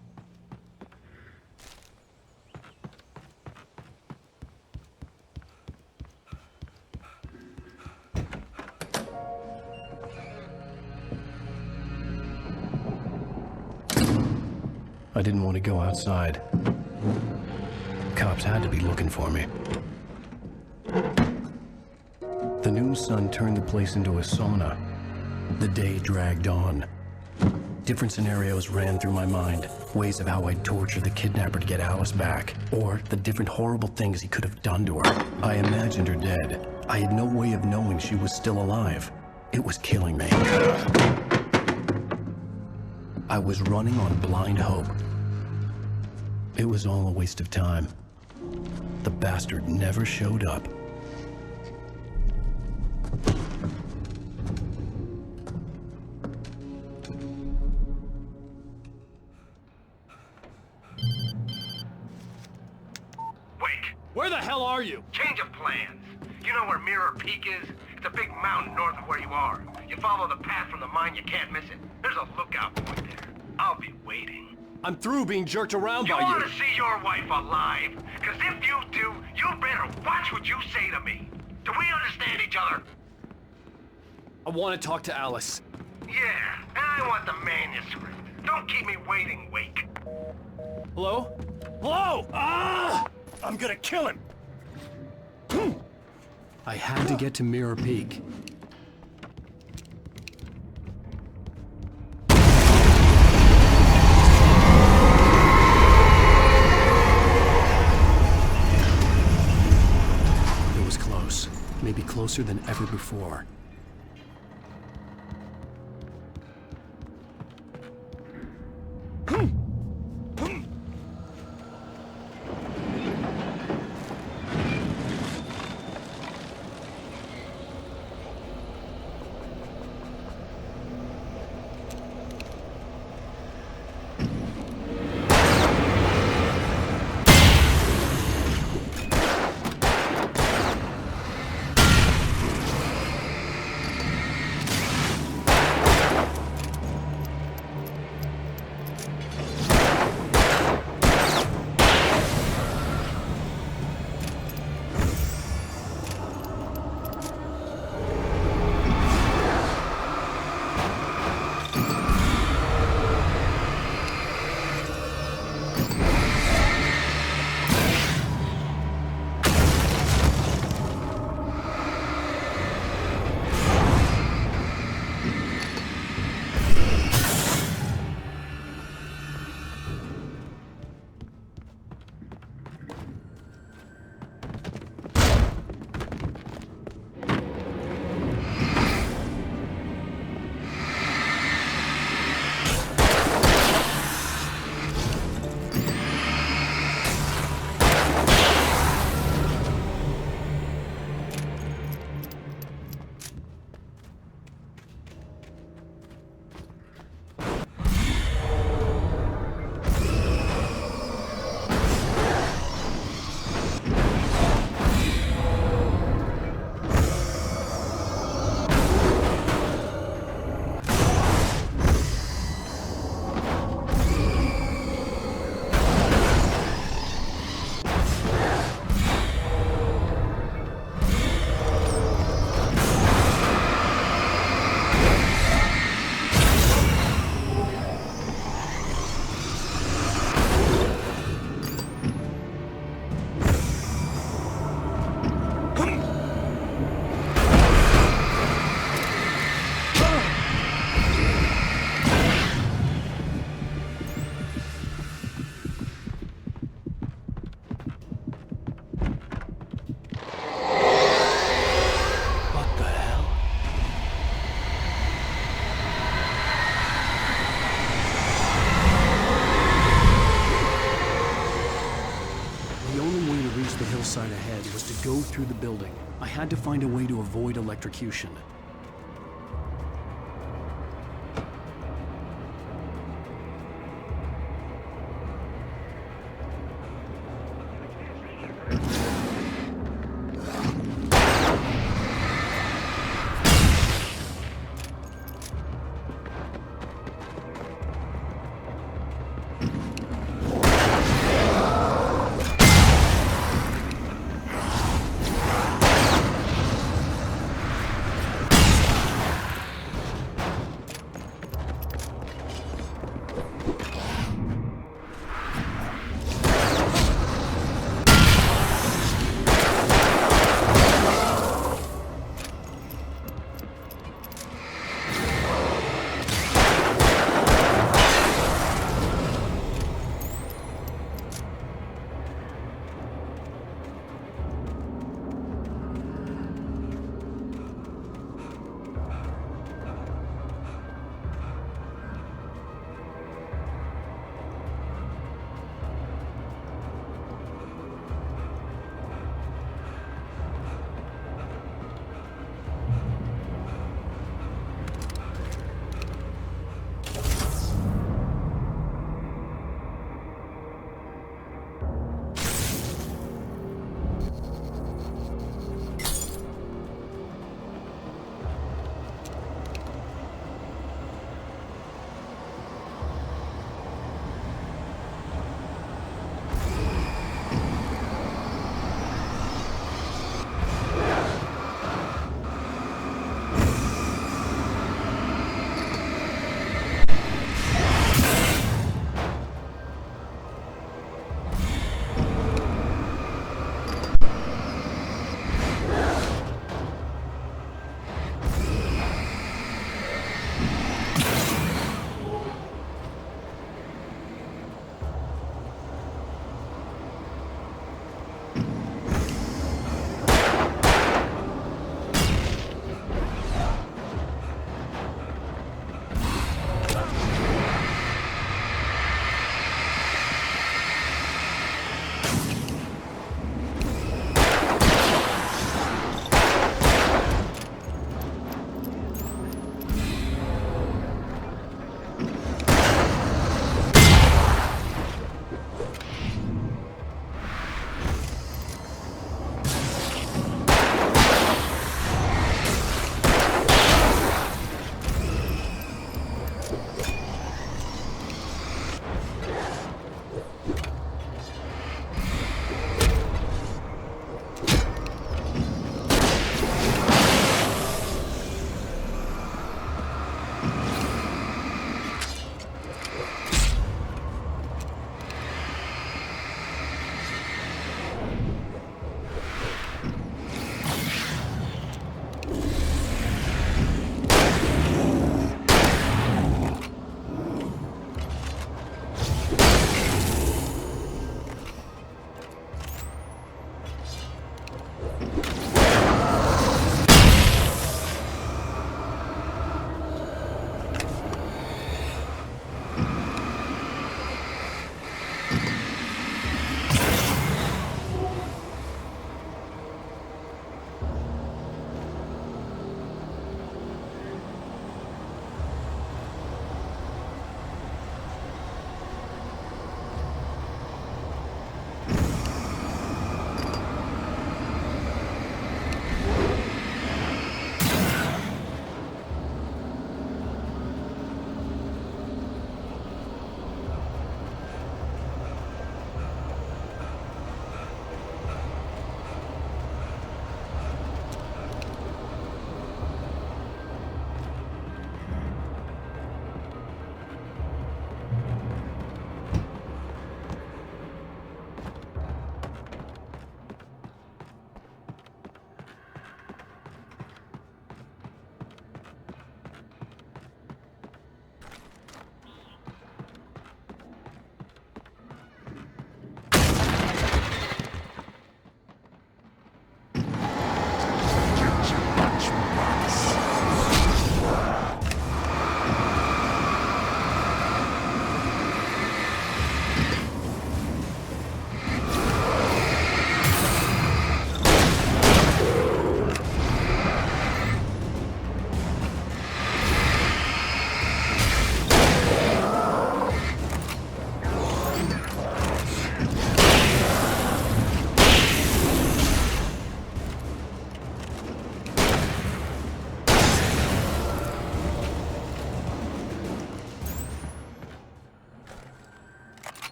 Speaker 6: I didn't want to go outside. Cops had to be looking for me. The noon sun turned the place into a sauna. The day dragged on. Different scenarios ran through my mind. Ways of how I'd torture the kidnapper to get Alice back. Or the different horrible things he could have done to her. I imagined her dead. I had no way of knowing she was still alive. It was killing me. I was running on blind hope. It was all a waste of time. The bastard never showed up.
Speaker 15: Where the hell are you?
Speaker 8: Change of plans. You know where Mirror Peak is? It's a big mountain north of where you are. You follow the path from the mine, you can't miss it. There's a lookout point there. I'll be waiting.
Speaker 15: I'm through being jerked around by you.
Speaker 8: You want to see your wife alive? Because if you do, you better watch what you say to me. Do we understand each other?
Speaker 15: I want to talk to Alice.
Speaker 8: Yeah, and I want the manuscript. Don't keep me waiting, Wake.
Speaker 15: Hello? Hello! Ah! I'm gonna kill him!
Speaker 6: I had to get to Mirror Peak. It was close. Maybe closer than ever before.
Speaker 14: side ahead was to go through the building. I had to find a way to avoid electrocution.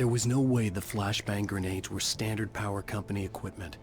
Speaker 14: There was no way the flashbang grenades were Standard Power Company equipment.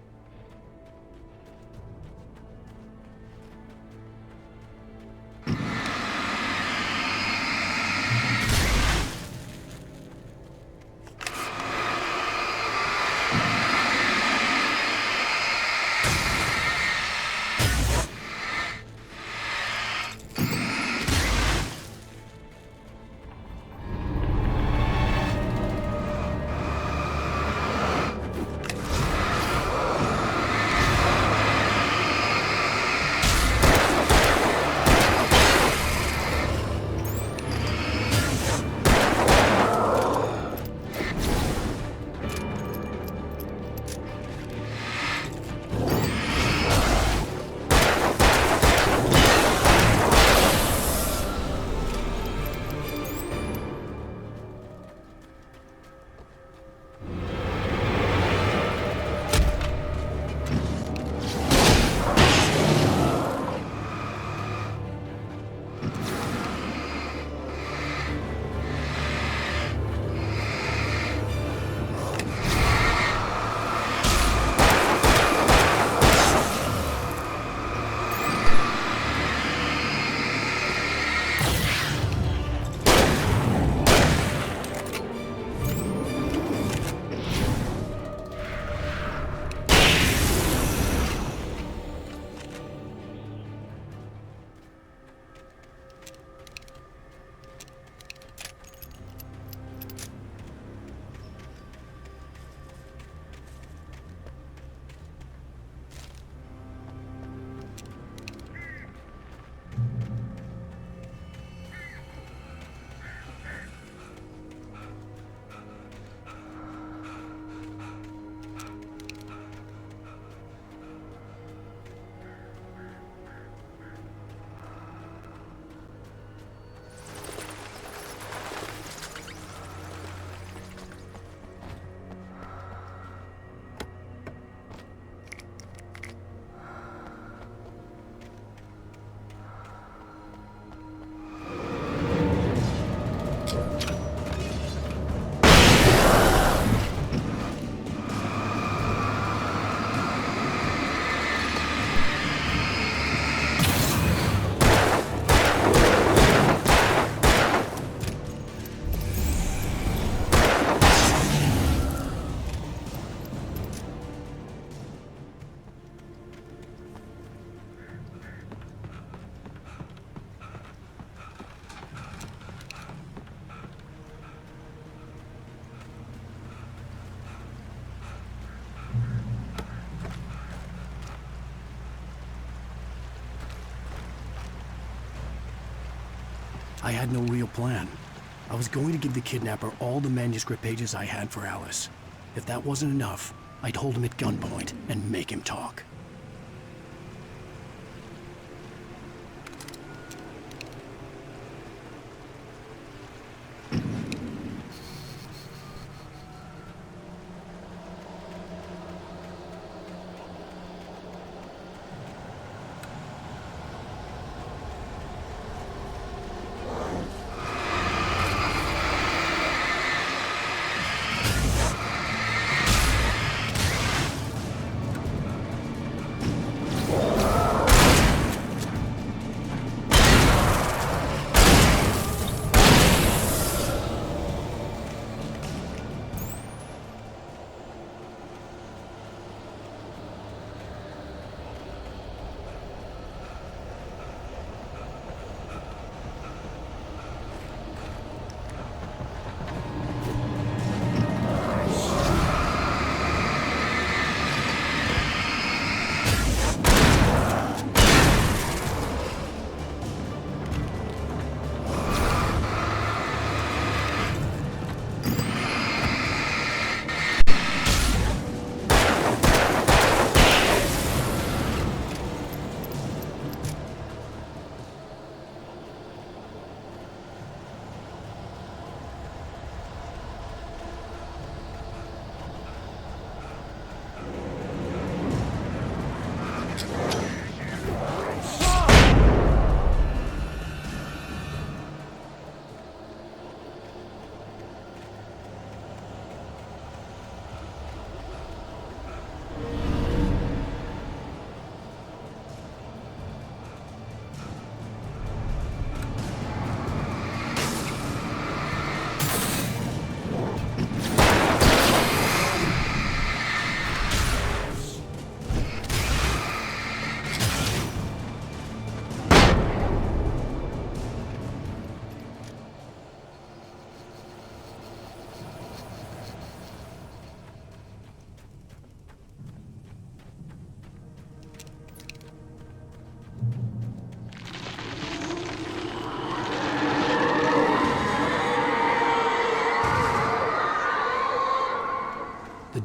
Speaker 14: I had no real plan. I was going to give the kidnapper all the manuscript pages I had for Alice. If that wasn't enough, I'd hold him at gunpoint and make him talk.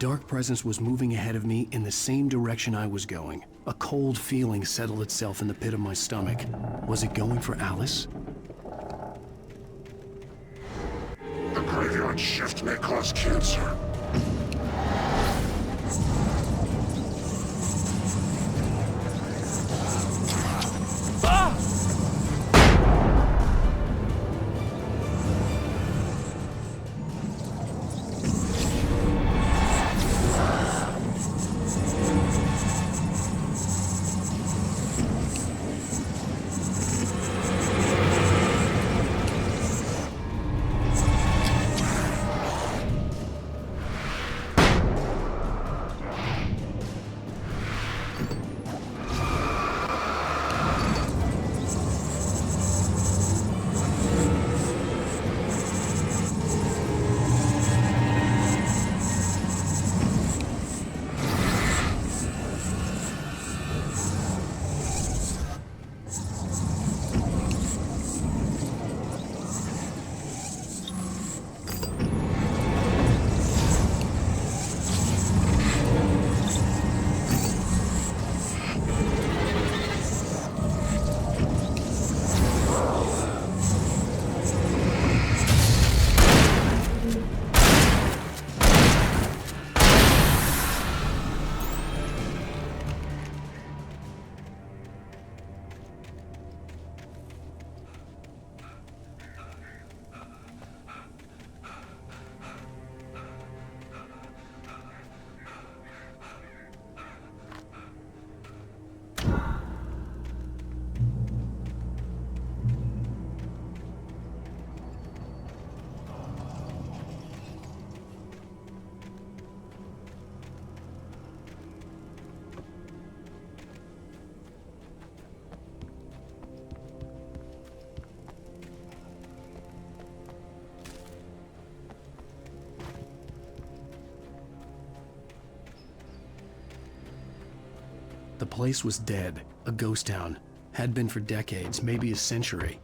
Speaker 14: dark presence was moving ahead of me in the same direction I was going. A cold feeling settled itself in the pit of my stomach. Was it going for Alice?
Speaker 17: The graveyard shift may cause cancer.
Speaker 14: The place was dead, a ghost town. Had been for decades, maybe a century.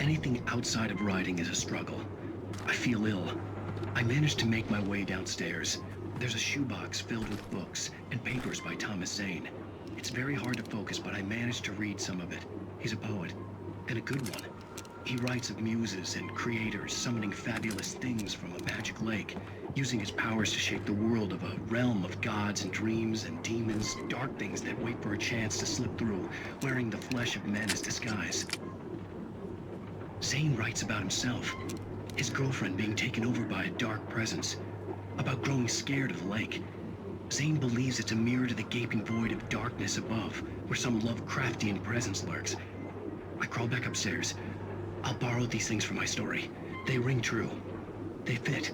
Speaker 21: Anything outside of writing is a struggle. I feel ill. I managed to make my way downstairs. There's a shoebox filled with books and papers by Thomas Zane. It's very hard to focus, but I managed to read some of it. He's a poet, and a good one. He writes of muses and creators summoning fabulous things from a magic lake, using his powers to shape the world of a realm of gods and dreams and demons, dark things that wait for a chance to slip through, wearing the flesh of men as disguise. Zane writes about himself, his girlfriend being taken over by a dark presence, about growing scared of the lake. Zane believes it's a mirror to the gaping void of darkness above, where some Lovecraftian presence lurks. I crawl back upstairs. I'll borrow these things for my story. They ring true. They fit.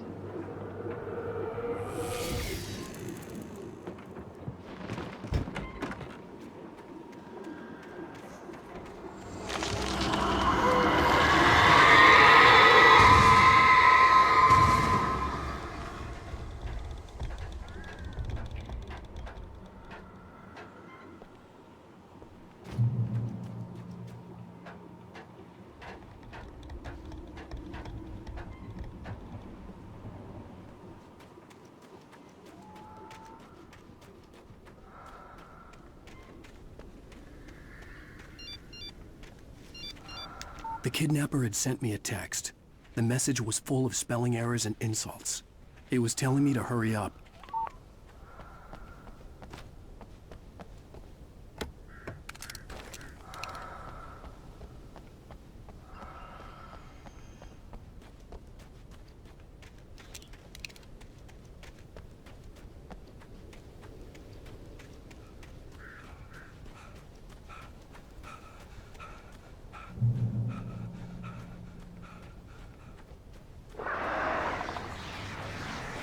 Speaker 14: The kidnapper had sent me a text. The message was full of spelling errors and insults. It was telling me to hurry up.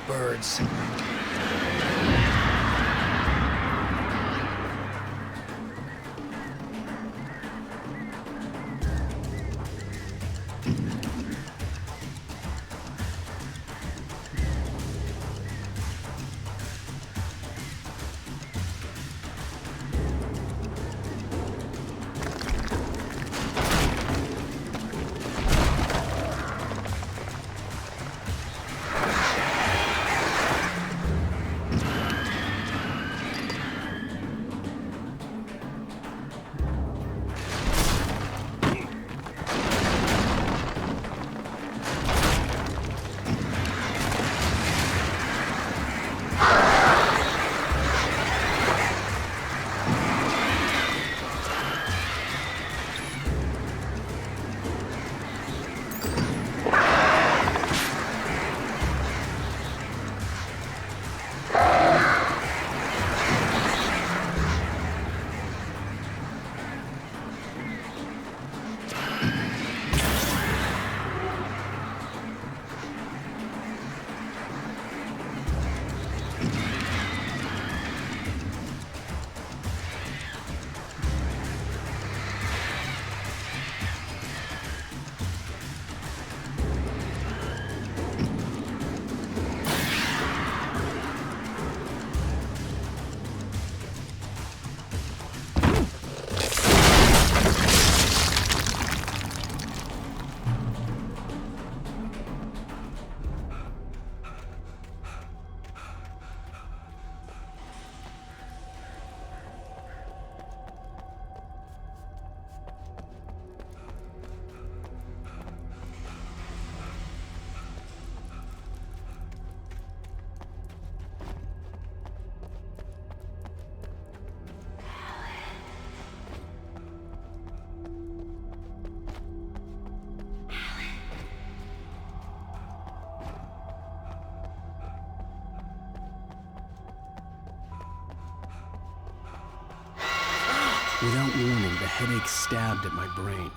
Speaker 6: Birds.
Speaker 14: Without warning, the headache stabbed at my brain.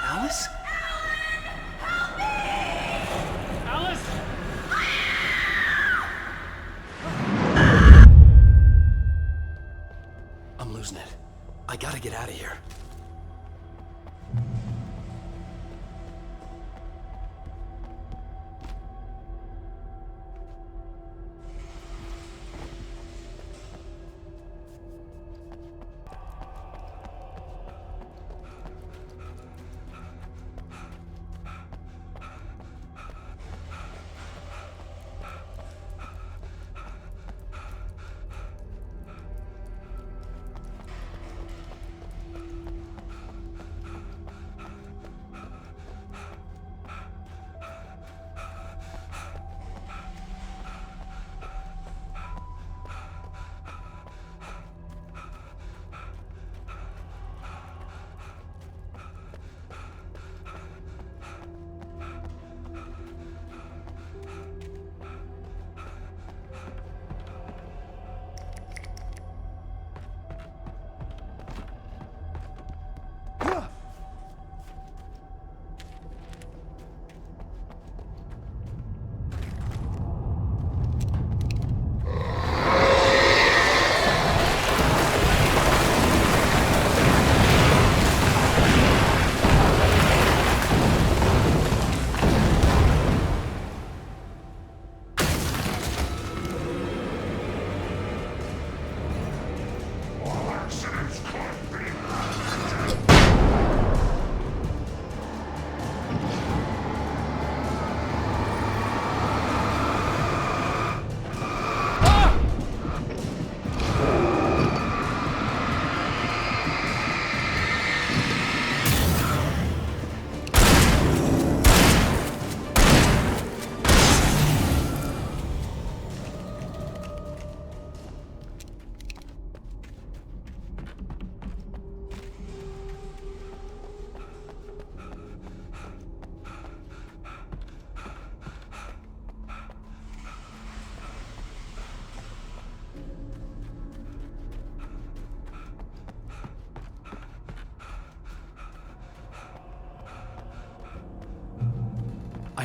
Speaker 15: Alice?
Speaker 24: Alice!
Speaker 14: I'm losing it. I gotta get out of here.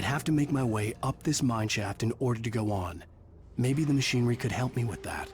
Speaker 14: I'd have to make my way up this mine shaft in order to go on. Maybe the machinery could help me with that.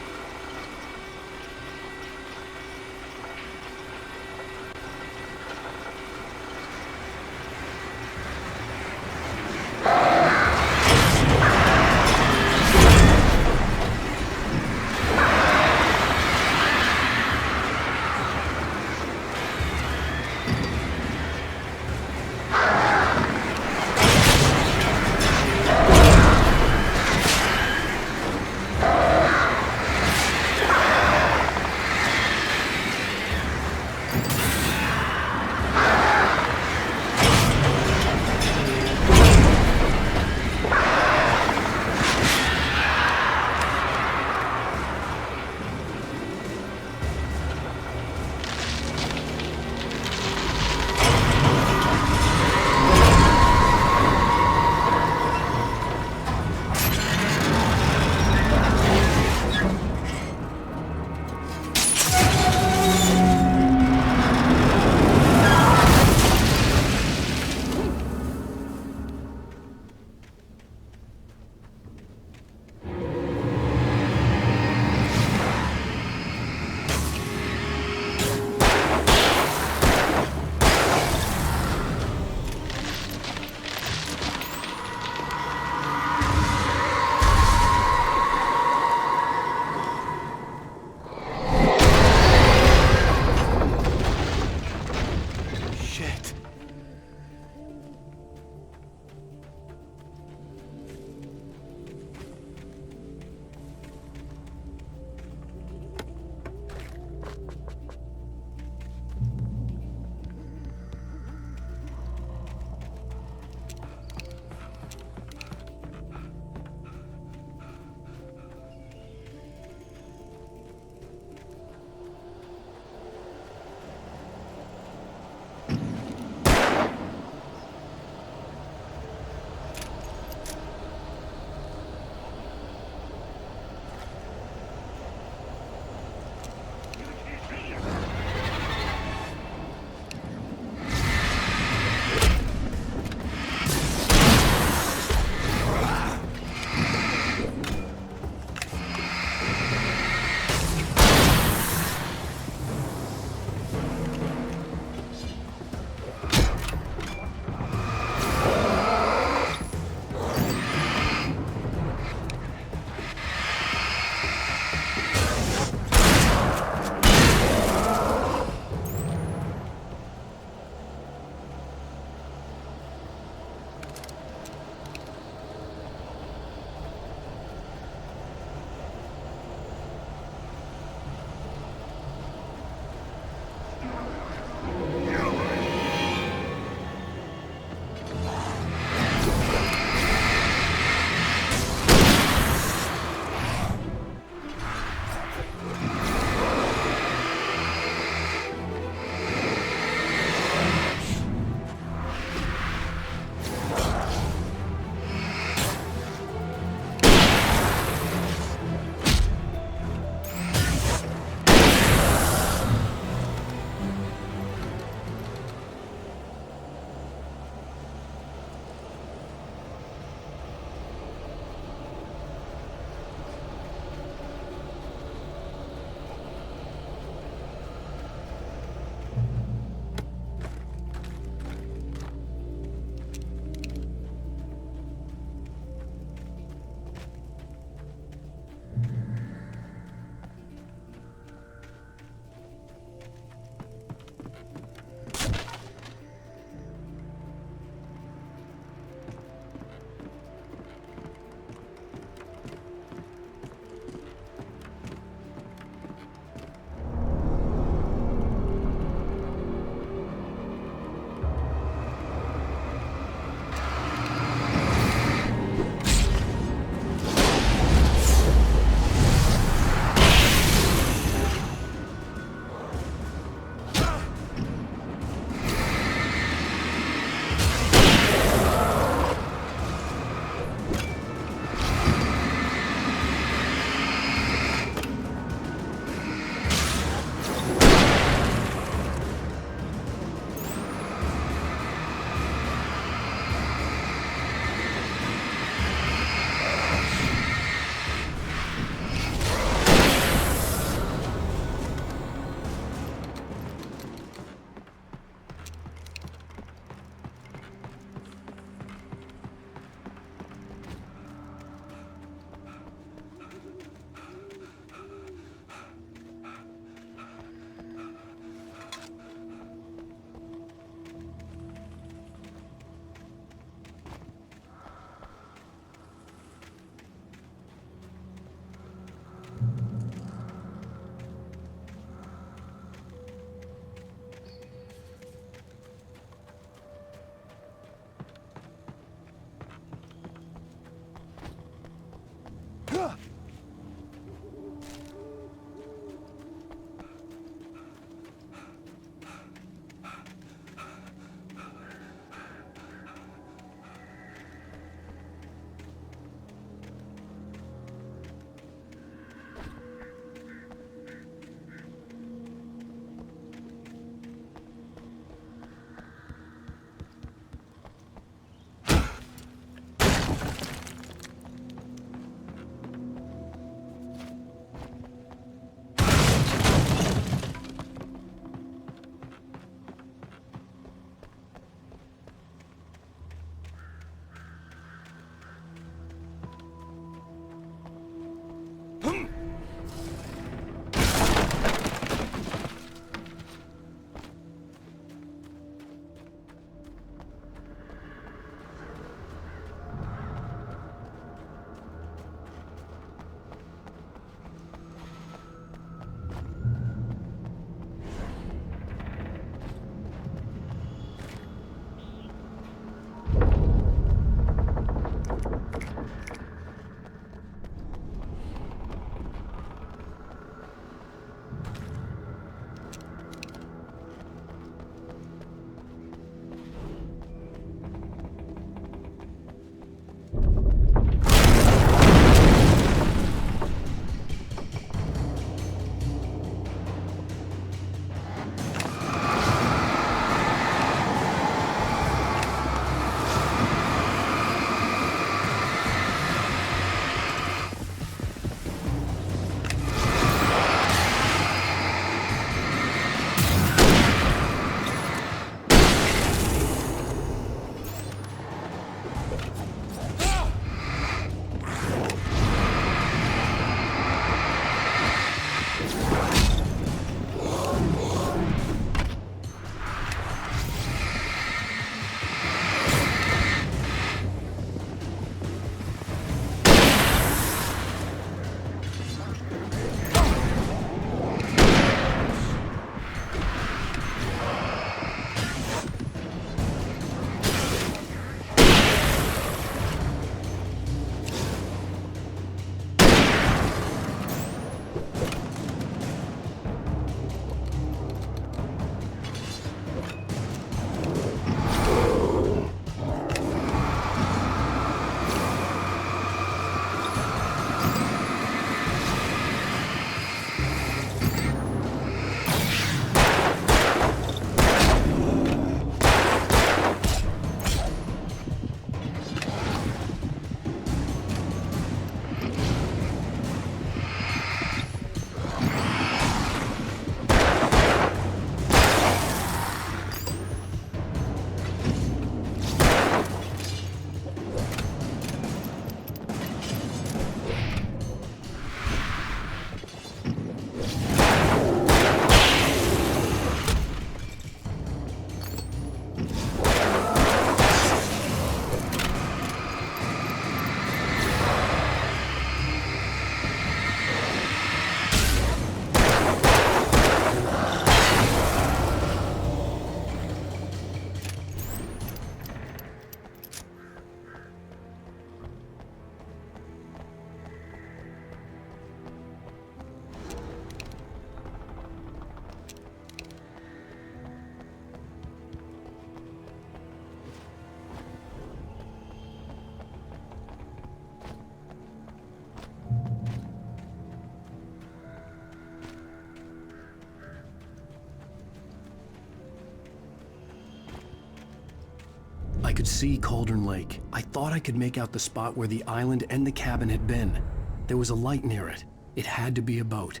Speaker 6: could see Cauldron Lake. I thought I could make out the spot where the island and the cabin had been. There was a light near it. It had to be a boat.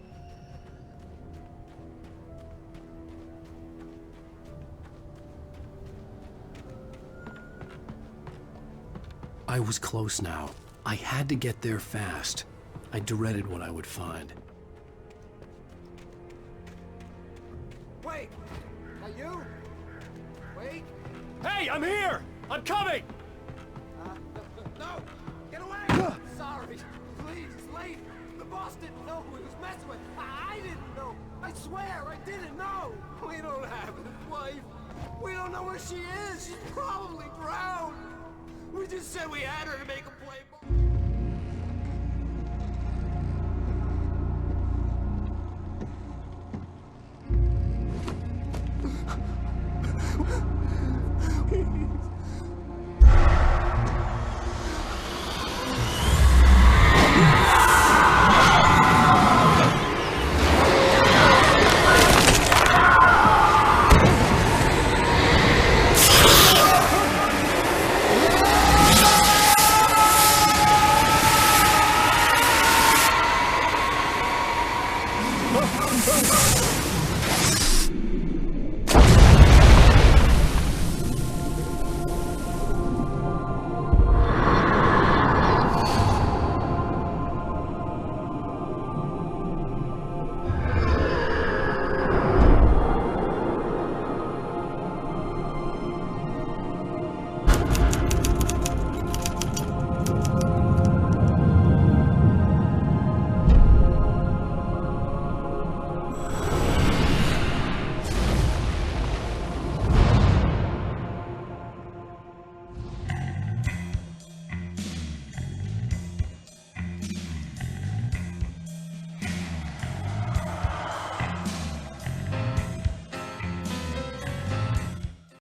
Speaker 6: I was close now. I had to get there fast. I dreaded what I would find.
Speaker 15: Wait! Are you? Wait! Hey, I'm here! I'm coming!
Speaker 5: No! Get away! Sorry. Please, it's late. The boss didn't know who he was messing with. I didn't know. I swear, I didn't know. We don't have his wife. We don't know where she is. She's probably drowned. We just said we had her to make a